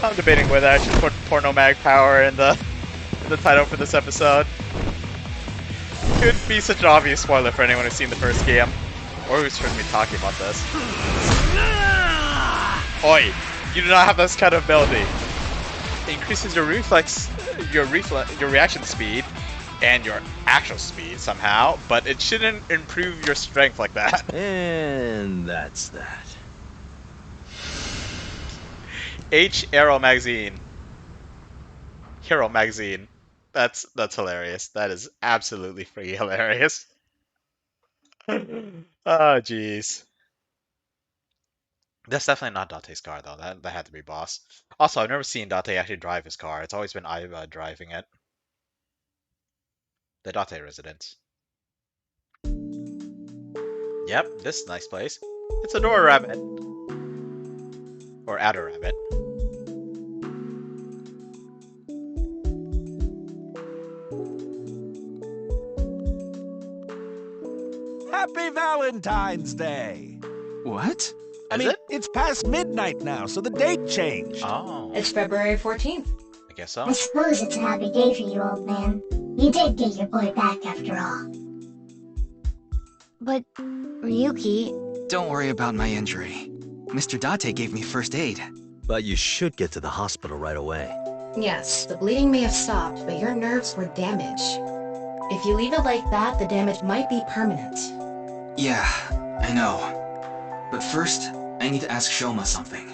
Speaker 1: I'm debating whether I should put Porno Mag Power in the title for this episode. Could be such an obvious spoiler for anyone who's seen the first game, or who's heard me talking about this. Oi! You do not have this kind of ability. It increases your your reaction speed, and your actual speed somehow, but it shouldn't improve your strength like that.
Speaker 11: And that's that.
Speaker 1: H Arrow Magazine. Hero Magazine. That's hilarious. That is absolutely freaking hilarious. Oh, jeez. That's definitely not Dante's car, though. That had to be Boss. Also, I've never seen Dante actually drive his car. It's always been Iva driving it. The Dante Residence. Yep, this is a nice place. It's a door rabbit. Or Adder Rabbit.
Speaker 2: Happy Valentine's Day!
Speaker 20: What?
Speaker 2: I mean, it's past midnight now, so the date changed.
Speaker 1: Oh.
Speaker 5: It's February 14th.
Speaker 1: I guess so.
Speaker 8: I suppose it's a happy day for you, old man. You did get your boy back after all.
Speaker 14: But, Ryuki...
Speaker 20: Don't worry about my injury. Mr. Dante gave me first aid.
Speaker 6: But you should get to the hospital right away.
Speaker 5: Yes, the bleeding may have stopped, but your nerves were damaged. If you leave it like that, the damage might be permanent.
Speaker 20: Yeah, I know. But first, I need to ask Shoma something.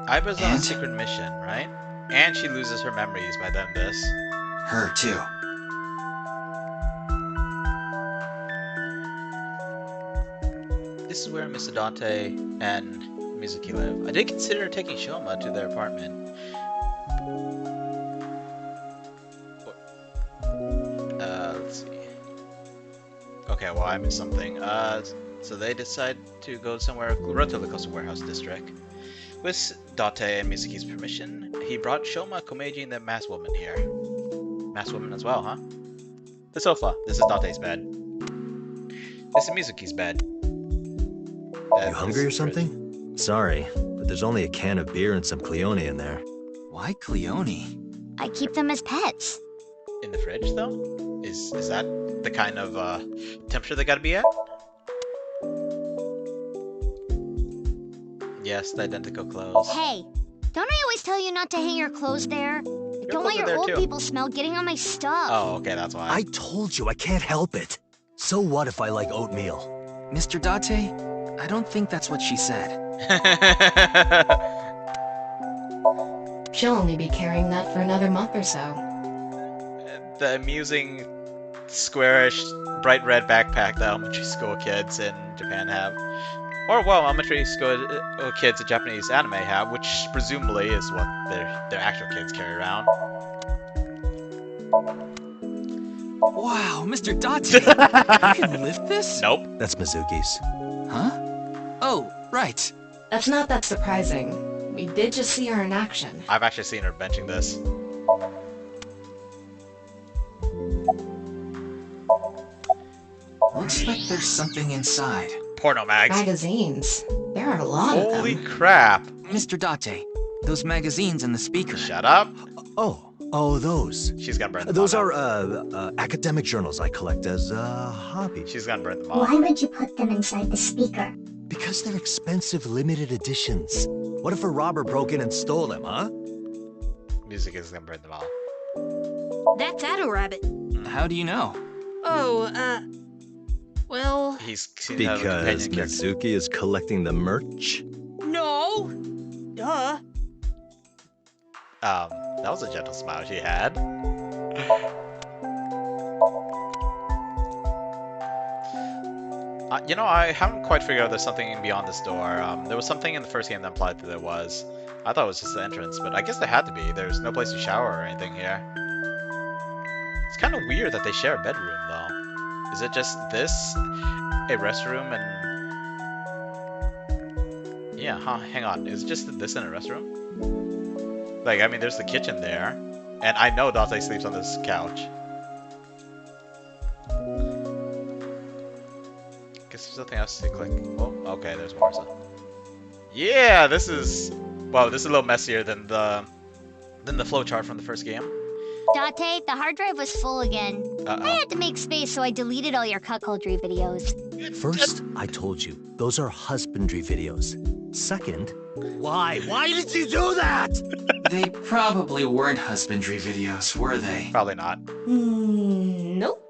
Speaker 1: Iva's on a secret mission, right? And she loses her memories by then this.
Speaker 20: Her, too.
Speaker 1: This is where Mr. Dante and Mizuki live. I did consider taking Shoma to their apartment. Let's see. Okay, well, I missed something. So they decide to go somewhere relatively close to Warehouse District. With Dante and Mizuki's permission, he brought Shoma, Komeiji, and the masked woman here. Masked woman as well, huh? The sofa. This is Dante's bed. This is Mizuki's bed.
Speaker 6: You hungry or something? Sorry, but there's only a can of beer and some Cleone in there.
Speaker 20: Why Cleone?
Speaker 14: I keep them as pets.
Speaker 1: In the fridge, though? Is that the kind of temperature they gotta be at? Yes, the identical clothes.
Speaker 14: Hey, don't I always tell you not to hang your clothes there? I don't want your old people smell getting on my stuff.
Speaker 1: Oh, okay, that's why.
Speaker 6: I told you I can't help it. So what if I like oatmeal?
Speaker 20: Mr. Dante, I don't think that's what she said.
Speaker 5: She'll only be carrying that for another month or so.
Speaker 1: The amusing, squarish, bright red backpack that elementary school kids in Japan have. Or, well, elementary school kids in Japanese anime have, which presumably is what their actual kids carry around.
Speaker 20: Wow, Mr. Dante! You can lift this?
Speaker 1: Nope.
Speaker 6: That's Mizuki's.
Speaker 20: Huh? Oh, right.
Speaker 5: That's not that surprising. We did just see her in action.
Speaker 1: I've actually seen her benching this.
Speaker 20: Looks like there's something inside.
Speaker 1: Porno mags.
Speaker 5: Magazines. There are a lot of them.
Speaker 1: Holy crap.
Speaker 20: Mr. Dante, those magazines and the speaker.
Speaker 1: Shut up.
Speaker 6: Oh, those.
Speaker 1: She's gonna burn them
Speaker 6: Those
Speaker 1: all
Speaker 6: are academic journals I collect as a hobby.
Speaker 1: She's gonna burn them all.
Speaker 8: Why would you put them inside the speaker?
Speaker 6: Because they're expensive limited editions. What if a robber broke in and stole them, huh?
Speaker 1: Music is gonna burn them all.
Speaker 3: That's Adder Rabbit.
Speaker 20: How do you know?
Speaker 3: Oh, well...
Speaker 1: He's seen that with a
Speaker 6: Because
Speaker 1: companion character.
Speaker 6: Mizuki is collecting the merch?
Speaker 3: No! Duh.
Speaker 1: That was a gentle smile she had. You know, I haven't quite figured out there's something beyond this door. There was something in the first game that implied that there was. I thought it was just the entrance, but I guess there had to be. There's no place to shower or anything here. It's kind of weird that they share a bedroom, though. Is it just this, a restroom, and... Yeah, huh, hang on. Is it just this in a restroom? Like, I mean, there's the kitchen there, and I know Dante sleeps on this couch. Guess there's nothing else to click. Oh, okay, there's more stuff. Yeah, this is... Wow, this is a little messier than the flowchart from the first game.
Speaker 14: Dante, the hard drive was full again. I had to make space, so I deleted all your cuckoldry videos.
Speaker 6: First, I told you, those are husbandry videos. Second, why? Why did you do that?
Speaker 20: They probably weren't husbandry videos, were they?
Speaker 1: Probably not.
Speaker 5: Nope.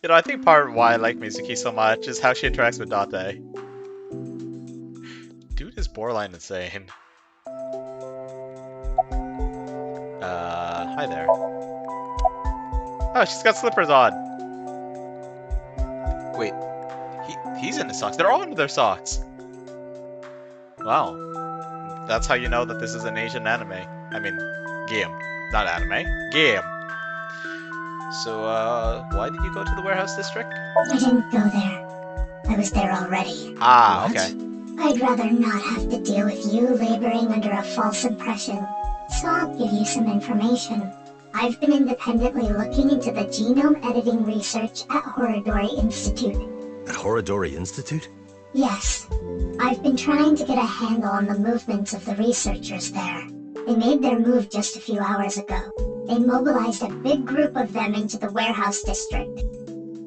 Speaker 1: You know, I think part of why I like Mizuki so much is how she interacts with Dante. Dude is borderline insane. Hi there. Oh, she's got slippers on. Wait, he's in his socks. They're all in their socks. Wow. That's how you know that this is an Asian anime. I mean, game. Not anime. Game. So, why did you go to the warehouse district?
Speaker 8: I didn't go there. I was there already.
Speaker 1: Ah, okay.
Speaker 8: I'd rather not have to deal with you laboring under a false impression. So I'll give you some information. I've been independently looking into the genome editing research at Horodori Institute.
Speaker 6: At Horodori Institute?
Speaker 8: Yes. I've been trying to get a handle on the movements of the researchers there. They made their move just a few hours ago. They mobilized a big group of them into the warehouse district.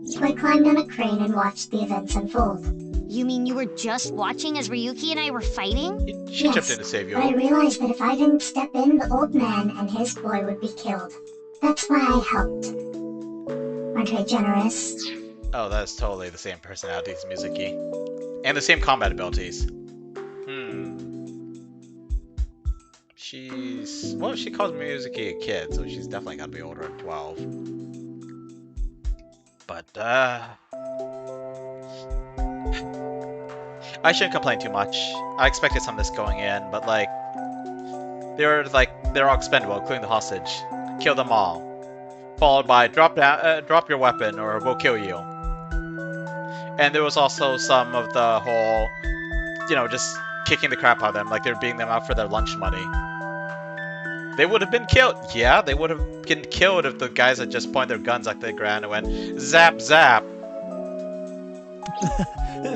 Speaker 8: So I climbed on a crane and watched the events unfold.
Speaker 14: You mean you were just watching as Ryuki and I were fighting?
Speaker 1: She jumped in to save you.
Speaker 8: But I realized that if I didn't step in, the old man and his boy would be killed. That's why I helped. Aren't I generous?
Speaker 1: Oh, that's totally the same personality as Mizuki. And the same combat abilities. She's... well, she calls Mizuki a kid, so she's definitely gotta be older than 12. But, I shouldn't complain too much. I expected some of this going in, but like... they're all expendable, including the hostage. Kill them all. Followed by, drop your weapon or we'll kill you. And there was also some of the whole, you know, just kicking the crap out of them, like they're beating them out for their lunch money. They would have been killed. Yeah, they would have been killed if the guys had just pointed their guns at the ground and went, zap, zap.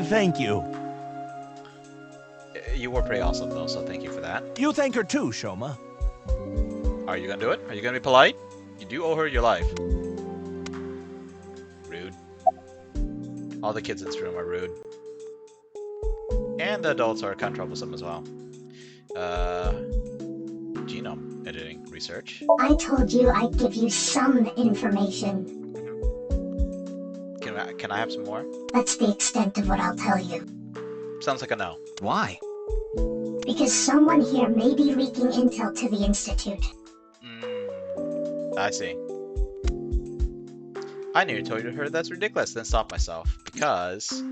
Speaker 2: Thank you.
Speaker 1: You were pretty awesome, though, so thank you for that.
Speaker 2: You thank her too, Shoma.
Speaker 1: Are you gonna do it? Are you gonna be polite? You do owe her your life. Rude. All the kids in this room are rude. And the adults are kind of troublesome as well. Genome editing research.
Speaker 8: I told you I'd give you some information.
Speaker 1: Can I have some more?
Speaker 8: That's the extent of what I'll tell you.
Speaker 1: Sounds like a no.
Speaker 4: Why?
Speaker 8: Because someone here may be leaking intel to the Institute.
Speaker 1: I see. I nearly told her that's ridiculous, then stopped myself. Because...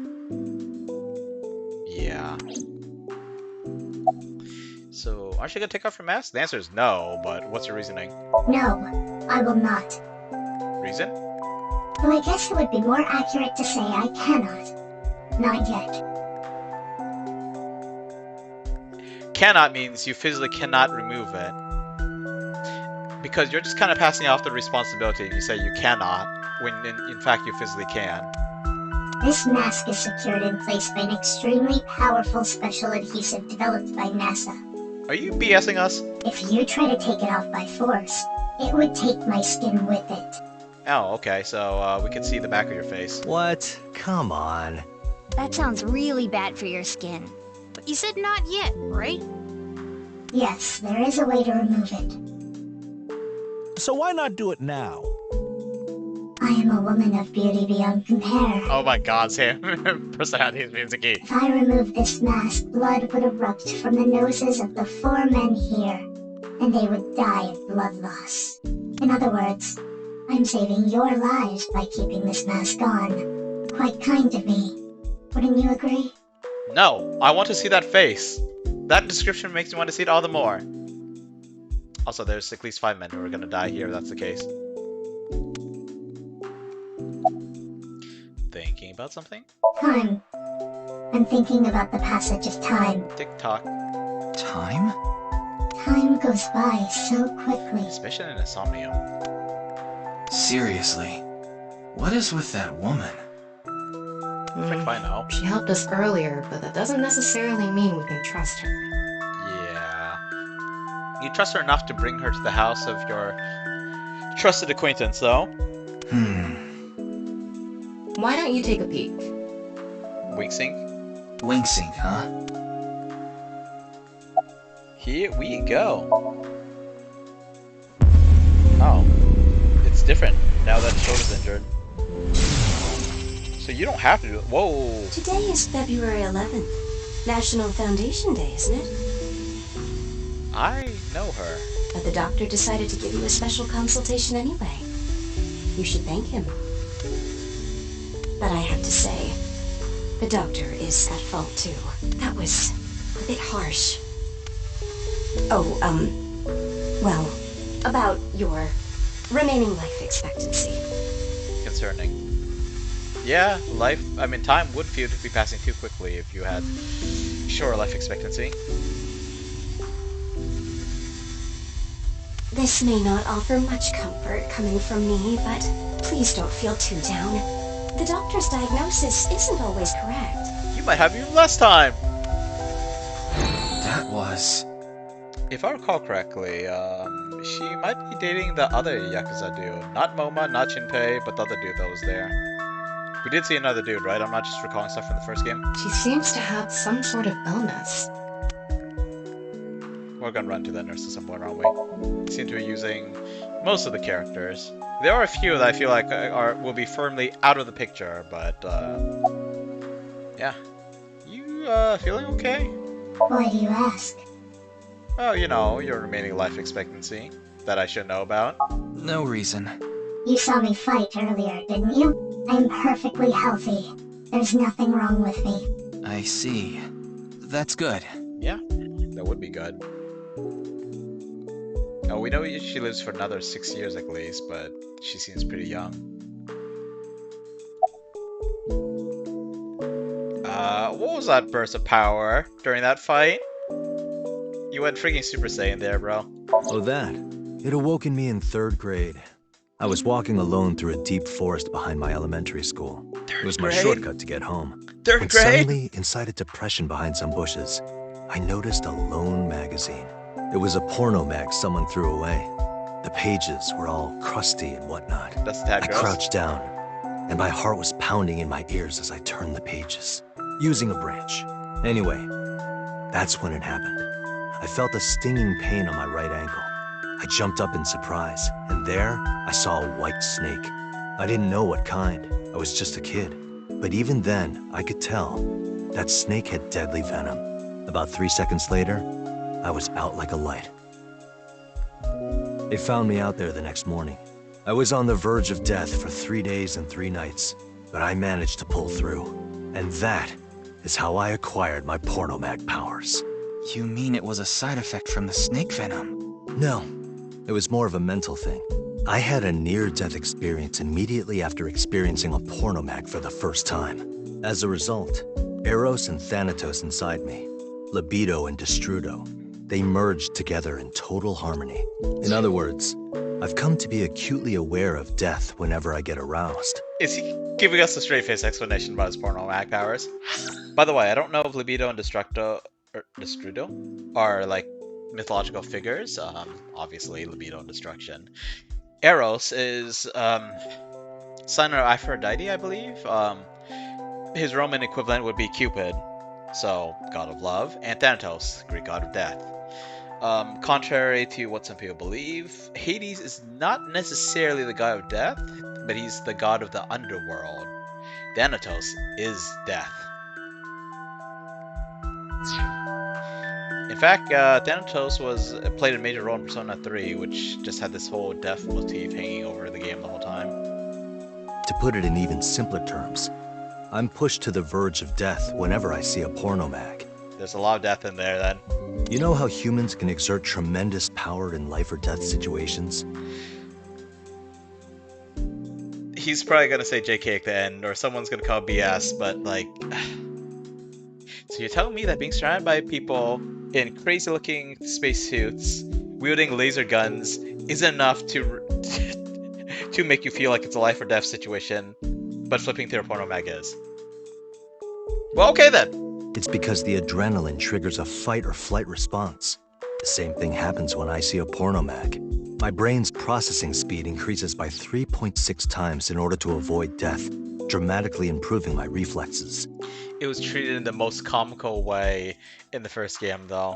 Speaker 1: yeah. So, aren't you gonna take off your mask? The answer is no, but what's your reasoning?
Speaker 8: No, I will not.
Speaker 1: Reason?
Speaker 8: Well, I guess it would be more accurate to say I cannot. Not yet.
Speaker 1: Cannot means you physically cannot remove it. Because you're just kind of passing off the responsibility if you say you cannot, when in fact you physically can.
Speaker 8: This mask is secured in place by an extremely powerful special adhesive developed by NASA.
Speaker 1: Are you BSing us?
Speaker 8: If you try to take it off by force, it would take my skin with it.
Speaker 1: Oh, okay, so we can see the back of your face.
Speaker 6: What? Come on.
Speaker 14: That sounds really bad for your skin. But you said not yet, right?
Speaker 8: Yes, there is a way to remove it.
Speaker 2: So why not do it now?
Speaker 8: I am a woman of beauty beyond compare.
Speaker 1: Oh my god, Sam. Personality is Mizuki.
Speaker 8: If I remove this mask, blood would erupt from the noses of the 4 men here, and they would die of blood loss. In other words, I'm saving your lives by keeping this mask on. Quite kind of me. Wouldn't you agree?
Speaker 1: No, I want to see that face. That description makes me want to see it all the more. Also, there's at least 5 men who are gonna die here if that's the case. Thinking about something?
Speaker 8: Time. I'm thinking about the passage of time.
Speaker 1: Tick-tock.
Speaker 4: Time?
Speaker 8: Time goes by so quickly.
Speaker 1: Especially in a Somnium.
Speaker 20: Seriously, what is with that woman?
Speaker 1: If I know.
Speaker 5: She helped us earlier, but that doesn't necessarily mean we can trust her.
Speaker 1: Yeah. You trust her enough to bring her to the house of your trusted acquaintance, though.
Speaker 5: Why don't you take a peek?
Speaker 1: Wink-sink?
Speaker 20: Wink-sink, huh?
Speaker 1: Here we go. Oh. It's it's different now that his shoulder's injured. So you don't have to do it. Whoa!
Speaker 15: Today is February 11th. National Foundation Day, isn't it?
Speaker 1: I know her.
Speaker 15: But the doctor decided to give you a special consultation anyway. You should thank him. But I have to say, the doctor is at fault too. That was a bit harsh. Oh, well, about your remaining life expectancy.
Speaker 1: Concerning. Yeah, time would feel to be passing too quickly if you had shorter life expectancy.
Speaker 15: This may not offer much comfort coming from me, but please don't feel too down. The doctor's diagnosis isn't always correct.
Speaker 1: You might have even less time!
Speaker 20: That was...
Speaker 1: If I recall correctly, she might be dating the other Yakuza dude. Not Moma, not Shinpei, but the other dude that was there. We did see another dude, right? I'm not just recalling stuff from the first game.
Speaker 15: She seems to have some sort of illness.
Speaker 1: We're gonna run to that nurse at some point, aren't we? Seem to be using most of the characters. There are a few that I feel like will be firmly out of the picture, but yeah. You feeling okay?
Speaker 8: Why do you ask?
Speaker 1: Oh, you know, your remaining life expectancy that I should know about.
Speaker 4: No reason.
Speaker 8: You saw me fight earlier, didn't you? I'm perfectly healthy. There's nothing wrong with me.
Speaker 4: I see. That's good.
Speaker 1: Yeah, that would be good. Oh, we know she lives for another 6 years at least, but she seems pretty young. What was that burst of power during that fight? You went freaking Super Saiyan there, bro.
Speaker 6: Oh, that. It awoke in me in 3rd grade. I was walking alone through a deep forest behind my elementary school. It was my shortcut to get home.
Speaker 1: 3rd
Speaker 6: When
Speaker 1: grade?
Speaker 6: suddenly, inside a depression behind some bushes, I noticed a lone magazine. It was a porno mag someone threw away. The pages were all crusty and whatnot.
Speaker 1: That's that
Speaker 6: I
Speaker 1: gross.
Speaker 6: crouched down, and my heart was pounding in my ears as I turned the pages, using a branch. Anyway, that's when it happened. I felt a stinging pain on my right ankle. I jumped up in surprise, and there I saw a white snake. I didn't know what kind. I was just a kid. But even then, I could tell that snake had deadly venom. About 3 seconds later, I was out like a light. They found me out there the next morning. I was on the verge of death for 3 days and 3 nights, but I managed to pull through. And that is how I acquired my pornomag powers.
Speaker 4: You mean it was a side effect from the snake venom?
Speaker 6: No, it was more of a mental thing. I had a near-death experience immediately after experiencing a pornomag for the first time. As a result, Eros and Thanatos inside me, libido and destrudo, they merged together in total harmony. In other words, I've come to be acutely aware of death whenever I get aroused.
Speaker 1: Is he giving us a straight-faced explanation about his porno mag powers? By the way, I don't know if libido and destrudo are like mythological figures. Obviously, libido and destruction. Eros is son of Aphrodite, I believe. His Roman equivalent would be Cupid, so god of love, and Thanatos, Greek god of death. Contrary to what some people believe, Hades is not necessarily the god of death, but he's the god of the underworld. Thanatos is death. In fact, Thanatos played a major role in Persona 3, which just had this whole death motif hanging over the game the whole time.
Speaker 6: To put it in even simpler terms, I'm pushed to the verge of death whenever I see a pornomag.
Speaker 1: There's a lot of death in there, then.
Speaker 6: You know how humans can exert tremendous power in life or death situations?
Speaker 1: He's probably gonna say JK at the end, or someone's gonna call BS, but like... So you're telling me that being surrounded by people in crazy-looking spacesuits, wielding laser guns, isn't enough to to make you feel like it's a life or death situation, but flipping through a porno mag is? Well, okay then.
Speaker 6: It's because the adrenaline triggers a fight or flight response. The same thing happens when I see a pornomag. My brain's processing speed increases by 3.6 times in order to avoid death, dramatically improving my reflexes.
Speaker 1: It was treated in the most comical way in the first game, though.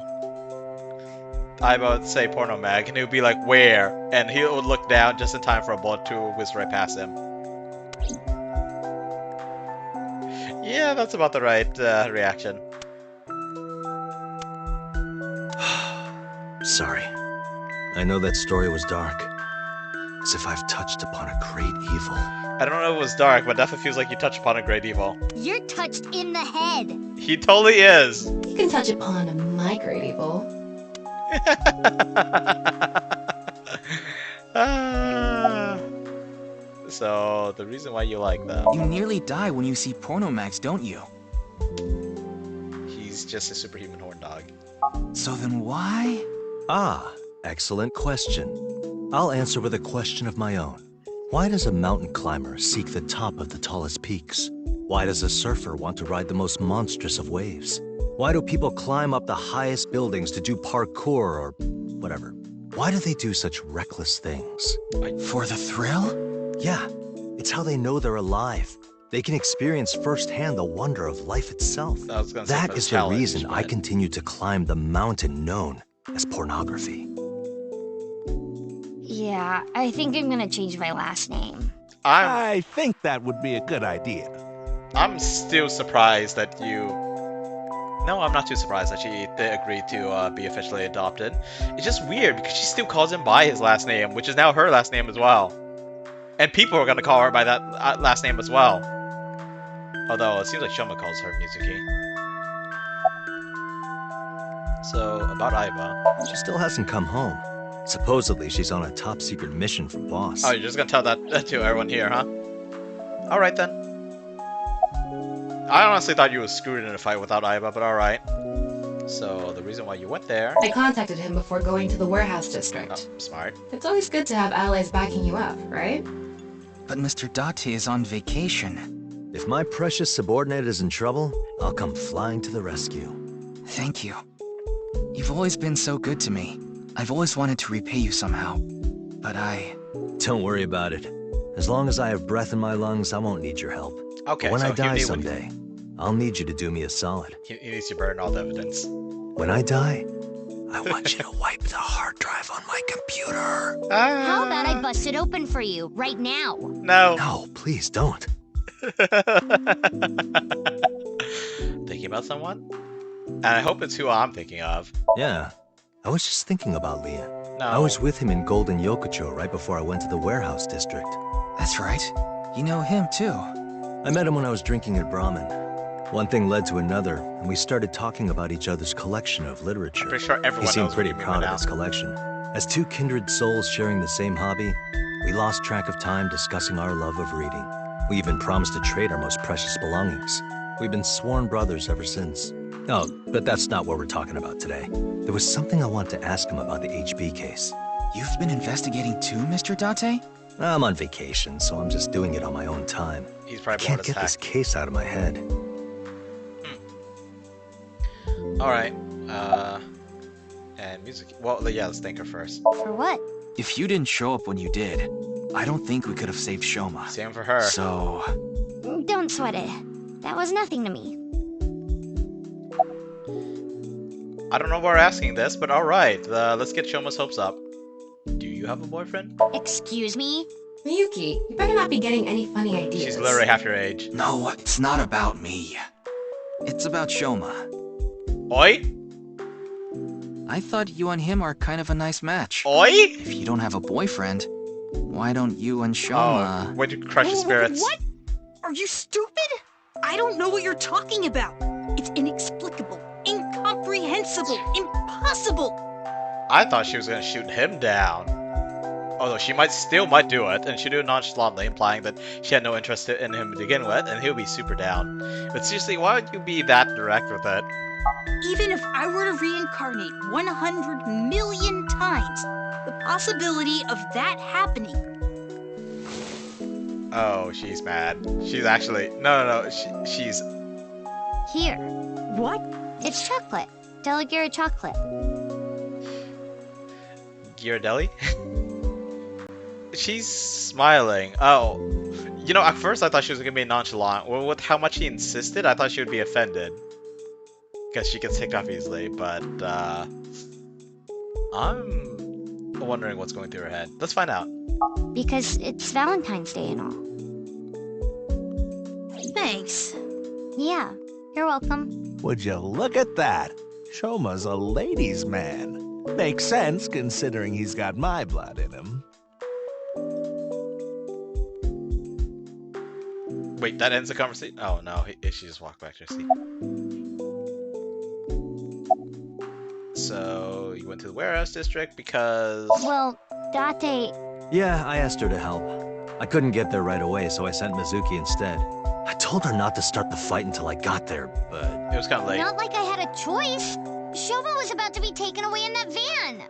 Speaker 1: Aiba would say porno mag, and he would be like, where? And he would look down just in time for a bullet to whiz right past him. Yeah, that's about the right reaction.
Speaker 6: Sorry. I know that story was dark. As if I've touched upon a great evil.
Speaker 1: I don't know if it was dark, but definitely feels like you touched upon a great evil.
Speaker 14: You're touched in the head.
Speaker 1: He totally is.
Speaker 5: You can touch upon my great evil.
Speaker 1: So, the reason why you like them.
Speaker 4: You nearly die when you see porno mags, don't you?
Speaker 1: He's just a superhuman horn dog.
Speaker 4: So then why?
Speaker 6: Ah, excellent question. I'll answer with a question of my own. Why does a mountain climber seek the top of the tallest peaks? Why does a surfer want to ride the most monstrous of waves? Why do people climb up the highest buildings to do parkour or whatever? Why do they do such reckless things?
Speaker 4: For the thrill?
Speaker 6: Yeah, it's how they know they're alive. They can experience firsthand the wonder of life itself. That is the reason I continue to climb the mountain known as pornography.
Speaker 14: Yeah, I think I'm gonna change my last name.
Speaker 2: I think that would be a good idea.
Speaker 1: I'm still surprised that you... No, I'm not too surprised that she agreed to be officially adopted. It's just weird because she still calls him by his last name, which is now her last name as well. And people are going to call her by that last name as well. Although, it seems like Shoma calls her Mizuki. So, about Aiba.
Speaker 6: She still hasn't come home. Supposedly, she's on a top-secret mission from Boss.
Speaker 1: Oh, you're just going to tell that to everyone here, huh? Alright then. I honestly thought you were screwed in a fight without Aiba, but alright. So, the reason why you went there...
Speaker 5: I contacted him before going to the warehouse district.
Speaker 1: Oh, smart.
Speaker 5: It's always good to have allies backing you up, right?
Speaker 4: But Mr. Dante is on vacation.
Speaker 6: If my precious subordinate is in trouble, I'll come flying to the rescue.
Speaker 4: Thank you. You've always been so good to me. I've always wanted to repay you somehow. But
Speaker 6: Don't worry about it. As long as I have breath in my lungs, I won't need your help.
Speaker 1: Okay,
Speaker 6: when
Speaker 1: so
Speaker 6: I die someday, I'll need you to do me a solid.
Speaker 1: He needs to burn all the evidence.
Speaker 6: When I die, I want you to wipe the hard drive on my computer.
Speaker 14: How about I bust it open for you right now?
Speaker 1: No.
Speaker 6: No, please don't.
Speaker 1: Thinking about someone? And I hope it's who I'm thinking of.
Speaker 6: Yeah. I was just thinking about Leon.
Speaker 1: No.
Speaker 6: I was with him in Golden Yokocho right before I went to the warehouse district.
Speaker 4: That's right. You know him, too.
Speaker 6: I met him when I was drinking at Brahmin. One thing led to another, and we started talking about each other's collection of literature.
Speaker 1: I'm pretty sure everyone
Speaker 6: He seemed
Speaker 1: knows
Speaker 6: pretty
Speaker 1: what you mean
Speaker 6: proud
Speaker 1: by
Speaker 6: of his
Speaker 1: now.
Speaker 6: collection. As two kindred souls sharing the same hobby, we lost track of time discussing our love of reading. We even promised to trade our most precious belongings. We've been sworn brothers ever since. Oh, but that's not what we're talking about today. There was something I want to ask him about the HB case.
Speaker 4: You've been investigating too, Mr. Dante?
Speaker 6: I'm on vacation, so I'm just doing it on my own time.
Speaker 1: He's
Speaker 6: I
Speaker 1: probably
Speaker 6: can't
Speaker 1: bored as
Speaker 6: get this
Speaker 1: heck.
Speaker 6: case out of my head.
Speaker 1: Alright. And music. Well, yeah, let's thank her first.
Speaker 14: For what?
Speaker 4: If you didn't show up when you did, I don't think we could have saved Shoma.
Speaker 1: Same for her.
Speaker 4: So...
Speaker 14: Don't sweat it. That was nothing to me.
Speaker 1: I don't know why we're asking this, but alright. Let's get Shoma's hopes up. Do you have a boyfriend?
Speaker 14: Excuse me?
Speaker 5: Miyuki, you better not be getting any funny ideas.
Speaker 1: She's literally half your age.
Speaker 4: No, it's not about me. It's about Shoma.
Speaker 1: Oi?
Speaker 4: I thought you and him are kind of a nice match.
Speaker 1: Oi?
Speaker 4: If you don't have a boyfriend, why don't you and Shoma...
Speaker 1: Oh, why'd you crush his spirits?
Speaker 3: What? Are you stupid? I don't know what you're talking about. It's inexplicable, incomprehensible, impossible.
Speaker 1: I thought she was gonna shoot him down. Although she might do it, and she'd do it nonchalantly, implying that she had no interest in him to begin with, and he'll be super down. But seriously, why would you be that direct with it?
Speaker 3: Even if I were to reincarnate 100 million times, the possibility of that happening.
Speaker 1: Oh, she's mad. She's actually... No. She's...
Speaker 14: Here.
Speaker 3: What?
Speaker 14: It's chocolate. Deligura chocolate.
Speaker 1: Ghirardelli? She's smiling. Oh. You know, at first I thought she was gonna be nonchalant. Well, with how much he insisted, I thought she would be offended. Because she gets ticked off easily, but, I'm wondering what's going through her head. Let's find out.
Speaker 16: Because it's Valentine's Day and all.
Speaker 3: Thanks.
Speaker 16: Yeah, you're welcome.
Speaker 2: Would you look at that? Shoma's a ladies' man. Makes sense considering he's got my blood in him.
Speaker 1: Wait, that ends the conversation? Oh no, she just walked back to her seat. So, you went to the warehouse district because...
Speaker 16: Well, Dante...
Speaker 6: Yeah, I asked her to help. I couldn't get there right away, so I sent Mizuki instead. I told her not to start the fight until I got there, but...
Speaker 1: It was kind of late.
Speaker 16: Not like I had a choice. Shoma was about to be taken away in that van.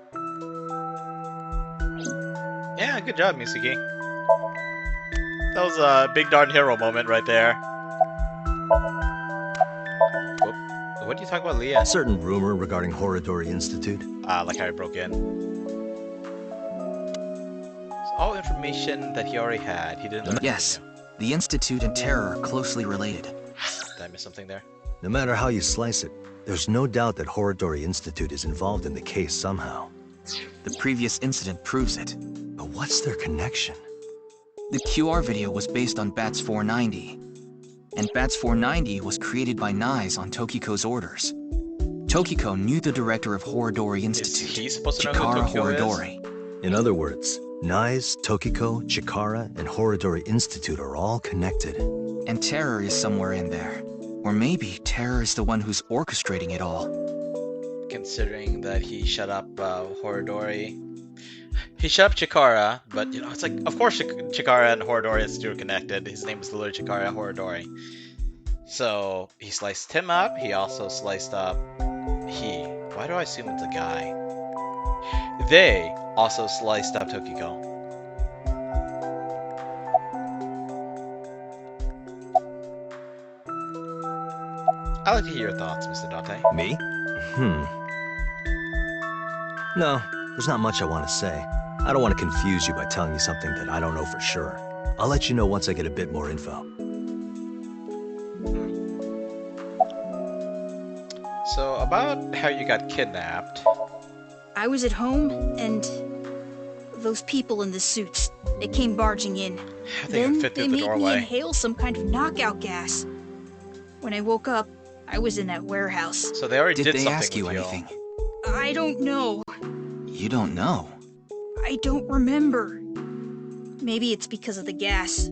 Speaker 1: Yeah, good job, Mizuki. That was a big darn hero moment right there. What do you talk about, Leah?
Speaker 6: A certain rumor regarding Horodori Institute.
Speaker 1: Like how he broke in. It's all information that he already had. He didn't learn
Speaker 4: Yes, the Institute and Terror are closely related.
Speaker 1: Did I miss something there?
Speaker 6: No matter how you slice it, there's no doubt that Horodori Institute is involved in the case somehow.
Speaker 4: The previous incident proves it.
Speaker 6: But what's their connection?
Speaker 4: The QR video was based on Bats 490. And Bats 490 was created by Nyes on Tokiko's orders. Tokiko knew the director of Horodori Institute,
Speaker 1: Is he supposed to know who
Speaker 4: Chikara
Speaker 1: Tokiko
Speaker 4: Horodori.
Speaker 6: In other words, Nyes, Tokiko, Chikara, and Horodori Institute are all connected.
Speaker 4: And Terror is somewhere in there. Or maybe Terror is the one who's orchestrating it all.
Speaker 1: Considering that he shut up Horodori. He shut up Chikara, but you know, it's like, of course Chikara and Horodori Institute are connected. His name is literally Chikara Horodori. So, he sliced him up, he also sliced up why do I assume it's a guy? They also sliced up Tokiko. I'd like to hear your thoughts, Mr. Dante.
Speaker 6: Me? No, there's not much I want to say. I don't want to confuse you by telling you something that I don't know for sure. I'll let you know once I get a bit more info.
Speaker 1: So, about how you got kidnapped.
Speaker 3: I was at home, and those people in the suits, they came barging in.
Speaker 1: They
Speaker 3: Then
Speaker 1: fit through
Speaker 3: they
Speaker 1: the
Speaker 3: made me
Speaker 1: doorway.
Speaker 3: inhale some kind of knockout gas. When I woke up, I was in that warehouse.
Speaker 1: So they already
Speaker 4: Did
Speaker 1: did
Speaker 4: they
Speaker 1: something
Speaker 4: ask you
Speaker 1: with
Speaker 4: anything?
Speaker 3: I don't know.
Speaker 4: You don't know.
Speaker 3: I don't remember. Maybe it's because of the gas.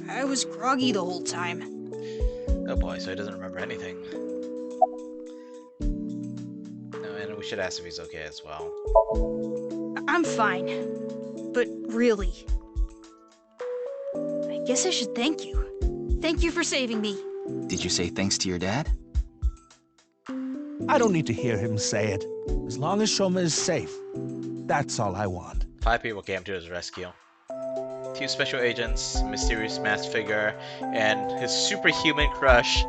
Speaker 3: I was groggy the whole time.
Speaker 1: Oh boy, so he doesn't remember anything. Oh, and we should ask if he's okay as well.
Speaker 3: I'm fine. But really, I guess I should thank you. Thank you for saving me.
Speaker 4: Did you say thanks to your dad?
Speaker 2: I don't need to hear him say it. As long as Shoma is safe, that's all I want.
Speaker 1: 5 people came to his rescue. 2 special agents, a mysterious masked figure, and his superhuman crush.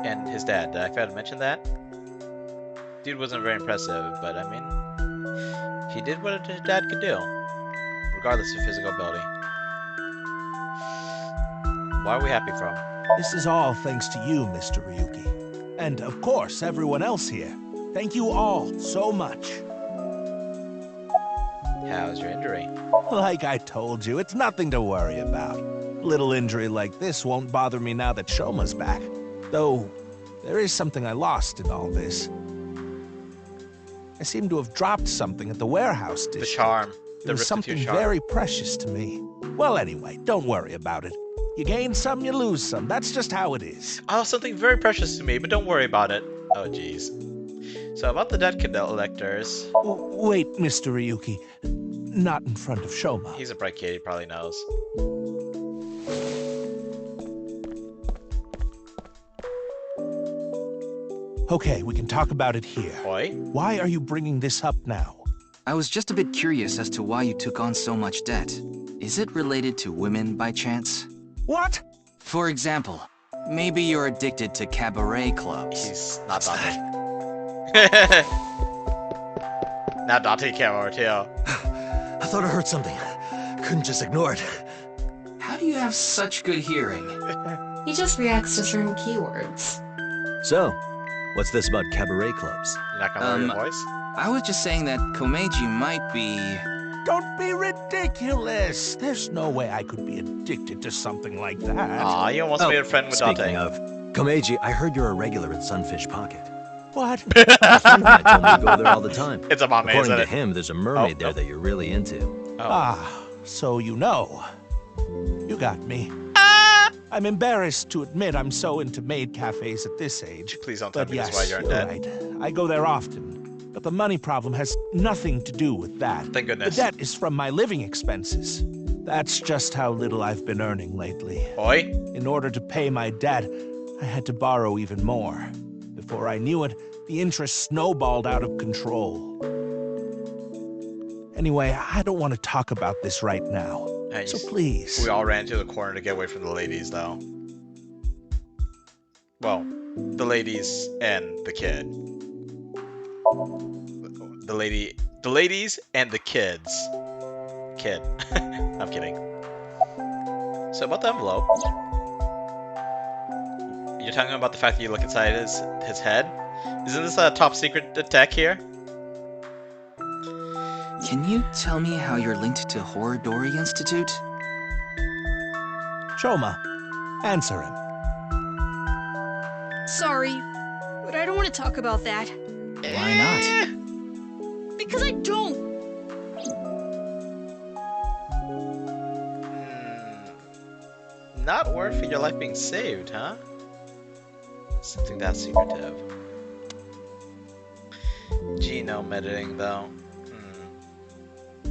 Speaker 1: And his dad. Did I forget to mention that? Dude wasn't very impressive, but I mean, he did what his dad could do, regardless of physical ability. Why are we happy for him?
Speaker 2: This is all thanks to you, Mr. Ryuki. And of course, everyone else here. Thank you all so much.
Speaker 1: How's your injury?
Speaker 2: Like I told you, it's nothing to worry about. Little injury like this won't bother me now that Shoma's back. Though, there is something I lost in all this. I seem to have dropped something at the warehouse district.
Speaker 1: The charm.
Speaker 2: It was something very precious to me. Well, anyway, don't worry about it. You gain some, you lose some. That's just how it is.
Speaker 1: Oh, something very precious to me, but don't worry about it. Oh, jeez. So, about the debt collectors.
Speaker 2: Wait, Mr. Ryuki. Not in front of Shoma.
Speaker 1: He's a bright kid, he probably knows.
Speaker 2: Okay, we can talk about it here.
Speaker 1: Boy?
Speaker 2: Why are you bringing this up now?
Speaker 4: I was just a bit curious as to why you took on so much debt. Is it related to women by chance?
Speaker 2: What?
Speaker 4: For example, maybe you're addicted to cabaret clubs.
Speaker 1: He's not Dante. Now Dante came over too.
Speaker 6: I thought I heard something. Couldn't just ignore it.
Speaker 4: How do you have such good hearing?
Speaker 5: He just reacts to certain keywords.
Speaker 6: So, What's this about cabaret clubs?
Speaker 1: You're not gonna lower your voice?
Speaker 20: I was just saying that Komeiji might be...
Speaker 2: Don't be ridiculous! There's no way I could be addicted to something like that.
Speaker 1: Aw, you almost made a friend with
Speaker 6: Speaking
Speaker 1: Dante.
Speaker 6: of, Komeiji, I heard you're a regular at Sunfish Pocket.
Speaker 2: What?
Speaker 6: A friend of mine told me you go there all the time.
Speaker 1: It's a mom,
Speaker 6: According
Speaker 1: isn't
Speaker 6: to
Speaker 1: it?
Speaker 6: him, there's a mermaid there that you're really into.
Speaker 1: Oh.
Speaker 2: Ah, so you know. You got me. I'm embarrassed to admit I'm so into maid cafes at this age.
Speaker 1: Please don't tell
Speaker 2: But
Speaker 1: me
Speaker 2: yes,
Speaker 1: that's why you're in debt.
Speaker 2: right. I go there often. But the money problem has nothing to do with that.
Speaker 1: Thank goodness.
Speaker 2: The debt is from my living expenses. That's just how little I've been earning lately.
Speaker 1: Oi?
Speaker 2: In order to pay my debt, I had to borrow even more. Before I knew it, the interest snowballed out of control. Anyway, I don't want to talk about this right now.
Speaker 1: Hey,
Speaker 2: So please.
Speaker 1: We all ran to the corner to get away from the ladies, though. Well, the ladies and the kid. The ladies and the kids. Kid. I'm kidding. So about the envelope. You're talking about the fact that you look inside his head? Isn't this a top secret tech here?
Speaker 20: Can you tell me how you're linked to Horodori Institute?
Speaker 2: Shoma, answer him.
Speaker 3: Sorry, but I don't want to talk about that.
Speaker 20: Why not?
Speaker 3: Because I don't.
Speaker 1: Not worth your life being saved, huh? Something that secretive. Genome editing, though. I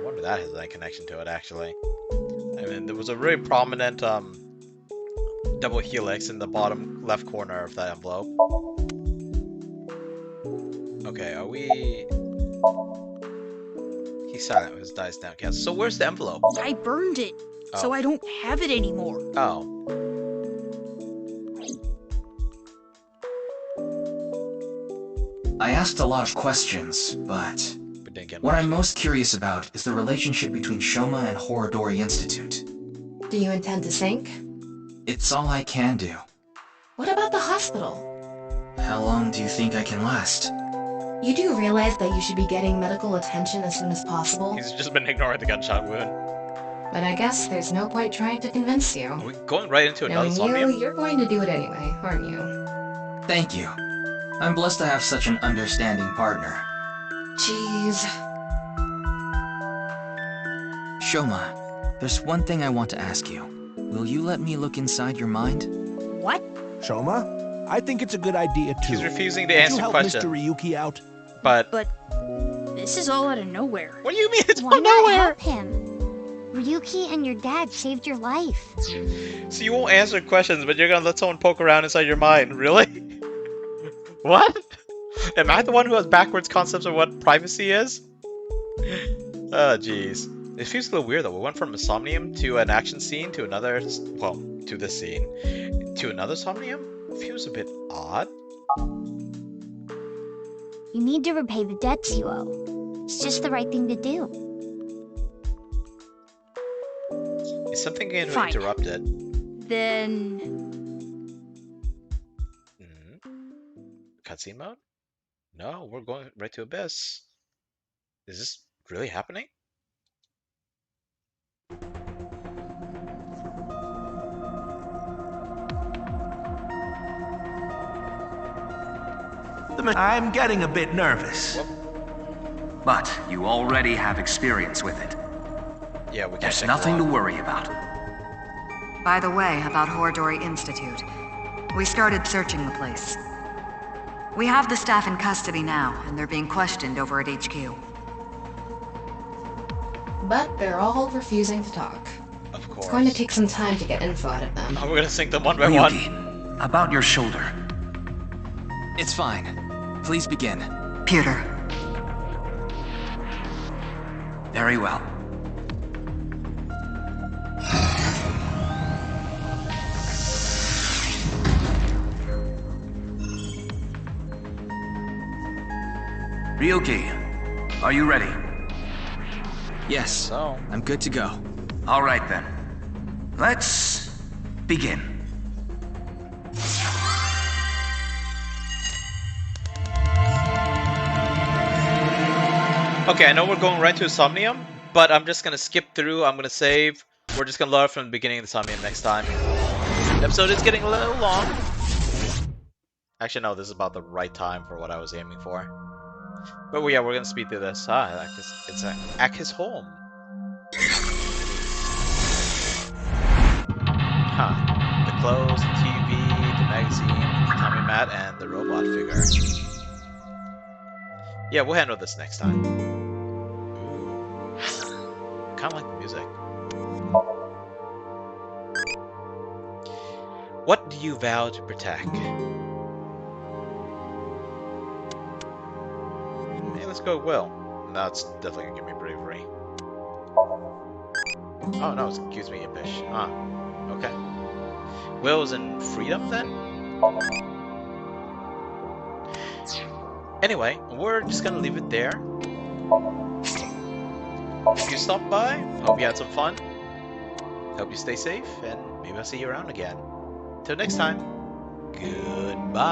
Speaker 1: wonder if that has any connection to it, actually. I mean, there was a really prominent double helix in the bottom left corner of that envelope. Okay, are we... He's silent with his dice downcast. So where's the envelope?
Speaker 3: I burned it, so I don't have it anymore.
Speaker 1: Oh.
Speaker 20: I asked a lot of questions, but
Speaker 1: didn't get
Speaker 20: what
Speaker 1: much.
Speaker 20: I'm most curious about is the relationship between Shoma and Horodori Institute.
Speaker 5: Do you intend to sink?
Speaker 20: It's all I can do.
Speaker 5: What about the hospital?
Speaker 20: How long do you think I can last?
Speaker 5: You do realize that you should be getting medical attention as soon as possible?
Speaker 1: He's just been ignoring the gunshot wound.
Speaker 5: But I guess there's no point trying to convince you.
Speaker 1: Are we going right into another
Speaker 5: Knowing
Speaker 1: Somnium?
Speaker 5: you're going to do it anyway, aren't you?
Speaker 20: Thank you. I'm blessed to have such an understanding partner.
Speaker 5: Jeez.
Speaker 20: Shoma, there's one thing I want to ask you. Will you let me look inside your mind?
Speaker 3: What?
Speaker 2: Shoma, I think it's a good idea too.
Speaker 1: He's refusing to
Speaker 2: Could
Speaker 1: answer
Speaker 2: you help
Speaker 1: question.
Speaker 2: Mr. Ryuki out?
Speaker 1: But
Speaker 3: this is all out of nowhere.
Speaker 1: What do you mean it's
Speaker 16: Why
Speaker 1: out of
Speaker 16: not
Speaker 1: nowhere?
Speaker 16: help him? Ryuki and your dad saved your life.
Speaker 1: So you won't answer questions, but you're gonna let someone poke around inside your mind, really? What? Am I the one who has backwards concepts of what privacy is? Oh, jeez. It feels a little weird though. We went from a Somnium to an action scene to another, well, to this scene, to another Somnium? It feels a bit odd.
Speaker 16: You need to repay the debts you owe. It's just the right thing to do.
Speaker 1: Is something going to
Speaker 3: Fine.
Speaker 1: interrupt it?
Speaker 3: Then...
Speaker 1: Cutscene mode? No, we're going right to Abyss. Is this really happening?
Speaker 2: I'm getting a bit nervous.
Speaker 18: But you already have experience with it.
Speaker 1: Yeah, we can't
Speaker 18: There's
Speaker 1: take
Speaker 18: nothing to
Speaker 1: long.
Speaker 18: worry about.
Speaker 17: By the way, about Horodori Institute. We started searching the place. We have the staff in custody now, and they're being questioned over at HQ.
Speaker 5: But they're all refusing to talk.
Speaker 1: Of course.
Speaker 5: It's going to take some time to get info out of them.
Speaker 1: Oh, we're gonna sink them one by
Speaker 18: Ryuki,
Speaker 1: one.
Speaker 18: about your shoulder.
Speaker 13: It's fine. Please begin.
Speaker 17: Pewter.
Speaker 18: Very well. Ryuki, are you ready?
Speaker 13: Yes.
Speaker 1: So,
Speaker 13: I'm good to go.
Speaker 18: All right then. Let's begin.
Speaker 1: Okay, I know we're going right to Somnium, but I'm just gonna skip through. I'm gonna save. We're just gonna load from the beginning of the Somnium next time. The episode is getting a little long. Actually, no, this is about the right time for what I was aiming for. But yeah, we're gonna speed through this. It's at his home. Huh. The clothes, the TV, the magazine, the Tommy mat, and the robot figure. Yeah, we'll handle this next time. Ooh. Kind of like the music. What do you vow to protect? Hey, let's go with Will. That's definitely gonna give me bravery. Oh no, excuse me, impish. Ah, okay. Will's in freedom then? Anyway, we're just gonna leave it there. If you stopped by, hope you had some fun. Hope you stay safe, and maybe I'll see you around again. Till next time, goodbye.